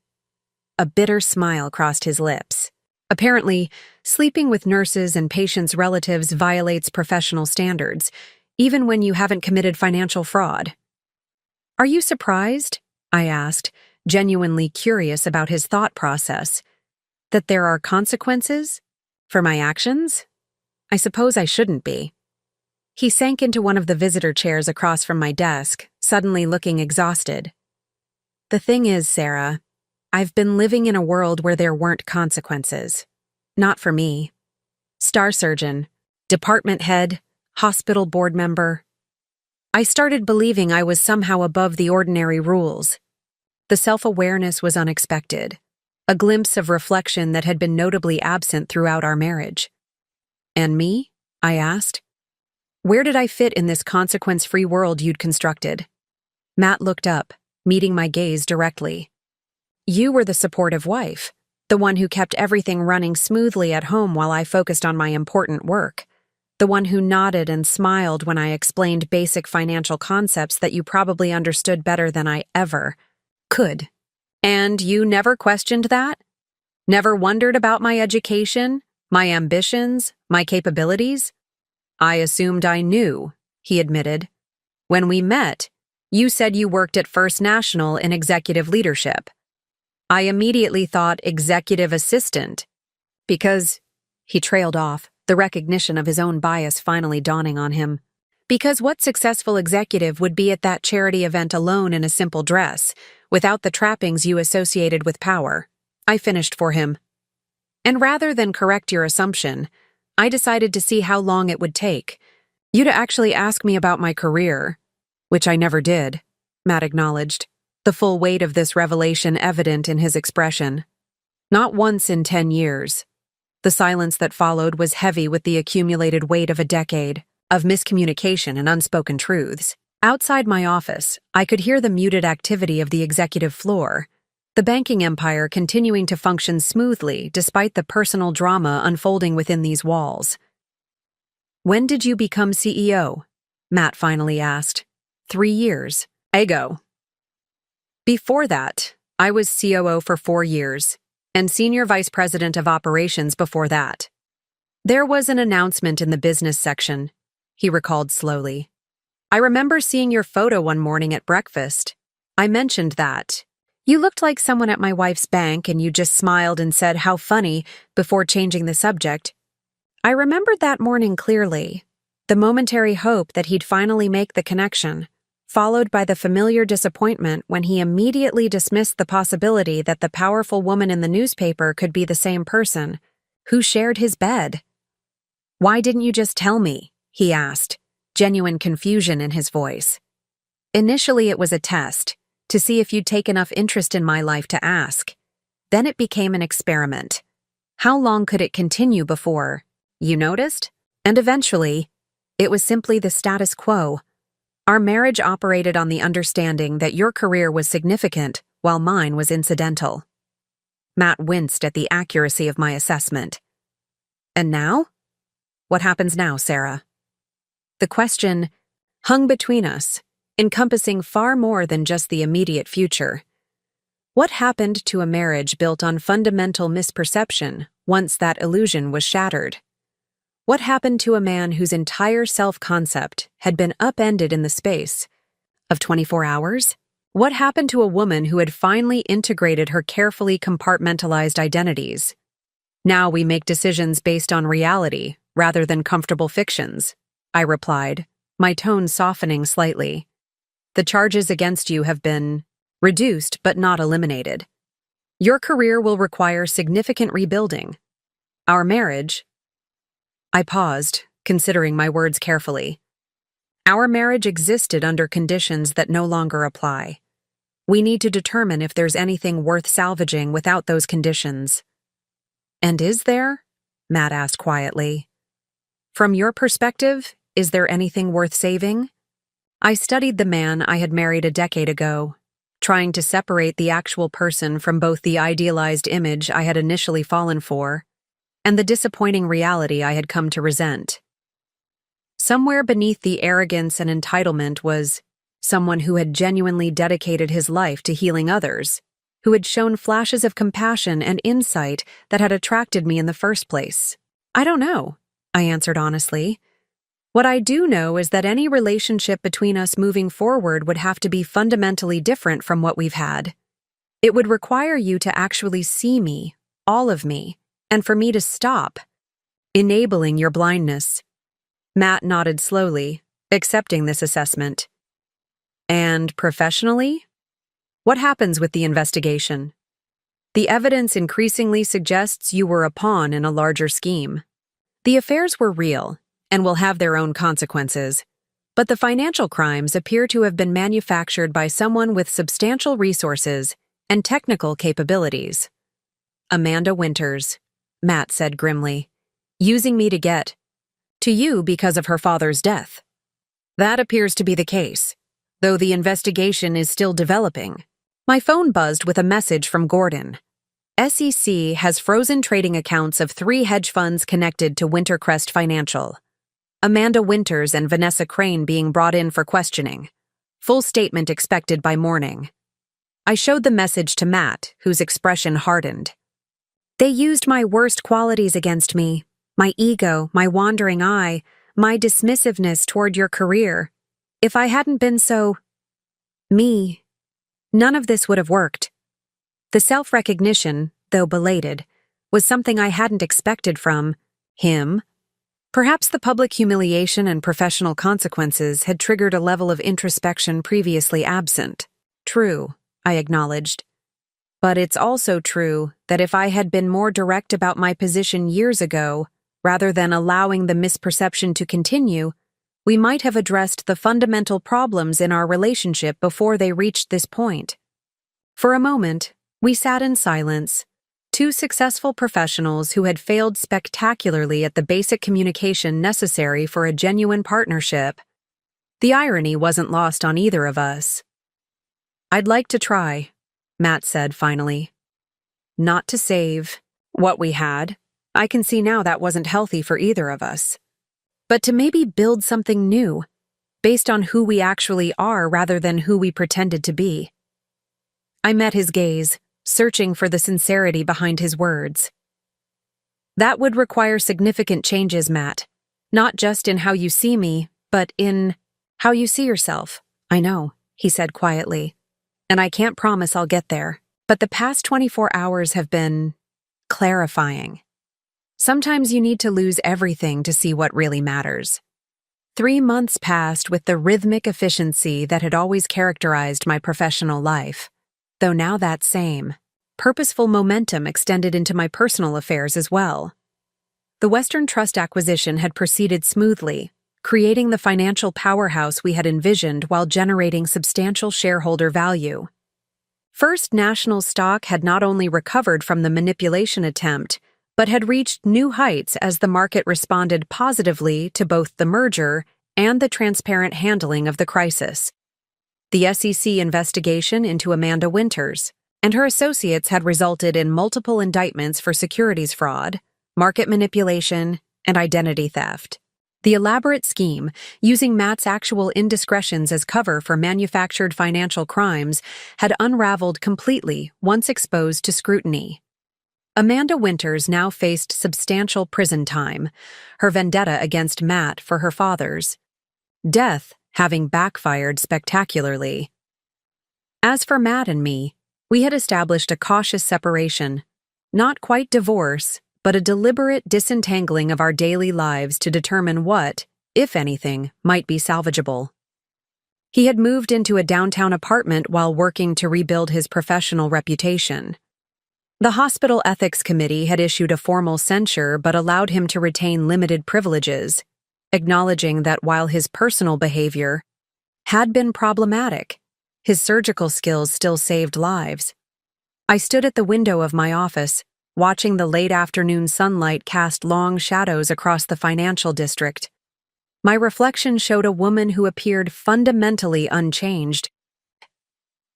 Speaker 1: A bitter smile crossed his lips. Apparently, sleeping with nurses and patients' relatives violates professional standards, even when you haven't committed financial fraud. Are you surprised? I asked, genuinely curious about his thought process. That there are consequences for my actions? I suppose I shouldn't be. He sank into one of the visitor chairs across from my desk, suddenly looking exhausted. The thing is, Sarah, I've been living in a world where there weren't consequences. Not for me. Star surgeon, department head, hospital board member. I started believing I was somehow above the ordinary rules. The self-awareness was unexpected, a glimpse of reflection that had been notably absent throughout our marriage. And me? I asked. Where did I fit in this consequence-free world you'd constructed? Matt looked up, meeting my gaze directly. You were the supportive wife, the one who kept everything running smoothly at home while I focused on my important work, the one who nodded and smiled when I explained basic financial concepts that you probably understood better than I ever could. And you never questioned that? Never wondered about my education, my ambitions, my capabilities? I assumed I knew, he admitted. When we met, you said you worked at First National in executive leadership. I immediately thought executive assistant, because he trailed off, the recognition of his own bias finally dawning on him. Because what successful executive would be at that charity event alone in a simple dress, without the trappings you associated with power? I finished for him. And rather than correct your assumption, I decided to see how long it would take. You to actually ask me about my career, which I never did, Matt acknowledged, the full weight of this revelation evident in his expression. Not once in 10 years. The silence that followed was heavy with the accumulated weight of a decade, of miscommunication and unspoken truths. Outside my office, I could hear the muted activity of the executive floor, the banking empire continuing to function smoothly despite the personal drama unfolding within these walls. When did you become CEO? Matt finally asked. 3 years. Ago. Before that, I was COO for 4 years, and Senior Vice President of Operations before that. There was an announcement in the business section, he recalled slowly. I remember seeing your photo one morning at breakfast. I mentioned that. You looked like someone at my wife's bank and you just smiled and said, "How funny," before changing the subject. I remembered that morning clearly, the momentary hope that he'd finally make the connection, followed by the familiar disappointment when he immediately dismissed the possibility that the powerful woman in the newspaper could be the same person, who shared his bed. "Why didn't you just tell me?" he asked, genuine confusion in his voice. "Initially it was a test, to see if you'd take enough interest in my life to ask. Then it became an experiment. How long could it continue before you noticed? And eventually, it was simply the status quo. Our marriage operated on the understanding that your career was significant while mine was incidental." Matt winced at the accuracy of my assessment. "And now? What happens now, Sarah?" The question hung between us, encompassing far more than just the immediate future. What happened to a marriage built on fundamental misperception once that illusion was shattered? What happened to a man whose entire self-concept had been upended in the space of 24 hours? What happened to a woman who had finally integrated her carefully compartmentalized identities? "Now we make decisions based on reality rather than comfortable fictions," I replied, my tone softening slightly. "The charges against you have been reduced but not eliminated. Your career will require significant rebuilding. Our marriage—" I paused, considering my words carefully. "Our marriage existed under conditions that no longer apply. We need to determine if there's anything worth salvaging without those conditions." "And is there?" Matt asked quietly. "From your perspective, is there anything worth saving?" I studied the man I had married a decade ago, trying to separate the actual person from both the idealized image I had initially fallen for and the disappointing reality I had come to resent. Somewhere beneath the arrogance and entitlement was someone who had genuinely dedicated his life to healing others, who had shown flashes of compassion and insight that had attracted me in the first place. "I don't know," I answered honestly. "What I do know is that any relationship between us moving forward would have to be fundamentally different from what we've had. It would require you to actually see me, all of me, and for me to stop enabling your blindness." Matt nodded slowly, accepting this assessment. "And professionally? What happens with the investigation? The evidence increasingly suggests you were a pawn in a larger scheme. The affairs were real and will have their own consequences, but the financial crimes appear to have been manufactured by someone with substantial resources and technical capabilities." "Amanda Winters," Matt said grimly, "using me to get to you because of her father's death." "That appears to be the case, though the investigation is still developing." My phone buzzed with a message from Gordon. "SEC has frozen trading accounts of 3 hedge funds connected to Wintercrest Financial. Amanda Winters and Vanessa Crane being brought in for questioning. Full statement expected by morning." I showed the message to Matt, whose expression hardened. "They used my worst qualities against me. My ego, my wandering eye, my dismissiveness toward your career. If I hadn't been so me, none of this would have worked." The self-recognition, though belated, was something I hadn't expected from him. Perhaps the public humiliation and professional consequences had triggered a level of introspection previously absent. "True," I acknowledged. "But it's also true that if I had been more direct about my position years ago, rather than allowing the misperception to continue, we might have addressed the fundamental problems in our relationship before they reached this point." For a moment, we sat in silence, 2 successful professionals who had failed spectacularly at the basic communication necessary for a genuine partnership. The irony wasn't lost on either of us. "I'd like to try," Matt said finally. "Not to save what we had. I can see now that wasn't healthy for either of us. But to maybe build something new, based on who we actually are rather than who we pretended to be." I met his gaze, searching for the sincerity behind his words. That would require significant changes, Matt. Not just in how you see me, but in how you see yourself. I know, he said quietly. And I can't promise I'll get there. But the past 24 hours have been clarifying. Sometimes you need to lose everything to see what really matters. 3 months passed with the rhythmic efficiency that had always characterized my professional life, though now that same, purposeful momentum extended into my personal affairs as well. The Western Trust acquisition had proceeded smoothly, creating the financial powerhouse we had envisioned while generating substantial shareholder value. First National stock had not only recovered from the manipulation attempt, but had reached new heights as the market responded positively to both the merger and the transparent handling of the crisis. The SEC investigation into Amanda Winters and her associates had resulted in multiple indictments for securities fraud, market manipulation, and identity theft. The elaborate scheme, using Matt's actual indiscretions as cover for manufactured financial crimes, had unraveled completely once exposed to scrutiny. Amanda Winters now faced substantial prison time, her vendetta against Matt for her father's death having backfired spectacularly. As for Matt and me, we had established a cautious separation, not quite divorce, but a deliberate disentangling of our daily lives to determine what, if anything, might be salvageable. He had moved into a downtown apartment while working to rebuild his professional reputation. The hospital ethics committee had issued a formal censure but allowed him to retain limited privileges, acknowledging that while his personal behavior had been problematic, his surgical skills still saved lives. I stood at the window of my office, watching the late afternoon sunlight cast long shadows across the financial district. My reflection showed a woman who appeared fundamentally unchanged.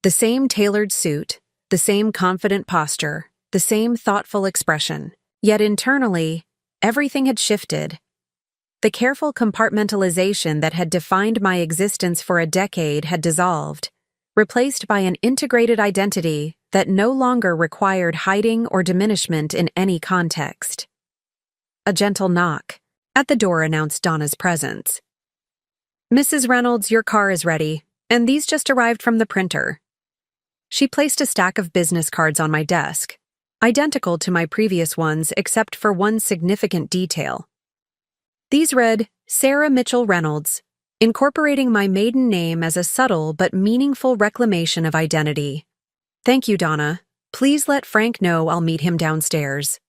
Speaker 1: The same tailored suit, the same confident posture, the same thoughtful expression. Yet internally, everything had shifted. The careful compartmentalization that had defined my existence for a decade had dissolved, replaced by an integrated identity that no longer required hiding or diminishment in any context. A gentle knock at the door announced Donna's presence. "Mrs. Reynolds, your car is ready, and these just arrived from the printer." She placed a stack of business cards on my desk, identical to my previous ones except for one significant detail. These read, Sarah Mitchell Reynolds, incorporating my maiden name as a subtle but meaningful reclamation of identity. "Thank you, Donna. Please let Frank know I'll meet him downstairs."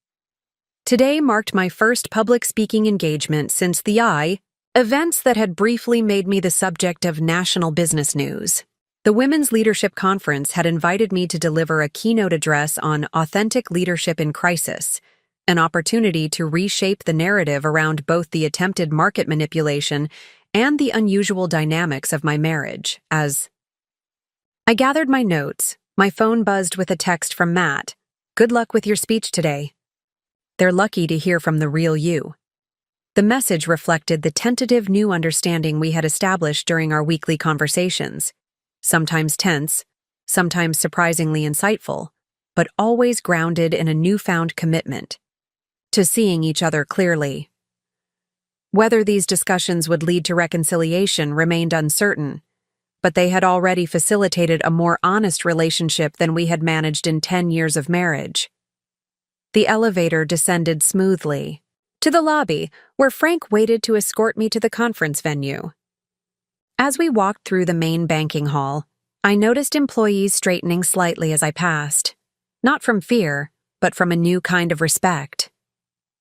Speaker 1: Today marked my first public speaking engagement since the events that had briefly made me the subject of national business news. The Women's Leadership Conference had invited me to deliver a keynote address on authentic leadership in crisis, an opportunity to reshape the narrative around both the attempted market manipulation and the unusual dynamics of my marriage. As I gathered my notes, my phone buzzed with a text from Matt. "Good luck with your speech today. They're lucky to hear from the real you." The message reflected the tentative new understanding we had established during our weekly conversations. Sometimes tense, sometimes surprisingly insightful, but always grounded in a newfound commitment to seeing each other clearly. Whether these discussions would lead to reconciliation remained uncertain, but they had already facilitated a more honest relationship than we had managed in 10 years of marriage. The elevator descended smoothly to the lobby, where Frank waited to escort me to the conference venue. As we walked through the main banking hall, I noticed employees straightening slightly as I passed, not from fear, but from a new kind of respect.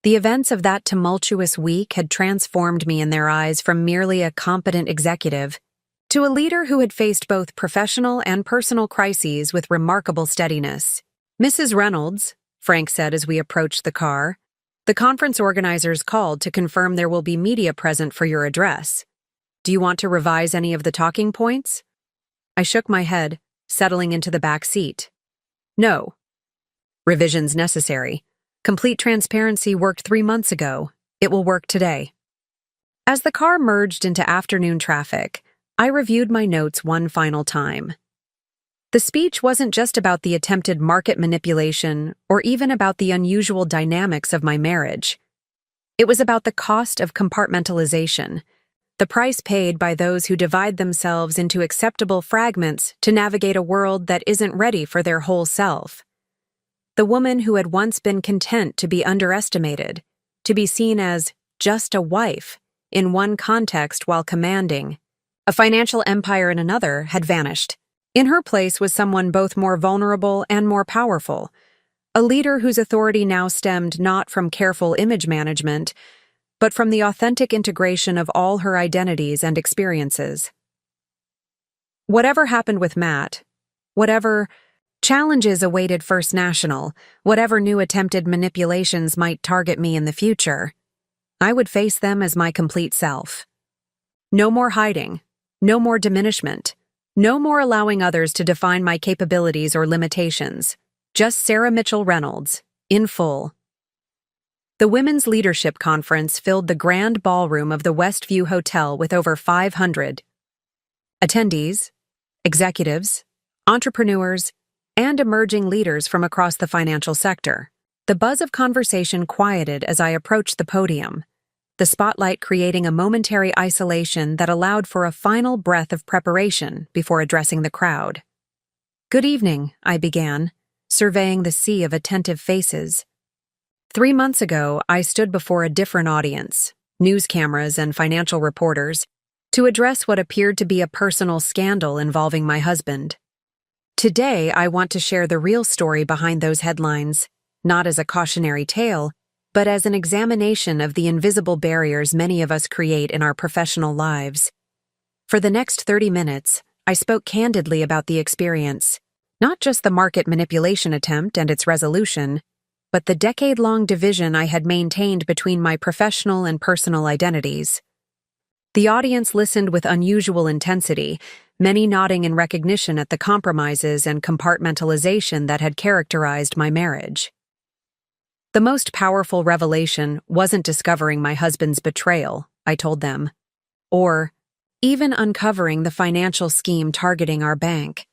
Speaker 1: The events of that tumultuous week had transformed me in their eyes from merely a competent executive to a leader who had faced both professional and personal crises with remarkable steadiness. "Mrs. Reynolds," Frank said as we approached the car, "the conference organizers called to confirm there will be media present for your address. Do you want to revise any of the talking points?" I shook my head, settling into the back seat. "No. Revisions necessary. Complete transparency worked 3 months ago. It will work today." As the car merged into afternoon traffic, I reviewed my notes one final time. The speech wasn't just about the attempted market manipulation or even about the unusual dynamics of my marriage. It was about the cost of compartmentalization, the price paid by those who divide themselves into acceptable fragments to navigate a world that isn't ready for their whole self. The woman who had once been content to be underestimated, to be seen as just a wife in one context while commanding a financial empire in another, had vanished. In her place was someone both more vulnerable and more powerful, a leader whose authority now stemmed not from careful image management, but from the authentic integration of all her identities and experiences. Whatever happened with Matt, whatever challenges awaited First National, whatever new attempted manipulations might target me in the future, I would face them as my complete self. No more hiding, no more diminishment, no more allowing others to define my capabilities or limitations. Just Sarah Mitchell Reynolds, in full. The Women's Leadership Conference filled the grand ballroom of the Westview Hotel with over 500 attendees, executives, entrepreneurs, and emerging leaders from across the financial sector. The buzz of conversation quieted as I approached the podium, the spotlight creating a momentary isolation that allowed for a final breath of preparation before addressing the crowd. "Good evening," I began, surveying the sea of attentive faces. 3 months ago, I stood before a different audience, news cameras and financial reporters, to address what appeared to be a personal scandal involving my husband. Today, I want to share the real story behind those headlines, not as a cautionary tale, but as an examination of the invisible barriers many of us create in our professional lives. For the next 30 minutes, I spoke candidly about the experience, not just the market manipulation attempt and its resolution, but the decade-long division I had maintained between my professional and personal identities. The audience listened with unusual intensity, many nodding in recognition at the compromises and compartmentalization that had characterized my marriage. The most powerful revelation wasn't discovering my husband's betrayal, I told them, or even uncovering the financial scheme targeting our bank.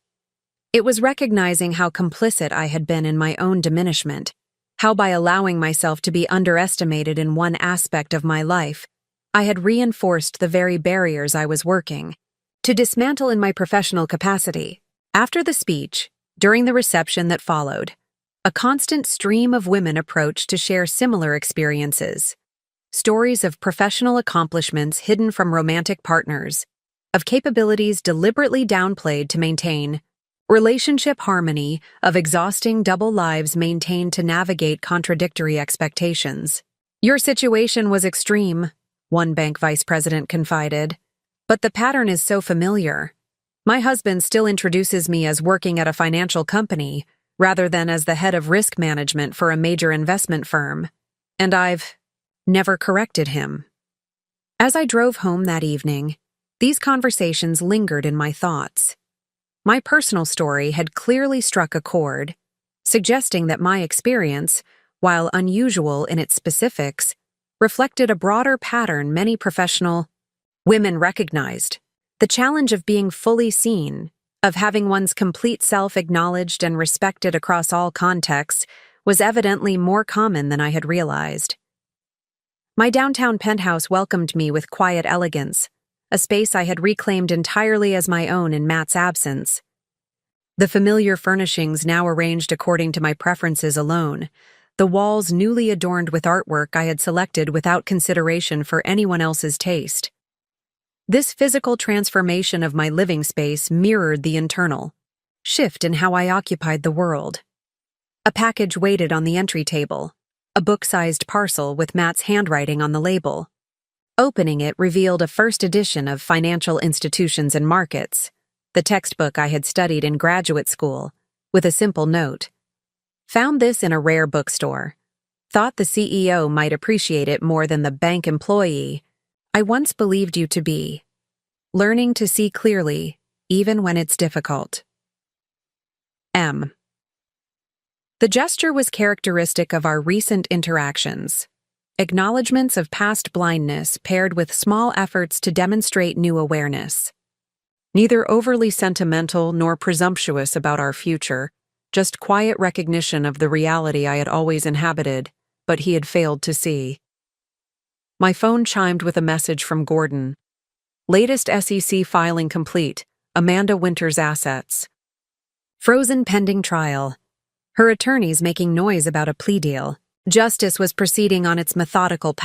Speaker 1: It was recognizing how complicit I had been in my own diminishment, how by allowing myself to be underestimated in one aspect of my life, I had reinforced the very barriers I was working to dismantle in my professional capacity. After the speech, during the reception that followed, a constant stream of women approached to share similar experiences. Stories of professional accomplishments hidden from romantic partners, of capabilities deliberately downplayed to maintain relationship harmony, of exhausting double lives maintained to navigate contradictory expectations. "Your situation was extreme," one bank vice president confided, "but the pattern is so familiar. My husband still introduces me as working at a financial company, rather than as the head of risk management for a major investment firm, and I've never corrected him." As I drove home that evening, these conversations lingered in my thoughts. My personal story had clearly struck a chord, suggesting that my experience, while unusual in its specifics, reflected a broader pattern many professional women recognized: the challenge of being fully seen, of having one's complete self acknowledged and respected across all contexts, was evidently more common than I had realized. My downtown penthouse welcomed me with quiet elegance, a space I had reclaimed entirely as my own in Matt's absence. The familiar furnishings now arranged according to my preferences alone, the walls newly adorned with artwork I had selected without consideration for anyone else's taste. This physical transformation of my living space mirrored the internal shift in how I occupied the world. A package waited on the entry table, a book-sized parcel with Matt's handwriting on the label. Opening it revealed a first edition of Financial Institutions and Markets, the textbook I had studied in graduate school, with a simple note. "Found this in a rare bookstore. Thought the CEO might appreciate it more than the bank employee I once believed you to be. Learning to see clearly, even when it's difficult." M. The gesture was characteristic of our recent interactions. Acknowledgements of past blindness paired with small efforts to demonstrate new awareness. Neither overly sentimental nor presumptuous about our future, just quiet recognition of the reality I had always inhabited, but he had failed to see. My phone chimed with a message from Gordon. Latest SEC filing complete. Amanda Winter's assets. Frozen pending trial. Her attorneys making noise about a plea deal. Justice was proceeding on its methodical path.